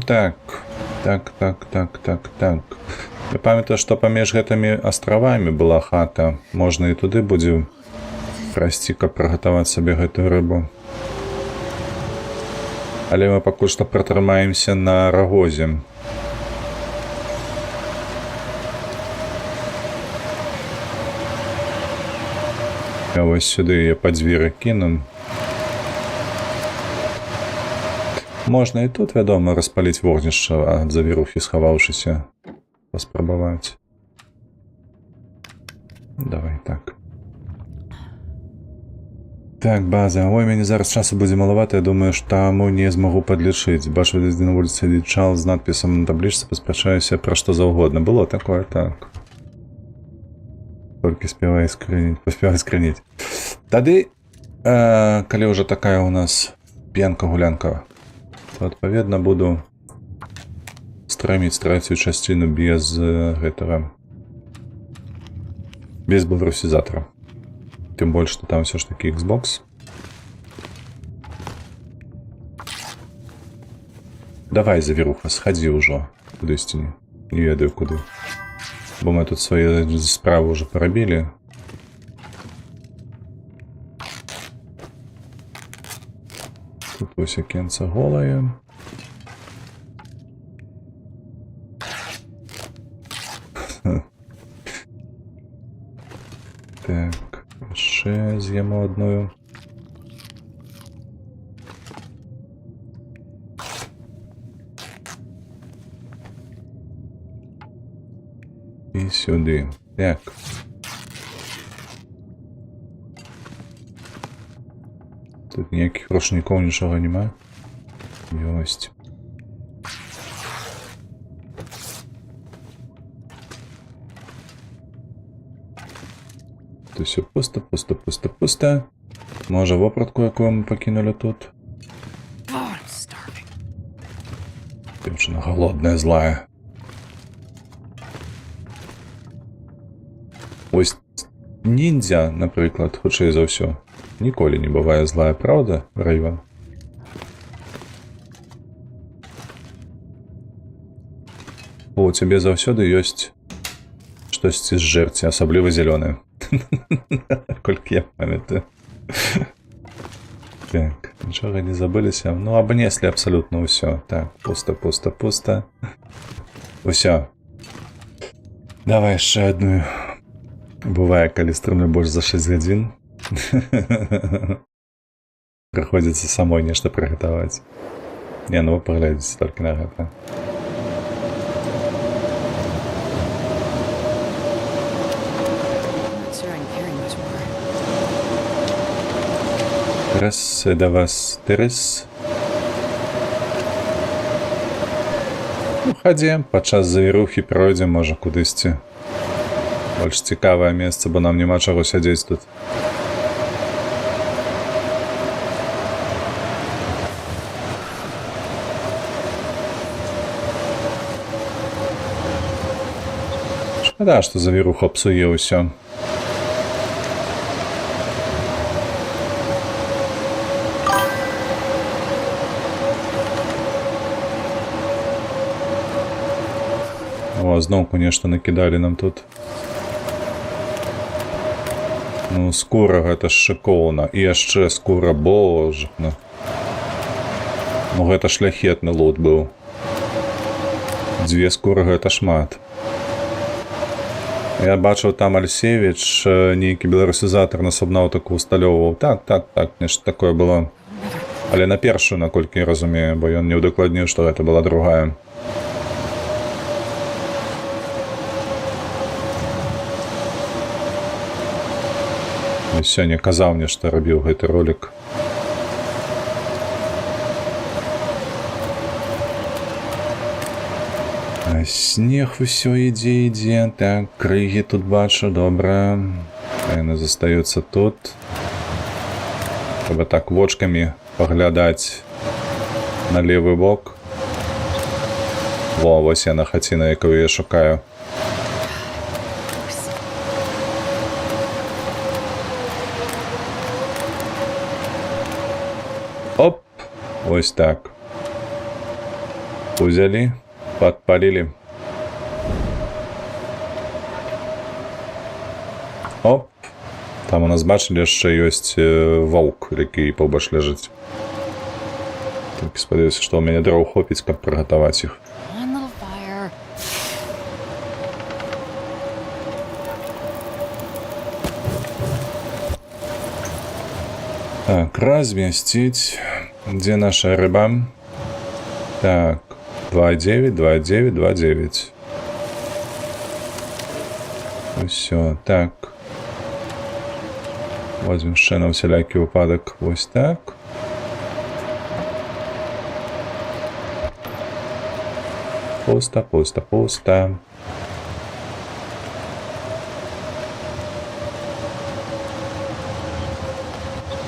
Так. Я памятаю, што паміж гэтымі астравамі была хата. Можна і туды будзе прайсці, каб прыгатаваць сабе гэтую рыбу. Але мы пакуль што пратрымаемся на рагозе. Я вось сюды я пад дзверы кіну. Можна і тут, вядома, распаліць вогнішча ад завірухі, схаваўшыся. Паспрабаваць. Давай так. Так, база. Ой, мяне зараз часу будзе малавата. Я думаю, што таму не змагу падлічыць. Бачу, десь на вуліцы сядзіць чал з надпісам на таблічцы, паспрачаюся пра што заўгодна. Было такое, так. Толькі паспявай скрыніць. Тады, калі ўжо такая у нас п'янка-гулянка, то, адпаведна, буду стрэміць трэцюю часціну без гэтага, без беларусізатара. Тым больш, што там ўсё ж такі Xbox. Давай, завіруха, схадзі ўжо кудысьці, не ведаю куды. Бо мы тут свае справы ўжо парабілі. Тут вось акенца голае. Так, яшчэ з'ємо одную. І сюди. Так. Тут ніяких рушніков, нічого нема. Ёсць. Тут все пусто. Може вопратку, яку ми покинули тут? Дівчина голодна, злая. Ось ніндзя, наприклад, хутчэй за ўсё, ніколі не бывае злая, правда, Рейвен? У цябе заўсёды ёсць штосьці зжэрці, асабліва зялёнае. Колькі я памятаю. Так, нічога не забыліся. Ну, абнеслі абсалютна ўсё. Так, пуста. Усё. Давай яшчэ адну. Бывае, калі стрымлю больш за 6 гадзін. Прыходзіцца самой нешта прыгатаваць. Не, ну вы паглядзіце толькі на гэта. I'm not sure I can carry much more. Раз да вас тырыс. Ну, хадзем, падчас завірухі пройдзем, можа, кудысьці. Больш цікавае месца, бо нам няма чаго сядзець тут. Шкада, што завіруха псуе ўсё. О, зноўку нешта накідалі нам тут. Ну, скура гэта ж шыкоўна. І яшчэ скура, боже. Ну, гэта шляхетны лут быў. 2 скуры гэта шмат. Я бачыў там Альсевіч, нейкі беларусізатар на сабнаўтыку усталёўваў. Так, нешта такое было. Але на першую, наколькі я разумею, бо ён не ўдакладніў, што гэта была другая. Сёння казаў мне, што рабіў гэты ролик. А снег усё ідзе. Так, крыгі тут бачу, добра. Яны застаюцца тут. Трэба так вочкамі паглядаць на левы бок. Во, вось яна хаціна, якую я шукаю. Оп, ось так. Узялі, падпалілі. Оп. Там у нас, бачылі, яшчэ ёсць воўк, які побач ляжыць. Так, спадзяюся, што ў мяне дроў хопіць, каб прыгатаваць іх. One little fire. Так, разместить. Где наша рыба? Так, 2,9, 2,9, 2,9. Все, так. Возьмем ще на всякий випадок. Ось так. Пусто.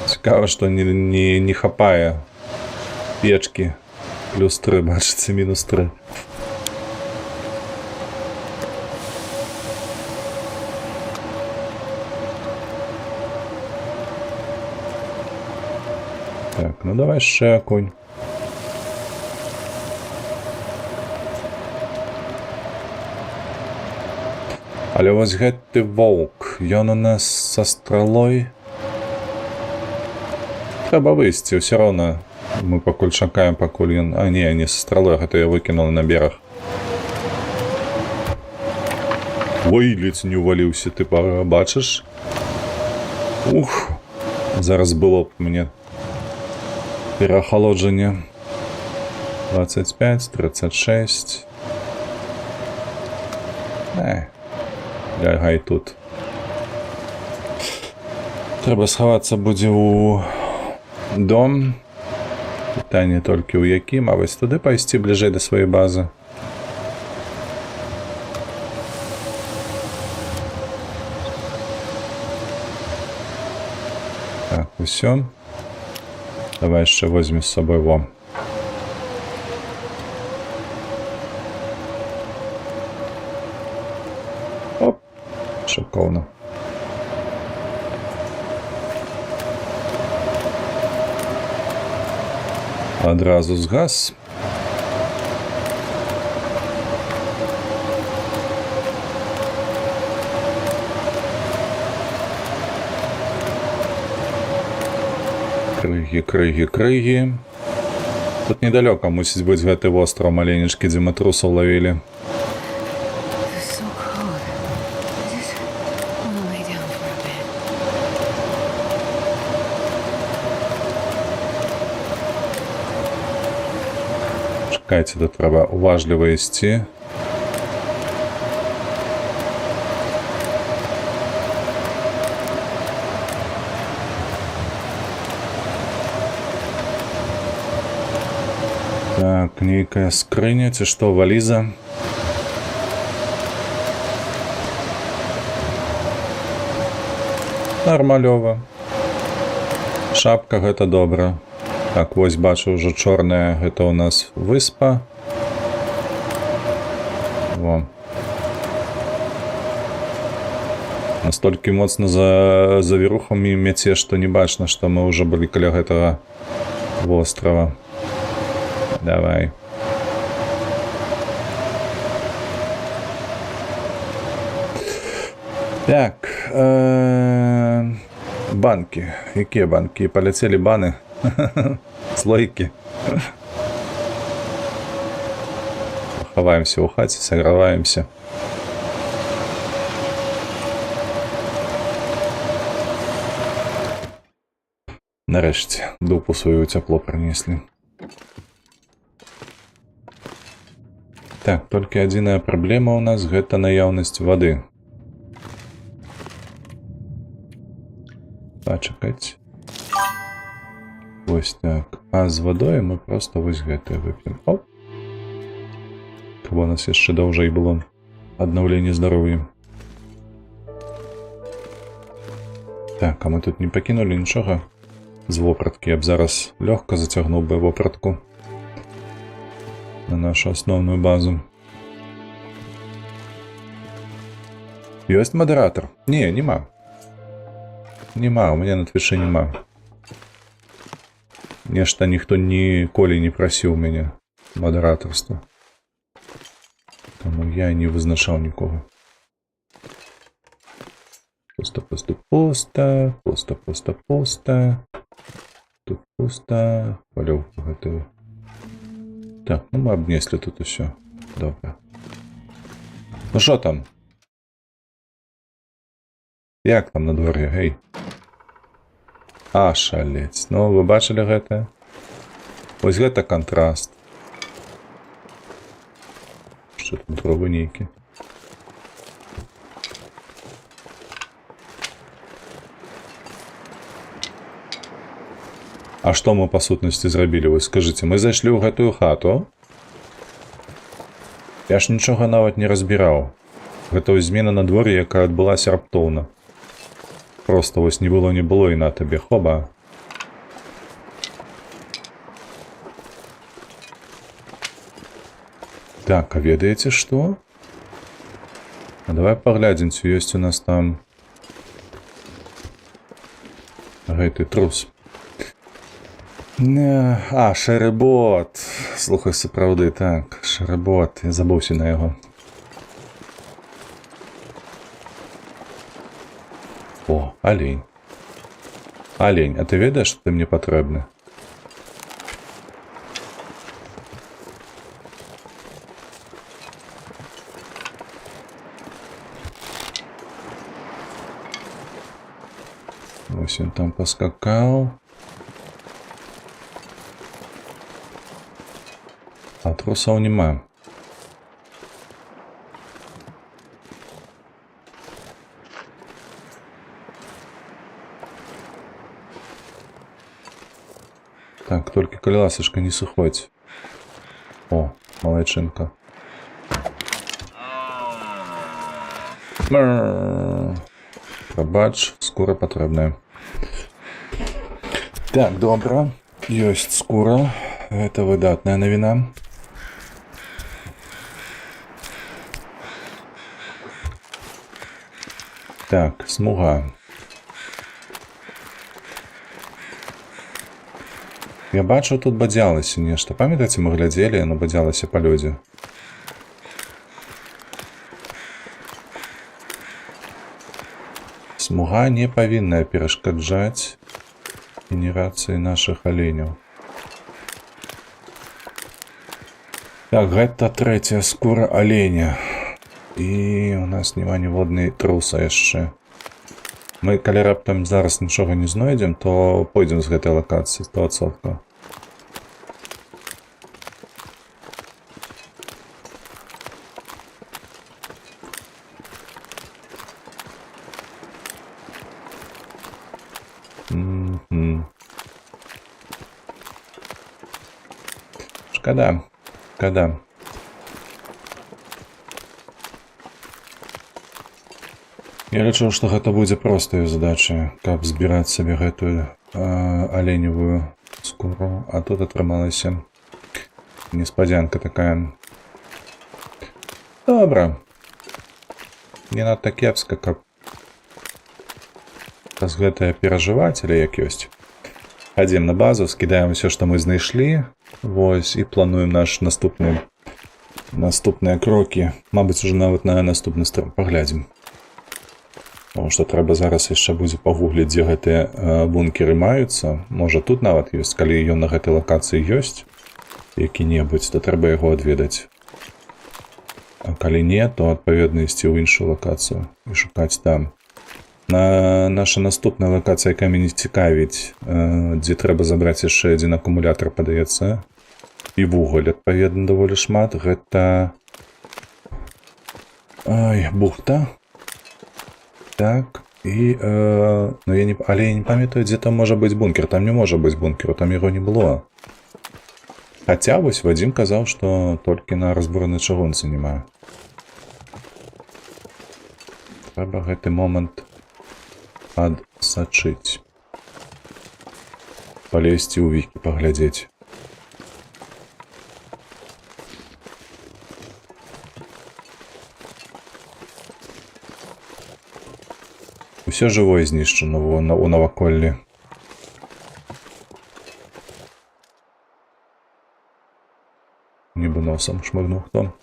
Цікаво, що не хапає печки. Плюс 3, бачите, мінус 3. Так, ну давай ще конь. Але ось гэты воўк, ён у нас са стралой. Трэба выйсці, ўсё роўна. Мы пакуль чакаем, пакуль ён... А, не са стралой, гэта я выкінул на бераг. Ой, ледзь не уваліўся, ты бачыш? Ух, зараз было б мне пераахалоджанне. 25, 36. Лягай тут. Трэба схавацца будзе ў дом. Пытанне толькі ў якім, а вось туды пайсці бліжэй да сваёй базы. Так, усё. Давай яшчэ возьмем з сабой во. Оп, шыкоўна. Адразу згас. Крыгі. Тут недалёка мусіць быць гэты востраў маленечкі, дзе мы трусаў лавілі. It's so cold. I just want to lay down for a bit. Чакайце, тут трэба уважліва ісці. Так, нейкая скрыня, ці што, валіза. Нармалёва. Шапка, гэта добра. Так, вось бачу, ўжо чорная, гэта ў нас выспа. Во. Настолькі моцна за завірухамі мяце, што не бачна, што мы ўжо былі каля гэтага вострава. Давай. Так, банки. Якія банки? Паляцелі баны. Слойкі. Хаваемся ў хаце, саграваемся. Нарэшце, дупу сваю цяпло прынеслі. Так, толькі адзіная праблема ў нас гэта наяўнасць вады. Пачакаць. Вось так. А з вадой мы проста вось гэтае вып'ем. Оп. Каб у нас яшчэ даўжэй было аднаўленне здароўя. Так, а мы тут не пакінулі нічога з вопраткі. Я б зараз лёгка зацягнуў бы вопратку на нашу асноўную базу. Ёсць мадэратар? Не, нема. Нема, у мяне на твічы нема. Нешта ніхто ніколі не прасіў мяне мадэратарства. Таму я не вызначаў нікога. Пуста, пуста, пуста. Пуста, пуста, пуста. Тут пуста. Палёўку гэтую. Так, ну мы абнеслі тут усё. Добра. Ну шо там? Як там на дворе, гей? А, шалец. Ну, вы бачылі гэта? Вось гэта кантраст. Што тут дровы нейкі? А што мы па сутнасці зрабілі? Вы скажыце, мы зайшлі ў гэтую хату. Я ж нічога нават не разбіраў. Гэта вось змена на дворе, якая адбылася раптоўна. Просто вось не было і на табе, хоба. Так, а ведаеце што? А давай паглядзім, ці ёсць у нас там гэты трус. А, шэрыбот. Слухай, сапраўды, так, шэрыбот. Я забыўся на яго. О, олень. Олень, а ты ведаеш, што ты мне патрэбны? Вось ён там паскакаў. А трусаў няма. Так, толькі калі ласачка не сыходзь. О, малайчынка. Прабач, скура патрэбная. Так, добра. Ёсць скура. Гэта выдатная навіна. Так, смуга. Я бачу, тут бадзялася нешта. Памятаеце, мы глядзелі, яно бадзялася па лёдзе. Смуга не павінная перашкаджаць генерацыі нашых аленяў. Так, гэта трэцяя скура аленя. І у нас няма ніводнай труса яшчэ. Мы, калі раптам зараз нічога не знойдзем, то пойдзем з гэтай лакацыі 100%. Шкада. Шкада. Я лічу, што гэта будзе простая задача, каб збіраць сабе гэтую аленевую скуру, а тут атрымалася неспадзянка такая. Добра. Не надта кепска, каб праз гэтае перажываць, але як ёсць. Хадзім на базу, скідаем усё, што мы знайшлі. Вось, і плануем наш наступныя крокі. Мабыць, ужо нават на наступны стрым паглядзім. Таму што трэба зараз яшчэ будзе пагугліць, дзе гэтыя бункеры маюцца. Можа, тут нават ёсць, калі ён на гэтай лакацыі ёсць які-небудзь, то трэба яго адведаць. А калі не, то адпаведна ісці ў іншую лакацыю і шукаць там. Наша наступная лакацыя, якая мяне цікавіць, дзе трэба забраць яшчэ адзін акумулятор, падаецца, і вуголь, адпаведна, даволі шмат. Гэта бухта. Так, і але я не памятаю, дзе там можа быць бункер. Там не можа быць бункеру, там яго не было. Хаця вось Вадзім казаў, што толькі на разбуранай чыгунцы няма. Трэба гэты момант адсачыць. Палезці ў вікі, паглядзець. Усё жывое знішчана у наваколлі. Нібы носам шмыгнуў хто.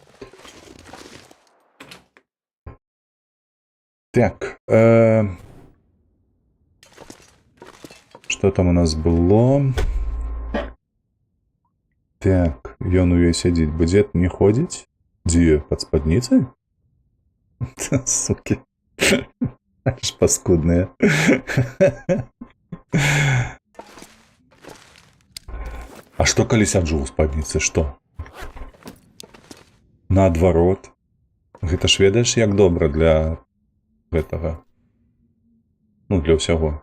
Так. Што там у нас было? Так, ён у ёй сядзіць будзе, не ходзіць? Дзе? Пад спадніцай? Сукі. Аж паскудныя. А што калі сяджу ў спадніцы, што? Наадварот. Гэта ж ведаеш, як добра для гэтага. Ну, для ўсяго.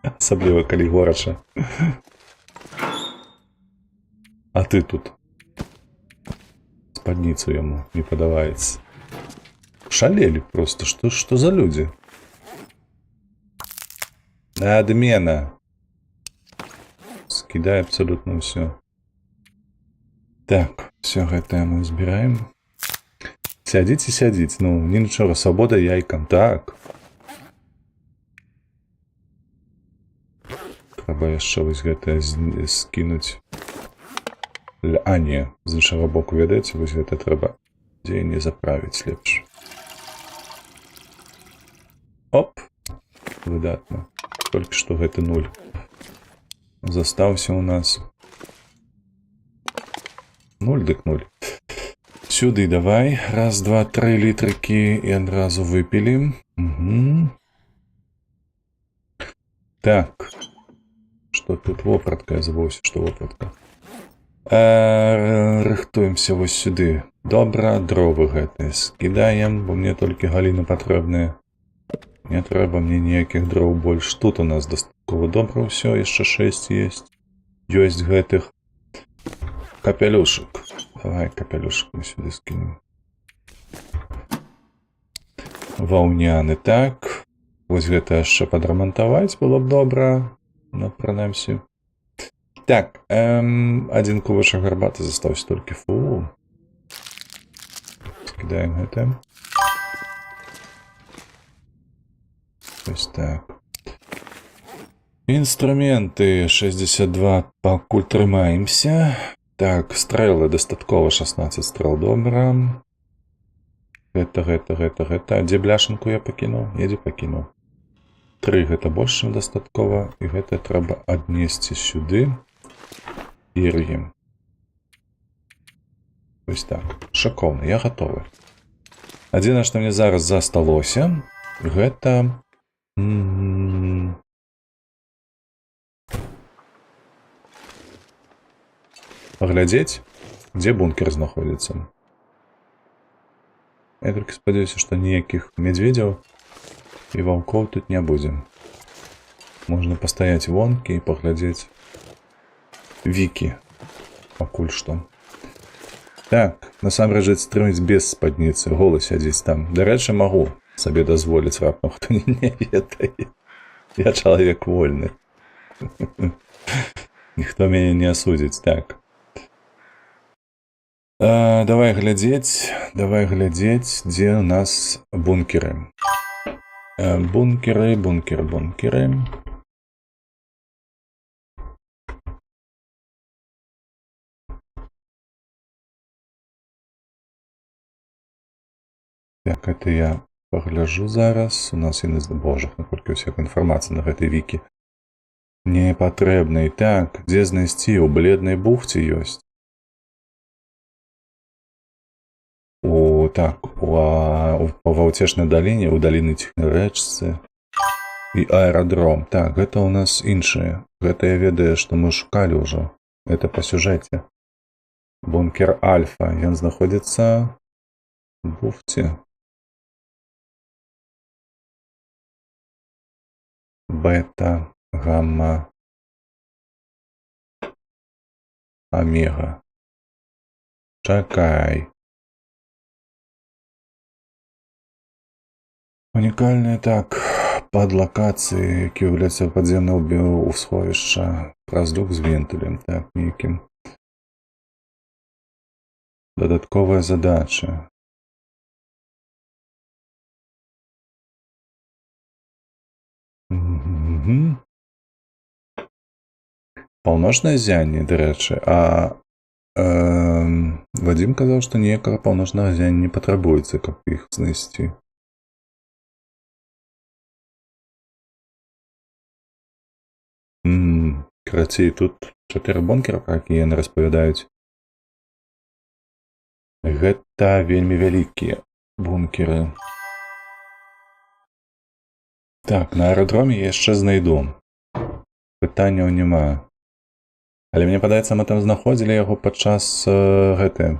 Асабліва, калі горача. А ты тут. Спадніцу яму не падаваецца. Шалели просто. Что за люди? Адмена. Скидай абсолютно все. Так, все гэта мы збираем. Сядзіце. Ну, нічога, свабода яйкам. Так. Трэба яшчэ вось гэта скінуць. А, не. З іншага боку, ведаеце, вось гэта трэба дзеянне заправіць лепш. Оп, выдатна. Толькі што гэты 0 застаўся ў нас. 0 дык 0. Сюды давай. Раз, два, 3 літрыкі і адразу выпілі. Угу. Так. Што тут? Вопратка, я забыўся, што вопратка. Рыхтуемся вось сюды. Добра, дровы гэтыя скідаем, бо мне толькі галіны патрэбныя. Не трэба мне ніякіх дроў больш. Тут у нас дастаткова добра ўсё, яшчэ 6 ёсць. Ёсць гэтых капелюшак. Давай капелюшак мы сюды скінем. Ваўняны, так. Вось гэта яшчэ падрамантаваць было б добра. Ну, прынамсі. Так, адзін кубачак гарбаты застаўся толькі. Фу. Скідаем гэта. Ось так. Інструменты 62 пакуль трымаемся. Так, стрэлы дастаткова 16 стрэл, добра. Гэта. А дзе бляшанку я пакінуў? Едзе пакінуў. 3 гэта больш, чым дастаткова. І гэта трэба аднесці сюды. І р'ем. Ось так. Шакоўна, я гатовы. Адзінае, што мне зараз засталося, гэта... Паглядзець, дзе бункер знаходзіцца. Я толькі спадзяюся, што ніякіх мядзведзяў і ваўкоў тут не будзе. Можна пастаяць вонкі і паглядзець вікі. Пакуль што. Так, насамрэч стрыміць без спадніцы, голы сядзіць там. Дарэчы, магу сабе дазволіць раптам, хто не ведае. Я чалавек вольны. Ніхто мяне не асудзіць, так. Давай глядзець, дзе ў нас бункеры. Бункеры. Так, это я пагляджу зараз. У нас боже, наколькі ўсяк інфармацыя на гэтай вікі не патрэбнай. Так, дзе знайсці? У бледнай бухце ёсць. Па Ваўцешнай даліне, у даліны Ціхнай рэчцы і аэрадром. Так, гэта ў нас іншае. Гэта я ведаю, што мы шукалі ўжо. Это па сюжэце. Бункер Альфа. Ён знаходзіцца в бухце. Бета, гамма, омега. Чакай. Унікальныя так падлакацыі, які ўяўляюцца падземнае ўсховішча праз люк з вентылем, так, нейкім. Дадатковая задача. Паўночнае зянне, дарэчы, Вадзім казаў, што ніякага паўночнага зяння не патрабуецца, каб іх знайсці. Карацей, тут 4 бункера, пра якія яны распавядаюць. Гэта вельмі вялікія бункеры. Так, на аэрадроме я яшчэ знайду. Пытанняў няма. Але мне падаецца, мы там знаходзілі яго падчас гэты.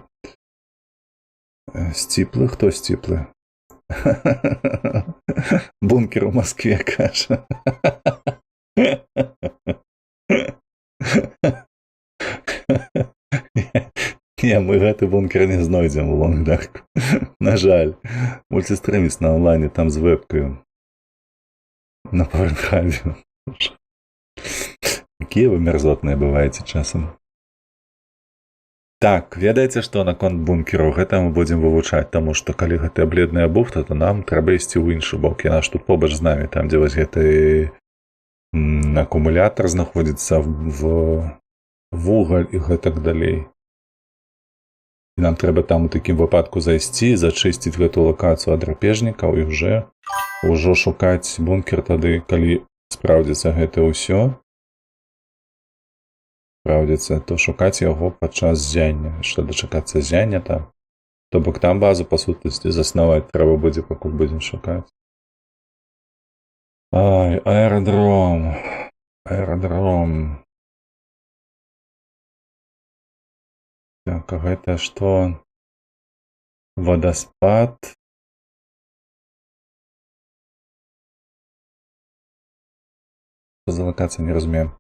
Сціплы? Хто сціплы? Бункер у Маскве, кажа. Не, мы гэты бункер не знойдзем у Лонгдарку. На жаль. Мультистрыміс на онлайне там з вебкаю. На Порнхабе. Якія вы мерзотныя бываеце часам. Так, ведаеце, што наконт бункераў? Гэта мы будзем вывучаць, таму што калі гэтая бледная бухта, то нам трэба ісці ў іншы бок. Яна ж тут побач з намі, там, дзе вось гэты акумулятар знаходзіцца в вугаль і гэтак далей. І нам трэба там у такім выпадку зайсці, зачысціць гэту лакацыю ад драпежнікаў і ўжо шукаць бункер тады, калі спраўдзіцца гэта ўсё. Спраўдзіцца, то шукаць яго падчас зяння. Што дачакацца зяння там. То бок там базу, па сутнасці, заснаваць трэба будзе, пакуль будзем шукаць. Ай, аэрадром. Так, а гэта што? Вадаспад. Што за лакацыя, не разумею.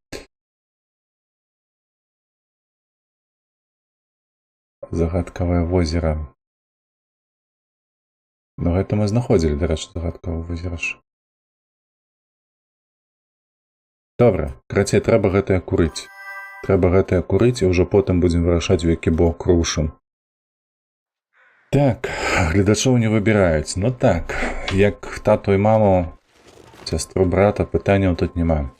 Загадкавае возера. Ну, гэта мы знаходзілі, дарэчы, загадкавае возера. Добра, карацей, трэба гэтае курыць. І ўжо потым будзем вырашаць, у які бок рушым. Так, гледачоў не выбіраюць. Ну так, як тату і маму, сястру брата, пытанняў тут няма.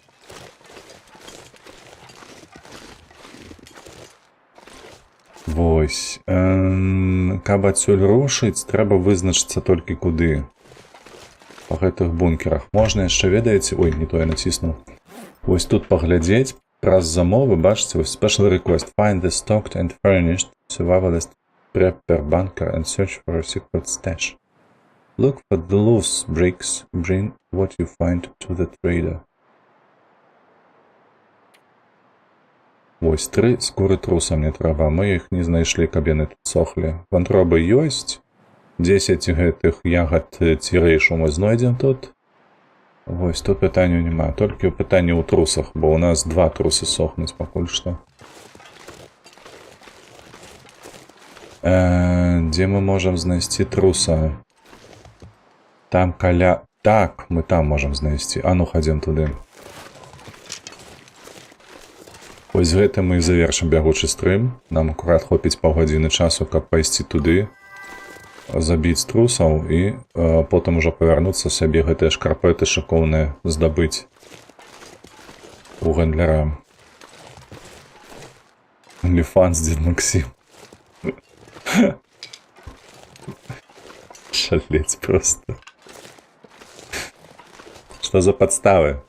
Вось. Каб адсюль рушыць, трэба вызначыцца толькі куды. Па гэтых бункерах. Можна яшчэ, ведаеце, ой, не то я націснуў. Вось тут паглядзець, праз замовы, бачыце, вось special request. Find the stocked and furnished survivalist prepper bunker and search for a secret stash. Look for the loose bricks. Bring what you find to the trader. Вось 3 скуры труса мне трэба. Мы іх не знайшлі, каб яны тут сохлі. Вантробы ёсць. 10 гэтых ягад ці рэйшу мы знойдзем тут. Вось, тут пытанняў няма. Толькі ў пытанні ў трусах, бо ў нас 2 трусы сохнуць пакуль што. Дзе мы можам знайсці труса? Там каля... Так, мы там можам знайсці. А ну, хадзем туды. Вось гэта мы і завершым бягучы стрым. Нам акурат хопіць паўгадзіны часу, каб пайсці туды, забіць трусаў і потым ужо павярнуцца сабе гэтыя шкарпэты шыкоўныя здабыць у гандляра. Ліфанс, дзед Максим. Шалець просто. Што за падставы?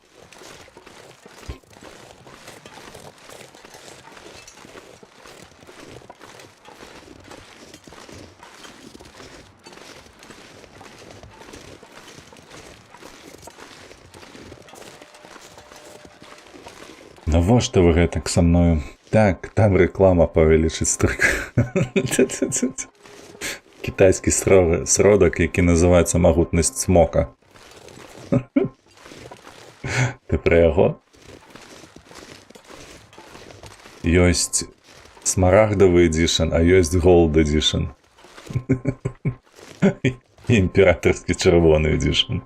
Навошта вы гэтак са мною? Так, там реклама павялічыць стрык. Кітайскі сродак, які называецца магутнасць цмока. Ты пра яго? Ёсць смарагдавы эдішн, а ёсць голд эдішн. І імператарскі чырвоны эдішн.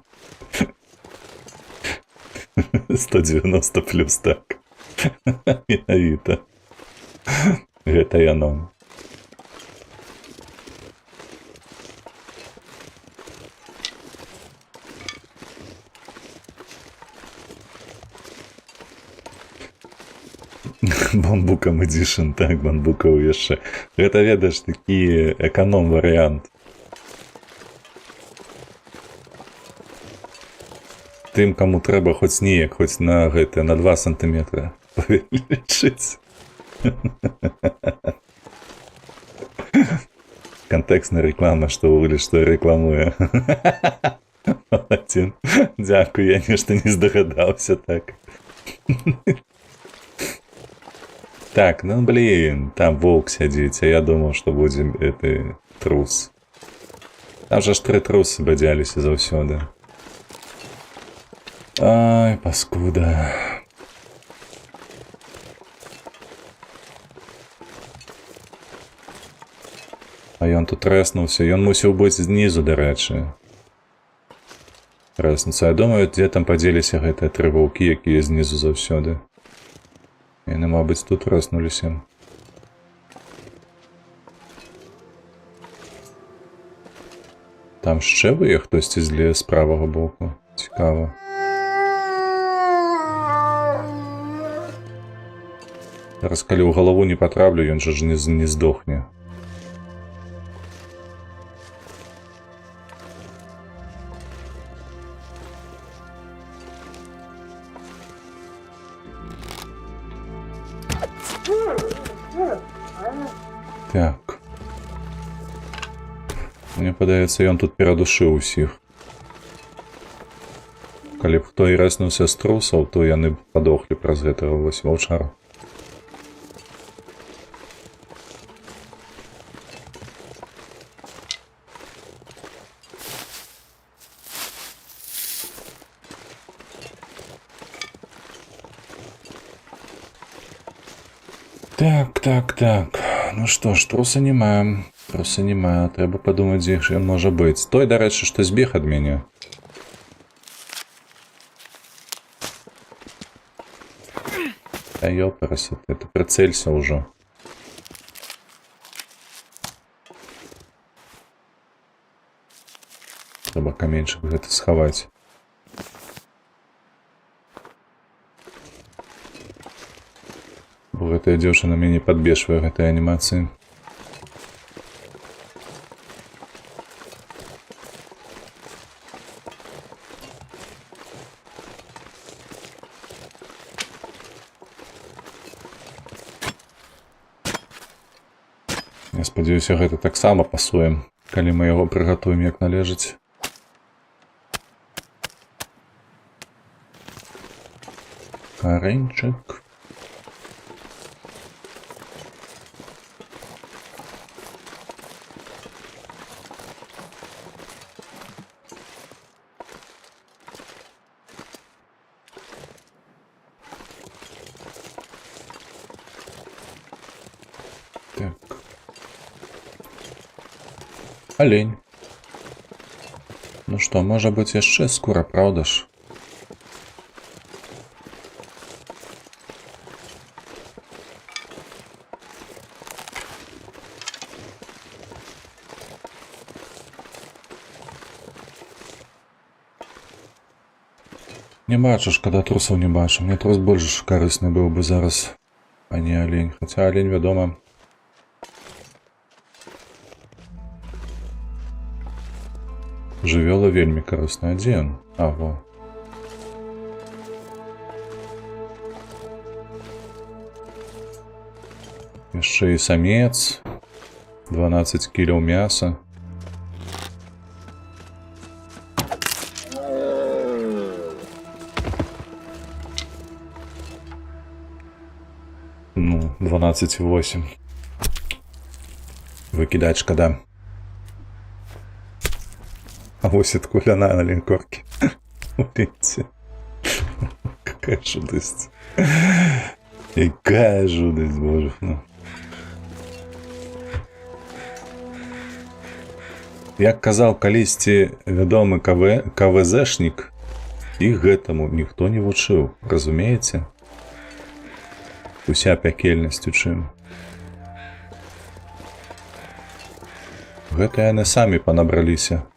190 плюс, так. Менавіта. Гэта яно. Бамбукам эдішн, так, бамбукаў яшчэ. Гэта, ведаеш, такі эканом-варыянт. Тым, каму трэба хоць неяк, хоць на гэта, на 2 сантыметра павялічыць. Кантэкстная реклама, што ўвогуле, што рэкламуе. Малацін. Дзякуй, я нешта не здагадаўся, так. Так, ну блин, там волк сядзіць, а я думаў, што будзе гэты трус. Там жа ж 3 трусы бадзяліся заўсёды. Ай, паскуда. А ён тут рэснуўся, ён мусіў быць знізу, дарэчы. Рэснуцца, я думаю, дзе там падзеліся гэтыя 3 ваўкі, якія знізу заўсёды. Яны, мабыць, тут рэснуліся. Там шчэвыя хтосьці з правага боку. Цікава. Зараз, калі ў галаву не патраплю, ён жа ж не здохне. Так. Мне падаецца, ён тут перадушыў усіх. Калі б хто і рэснуўся з трусаў, то яны б падохлі праз гэтага вось ваўчара. Так. Ну што ж, труса няма. Трэба падумаць, дзе ж ён можа быць. Той, дарэчы, што збег ад мяне. А ёпарасет, ты прыцэлься ўжо. Трэба каменьчык гэта схаваць. Бо гэтая дзяўчына мяне падбешвае гэтай анімацыі. Я спадзяюся, гэта таксама пасуем, калі мы яго прыгатуем як належыць. Карэньчык. Олень. Ну што, можа быць яшчэ скура, праўда ж? Не бачу, шкада трусаў не бачу. Мне трус больш карысны быў бы зараз, а не олень. Хаця олень, вядома. Жывёла вельмі карысная. Дзе ён? А, во. Яшчэ і самец. 12 кіляў мяса. Ну, 12,8. Выкидать шкода. А вось это куляна на линкорке. Видите? Какая жудость. Какая жудость, боже. Ну. Як казаў калісьці вядомы КВЗшнік, іх гэтаму ніхто не вучыў, разумееце? Уся пякельнасць у чым. Гэта яны самі панабраліся.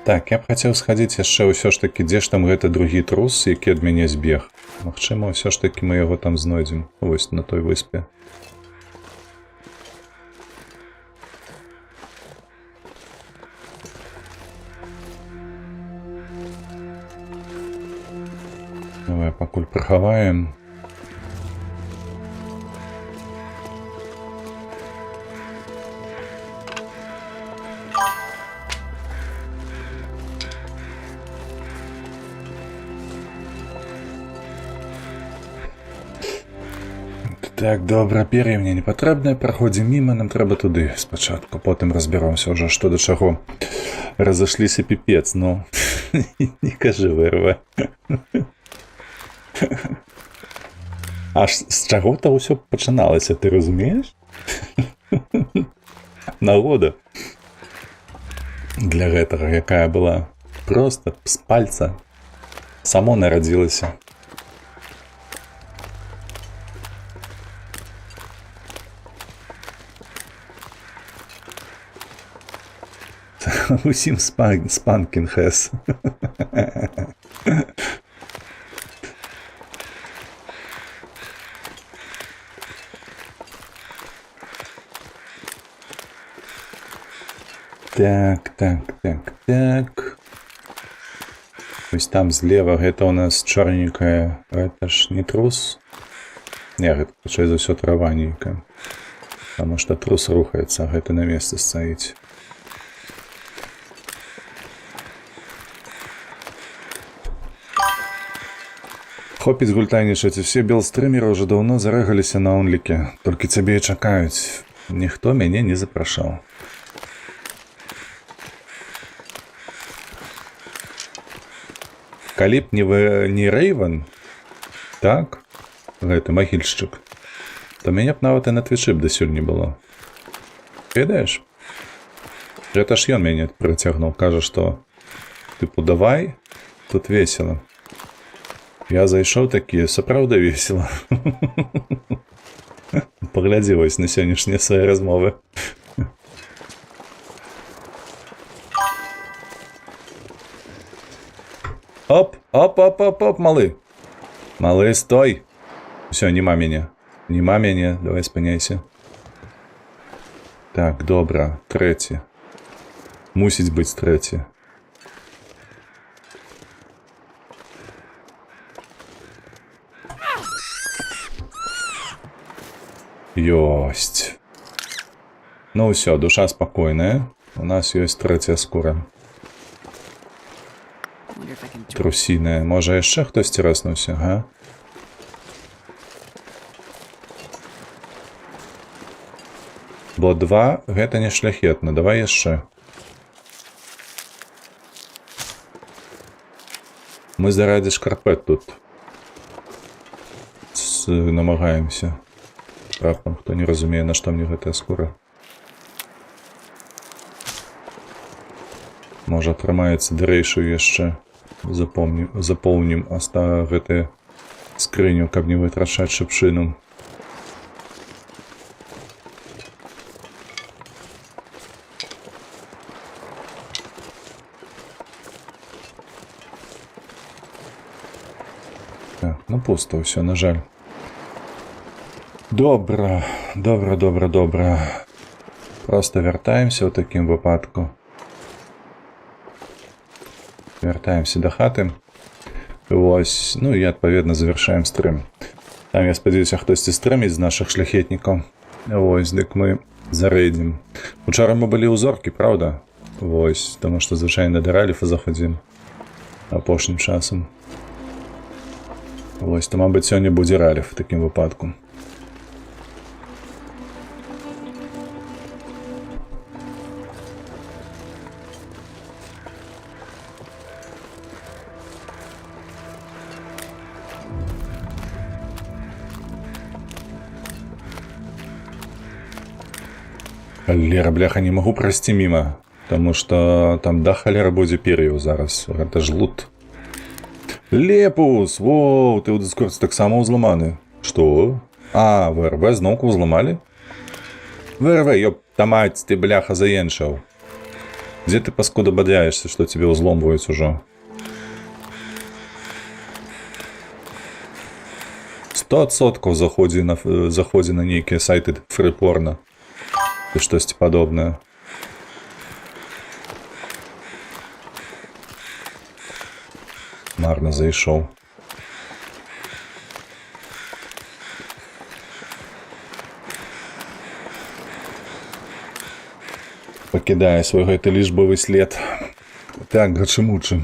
Так, я б хацеў схадзіць яшчэ ўсё ж такі, дзе ж там гэты другі трус, які ад мяне збег. Магчыма, ўсё ж такі мы яго там знойдзем. Вось на той выспе. Давай пакуль прахаваем. Так, добра, пер'я мне не патрэбнае, праходзім міма, нам трэба туды спачатку, потым разбяромся ўжо, што да чаго. Разышліся піпец, ну, не кажы вырва. Аж з чаго-то ўсё пачыналася, ты разумееш? Нагода для гэтага, якая была проста з пальца, само нарадзілася. Усім спанкін хэс. Так. Вось там злева гэта у нас чорненькая. Гэта ж не трус? Не, гэта хутчэй за ўсё трава нейкая. Таму што трус рухаецца, а гэта на месцы стаіць. Хопіць гультайнічаць, усе белстрымеры ўжо даўно зарэгаліся на онліке. Толькі цябе і чакаюць. Ніхто мяне не запрашаў. Калі б не Рэйвен, так, гэты магільшчык, то мяне б нават і на твічы б дасюль не было. Ведаеш? Гэта ж ён мяне прыцягнуў, кажа, што тыпу давай, тут весела. Я зайшоў такі, сапраўда весела. Паглядзі вось на сённяшнія свае размовы. Оп, малы. Малы, стой. Всё, нема мяне. Давай спыняйся. Так, добра, трэці. Мусіць быць трэці. Ёсць. Ну ўсё, душа спакойная. У нас ёсць трэцяя скура. Трусіная. Можа яшчэ хтосьці раснуўся, га? Бо 2 гэта не шляхетна. Давай яшчэ. Мы заради шкарпет тут намагаемся. Раптам, хто не разумее, на што мне гэтая скура. Можа, атрымаецца дырэйшую яшчэ. Запоўнім гэтую скрыню, каб не вытрачаць шыпшыну. Ну, пусто ўсё, на жаль. Добра. Просто вяртаемся ў такім выпадку. Вяртаемся да хаты. Вось, ну і адпаведна завяршаем стрым. Там, я спадзяюся, хтосьці стрыміць з нашых шляхетнікаў. Вось, дык мы зарэдзім. Учора мы былі ў зоркі, правда? Вось, таму што звычайна да раліфа заходзім апошнім часам. Вось, то, мабыць, сёння будзе раліф у такім выпадку. Халера, бляха, не магу прайсці міма, таму што там да халера будзе пер'яў зараз. Гэта ж лут. Лепус! Воу, ты ў дыскордзе таксама ўзламаны. Што? А, ВРВ зноўку ўзламалі? ВРВ, ёпта маць, ты, бляха, заенчаў. Дзе ты, паскуда, бадляешся, што цябе ўзломваюць ужо? 100% заходзі на нейкія сайты фрипорна. Ці штосьці падобнае. Марна зайшоў. Пакідае свой гэты лічбавы след. Так, гачымучы.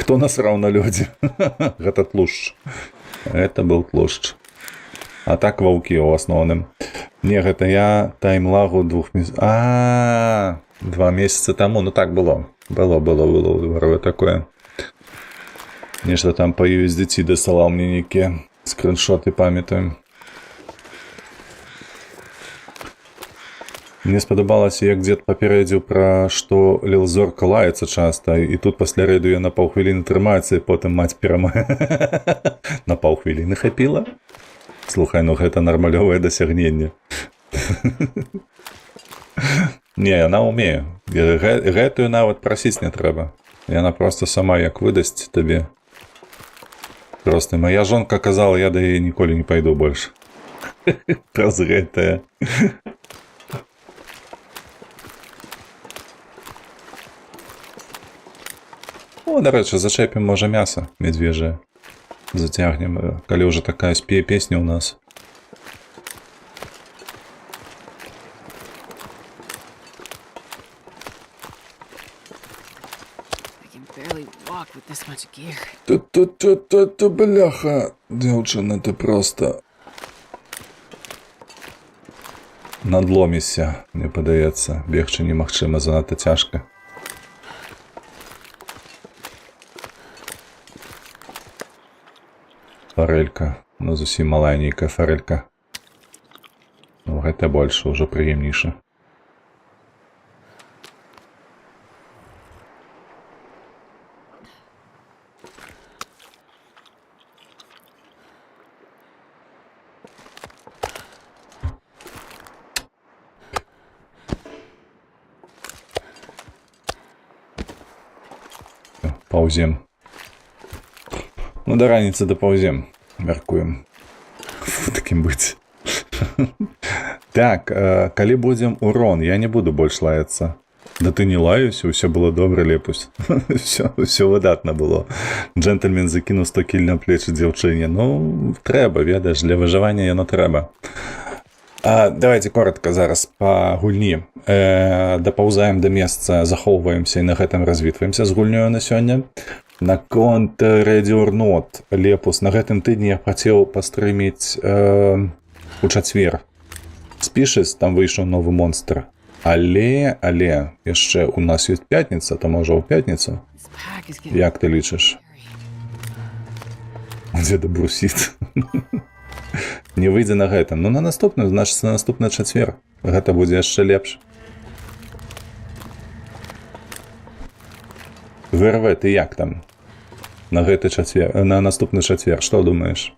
Хто насраў на лёдзе? Гэта тлушч. Это быў тлушч. А так ваўкі ў асноўным. Не, гэта я таймлагу 2 месяцаў. 2 месяцы таму, ну так было. Было такое. Нешта там па USDT дасылаў мне нейкія скриншоты, памятаю. Мне спадабалася, як дзед папярэдзіў пра што Лілзорка лаецца часта, і тут пасля рэду я на паўхвіліны трымаецца, і потым маць перамае. На паўхвіліны хапіла? Слухай, ну гэта нармалёвае дасягненне. Не, яна ўмее. Гэтую нават прасіць не трэба. Яна проста сама як выдасць табе. Просто моя жонка казала, я да яе ніколі не пайду больш. Праз гэтае. О, дарэчы, зачэпім, можа, мяса медвежае. Зацягнем, калі ўжо такая песня ў нас. Та бляха, дзяўчына, ты проста надломішся, мне падаецца. Бегчы немагчыма, занадта цяжка. Фарэлька, ну зусім малая нейкая фарэлька. Ну, гэта больш ужо прыемніша. Паўзем. Ну, да раніцы дапаўзем, мяркуем. Фу, такім быць. Так, калі будзем урон, я не буду больш лаяцца. Да ты не лаюся, ўсё было добра, Лепусь. Усё выдатна было. Джентльмен закінуў 100 кіль на плечы дзяўчыне. Ну, трэба, ведаеш, для выжывання яно трэба. Давайте коротко зараз па гульні. Дапаўзаем да месца, захоўваемся і на гэтым развітваемся з гульнёю на сёння. Наконт Ready or Not, Лепус, на гэтым тыдні я хацеў пастрыміць у чацвер. З Suspicious, там выйшаў новы монстр. Але, яшчэ у нас ёсць пятніца, то можа ў пятніцу? This pack is getting Як ты лічыш? scary. Дзе брусіт? Не выйдзе на гэта. Ну, на наступную, значыць, на наступны чацвер. Гэта будзе яшчэ лепш. ВРВ, ты як там? На гэты чацвер, на наступны чацвер, што думаеш?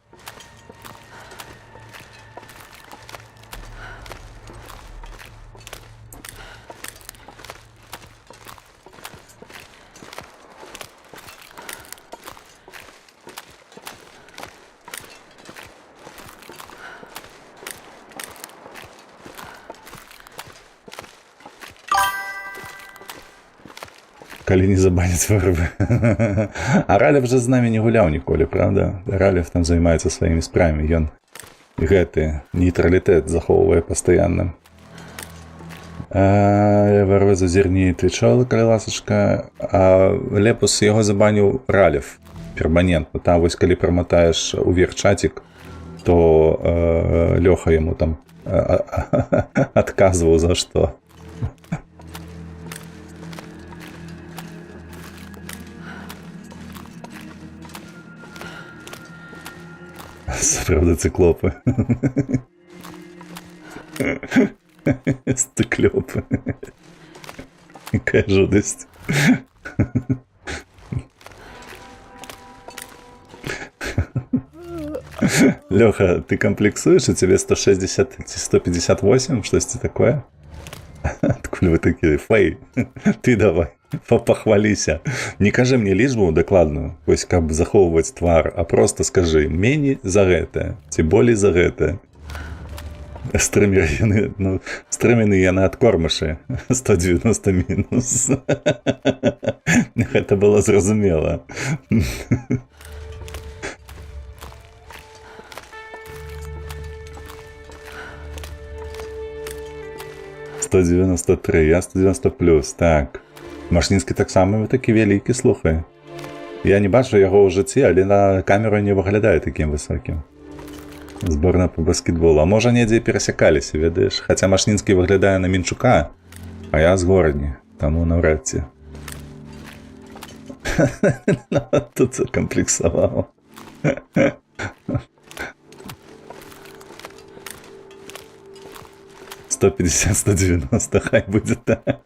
Калі не забаняць ВРВ. А Ралев же з намі не гуляў ніколі, правда? Ралев там займаецца сваімі справамі. Ён гэты нейтралітэт захоўвае пастаянна. ВРВ зазірні, ты чула, калі ласачка? Лепус яго забаніў Ралев перманентна. Там вось калі праматаеш уверх чатик, то Лёха яму там адказваў за што. Правда, циклопы. Стеклёпы. Какая жудость. Лёха, ты комплексуешь, у тебя 160, 158, что-то такое? Откуда вы такие? Фэй, ты давай, похвалися. Не кажи мне лічбу дакладную, вось каб захоўваць твар, а просто скажи, меней за гэта, ці болей за гэта. Стрымены яны ад кормышы, 190 мінус. Гэта было зразумела. 193, я 190 плюс, так. Машнінскі таксама такі вялікі, слухай. Я не бачу яго ў жыцці, але на камеру не выглядае такім высокім. Зборна по баскетболу. А можа недзе перасякаліся, ведаеш? Хаця Машнінскі выглядае на Мінчука, а я з Горні, таму наўрад ці. Тут закамплексаваў. 150-190, хай буде так.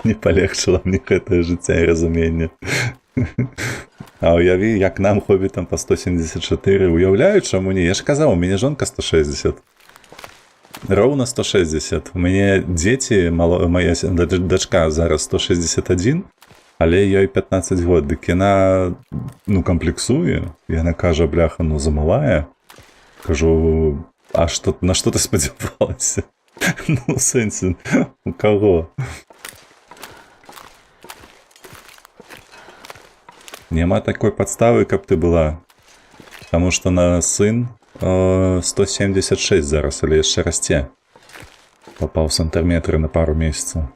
Не полегчало мне гэтае жыцця і разуменне. А уяві, як нам хобітам по 174, уяўляю, чаму не? Я ж казаў, у мяне жонка 160. Роўна 160. У мяне дзеці, моя дачка зараз 161, але ёй 15 год, дык яна, комплексуе. Яна кажа, бляха, замалая. Кажу, а што, на што ты спадзявалася? В сэнсе, у каго? Няма такой падставы, каб ты была. Таму што на сын 176 зараз, але яшчэ расце. Попаў в сантиметры на пару месяцаў.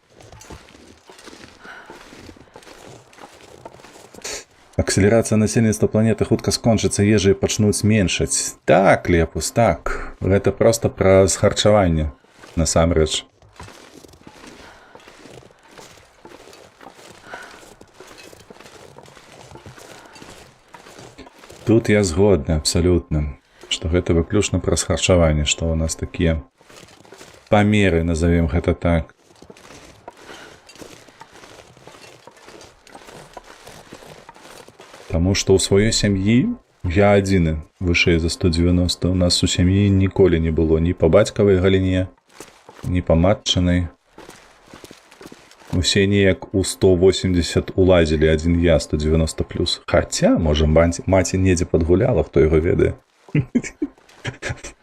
Акселерацыя насельніцтва планеты хутка скончыцца, ежы пачнуць меншаць. Так, Лепус, так. Гэта проста праз харчаванне, насамрэч. Тут я згодны, абсалютна, што гэта выключна праз харчаванне, што ў нас такія памеры, назовем гэта так. Таму што ў сваёй сям'і я адзіны вышэй за 190. У нас у сям'і ніколі не было ні па бацькавай галіне, ні па матчынай. Усе неяк у 180 улазілі, адзін я 190+. Хаця, можа, маці недзе падгуляла, хто яго ведае.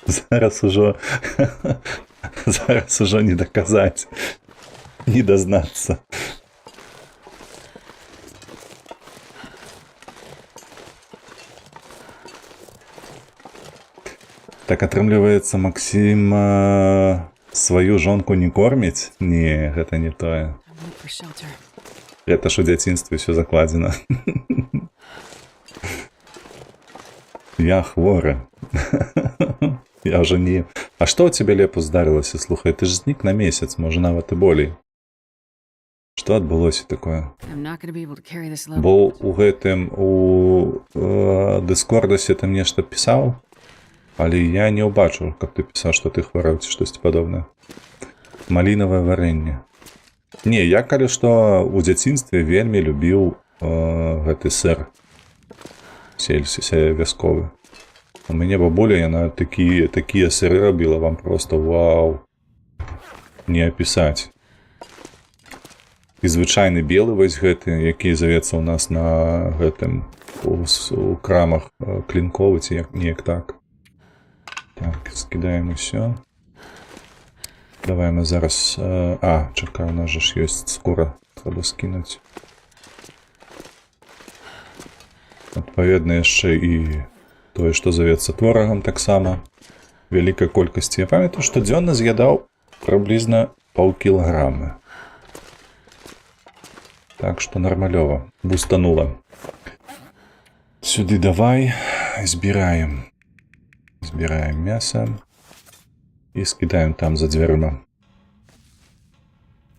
Зараз ужо не даказаць, не дазнацца. Так, атрымліваецца, Максім сваю жонку не корміць? Не, гэта не тое. Гэта ж у дзяцінстве ўсё закладзена. Я хворы. Я уже не... А что у тебя лепо здарылася? Слухай, ты ж знік на месяц, можа нават і болей. Што адбылося такое? I'm not going to be able to carry this load. Бо у гэтым у Дыскордасе ты нешта пісаў, але я не ўбачыў, каб ты пісаў, што ты хвараў ці штосьці падобнае. Малінавае варэнне. Не, я калі што у дзяцінстве вельмі любіў гэты сыр сельсі вясковы. У мяне бабуля, яна такія сыры рабіла, вам просто вау. Не апісаць. І звычайны белы вось гэты, які завецца ў нас на гэтым у крамах клінковы ці неяк так. Так, скідаем усё. Давай мы зараз... чакай, у нас жа ж ёсць скура. Трэба скінуць. Адпаведна яшчэ і тое, што завецца творагам таксама. Вялікай колькасці. Я памятаю, што дзённа з'ядаў прыблізна паўкілаграма. Так што нармалёва. Бустанула. Сюды давай. Збіраем. Збіраем мяса. І скідаем там за дзвярыма.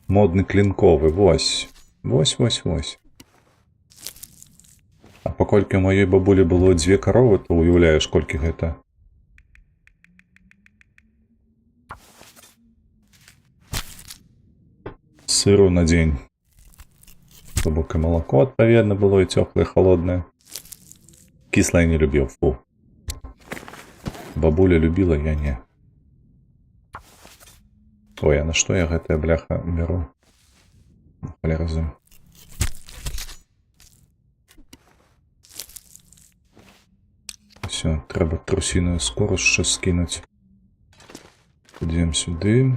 Модны клінковы. Вось. Вось. А паколькі ў маёй бабулі было 2 каровы, то уяўляеш, колькі гэта. Сыру на дзень. То бок і малако, адпаведна, было і цёплае, холоднае. Кіслае не любіў, фу. Бабуля любіла, я не. Ой, а на што я гэтая бляха беру? Разом. Все, трэба трусіную скору ще скінуць. Ідзем сюды.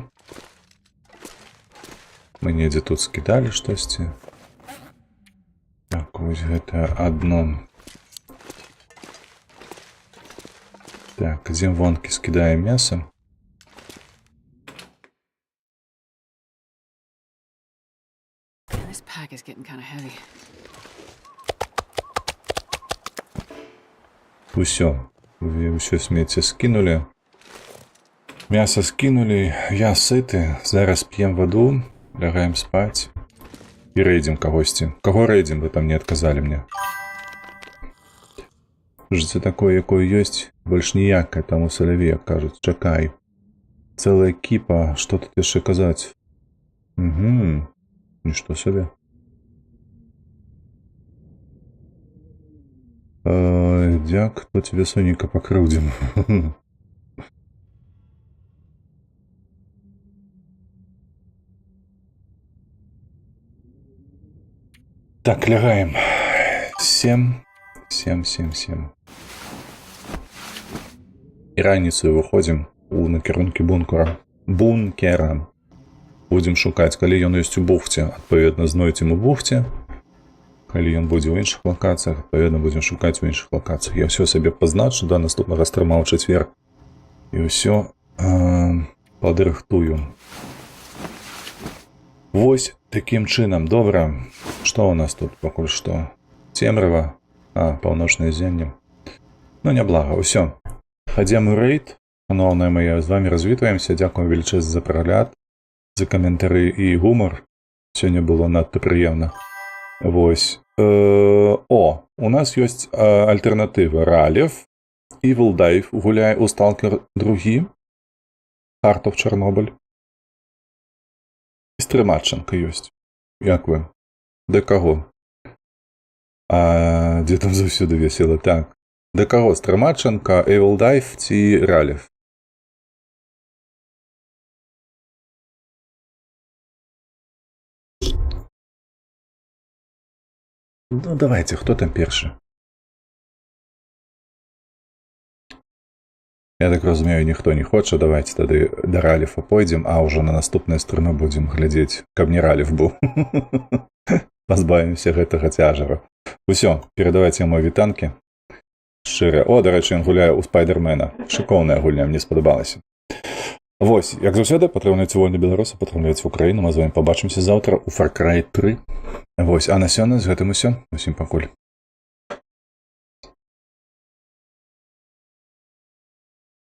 Мы недзе тут скідалі штосьці. Так, вось гэта адно. Так, ідзем вонкі, скідаем мяса. This pack is getting kind of heavy. Усё смецце скінулі. Мяса скінулі. Я сыты. Зараз п'ем ваду. Лягаем спаць. І рэйдзем кагосьці. Каго рэйдзем, вы там не адказалі мне. Жыццё такое, якое ёсць. Больш ніякае, там у Саляве, як кажуць. Чакай. Цэлая кіпа. Што тут яшчэ казаць? Нішто сабе. Дяк, хто тебе соненька пакрыўдзім. Так, лягаем. 7. І раніцаю выходзім у накірункі бункера. Будзем шукаць, калі ён ёсць у бухце, адпаведна знойдзем у бухце. Калі ён будзе ў іншых лакацыях, адпаведна будзем шукаць у іншых лакацыях. Я ўсё сабе пазначу да наступнага стрыма ў чацвер. І ўсё падрыхтую. Вось такім чынам. Добра. Што ў нас тут пакуль што? Цемрава. Паўночнае зенне. Ну, няблага. Усё. Хадзем у рэйд. Шаноўныя мае, з вамі развітваемся. Дзякуем велічэзна за прагляд, за каментары і гумар. Сёння было надта прыемна. Вось. У нас ёсць альтэрнатыва. Ралев, Evil Dive гуляе у Stalker 2, Heart of Chernobyl. І Стрымачанка ёсць. Як вы? Да каго? Дзе там заўсёды весела? Так. Да каго? Стрымачанка, Evil Dive ці Ралев? Ну, давайте, хто там першы? Я так разумею, ніхто не хоча. Давайте тады да Ралефа пойдзем, а ўжо на наступнае стрыма будзем глядзець, каб не Ралеф быў. Пазбавімся гэтага цяжара. Усё, перадавайце мой вітанкі. Шчыра. Дарэчы, ён гуляе ў Спайдермена. Шыкоўная гульня, мне спадабалася. Вось, як заўсёды, падтрымлівайце вольны беларуса, падтрымлівайце Украіну. Мы з вамі пабачымся заўтра ў Far Cry 3. Вось, а на сёння з гэтым усё. Усім пакуль.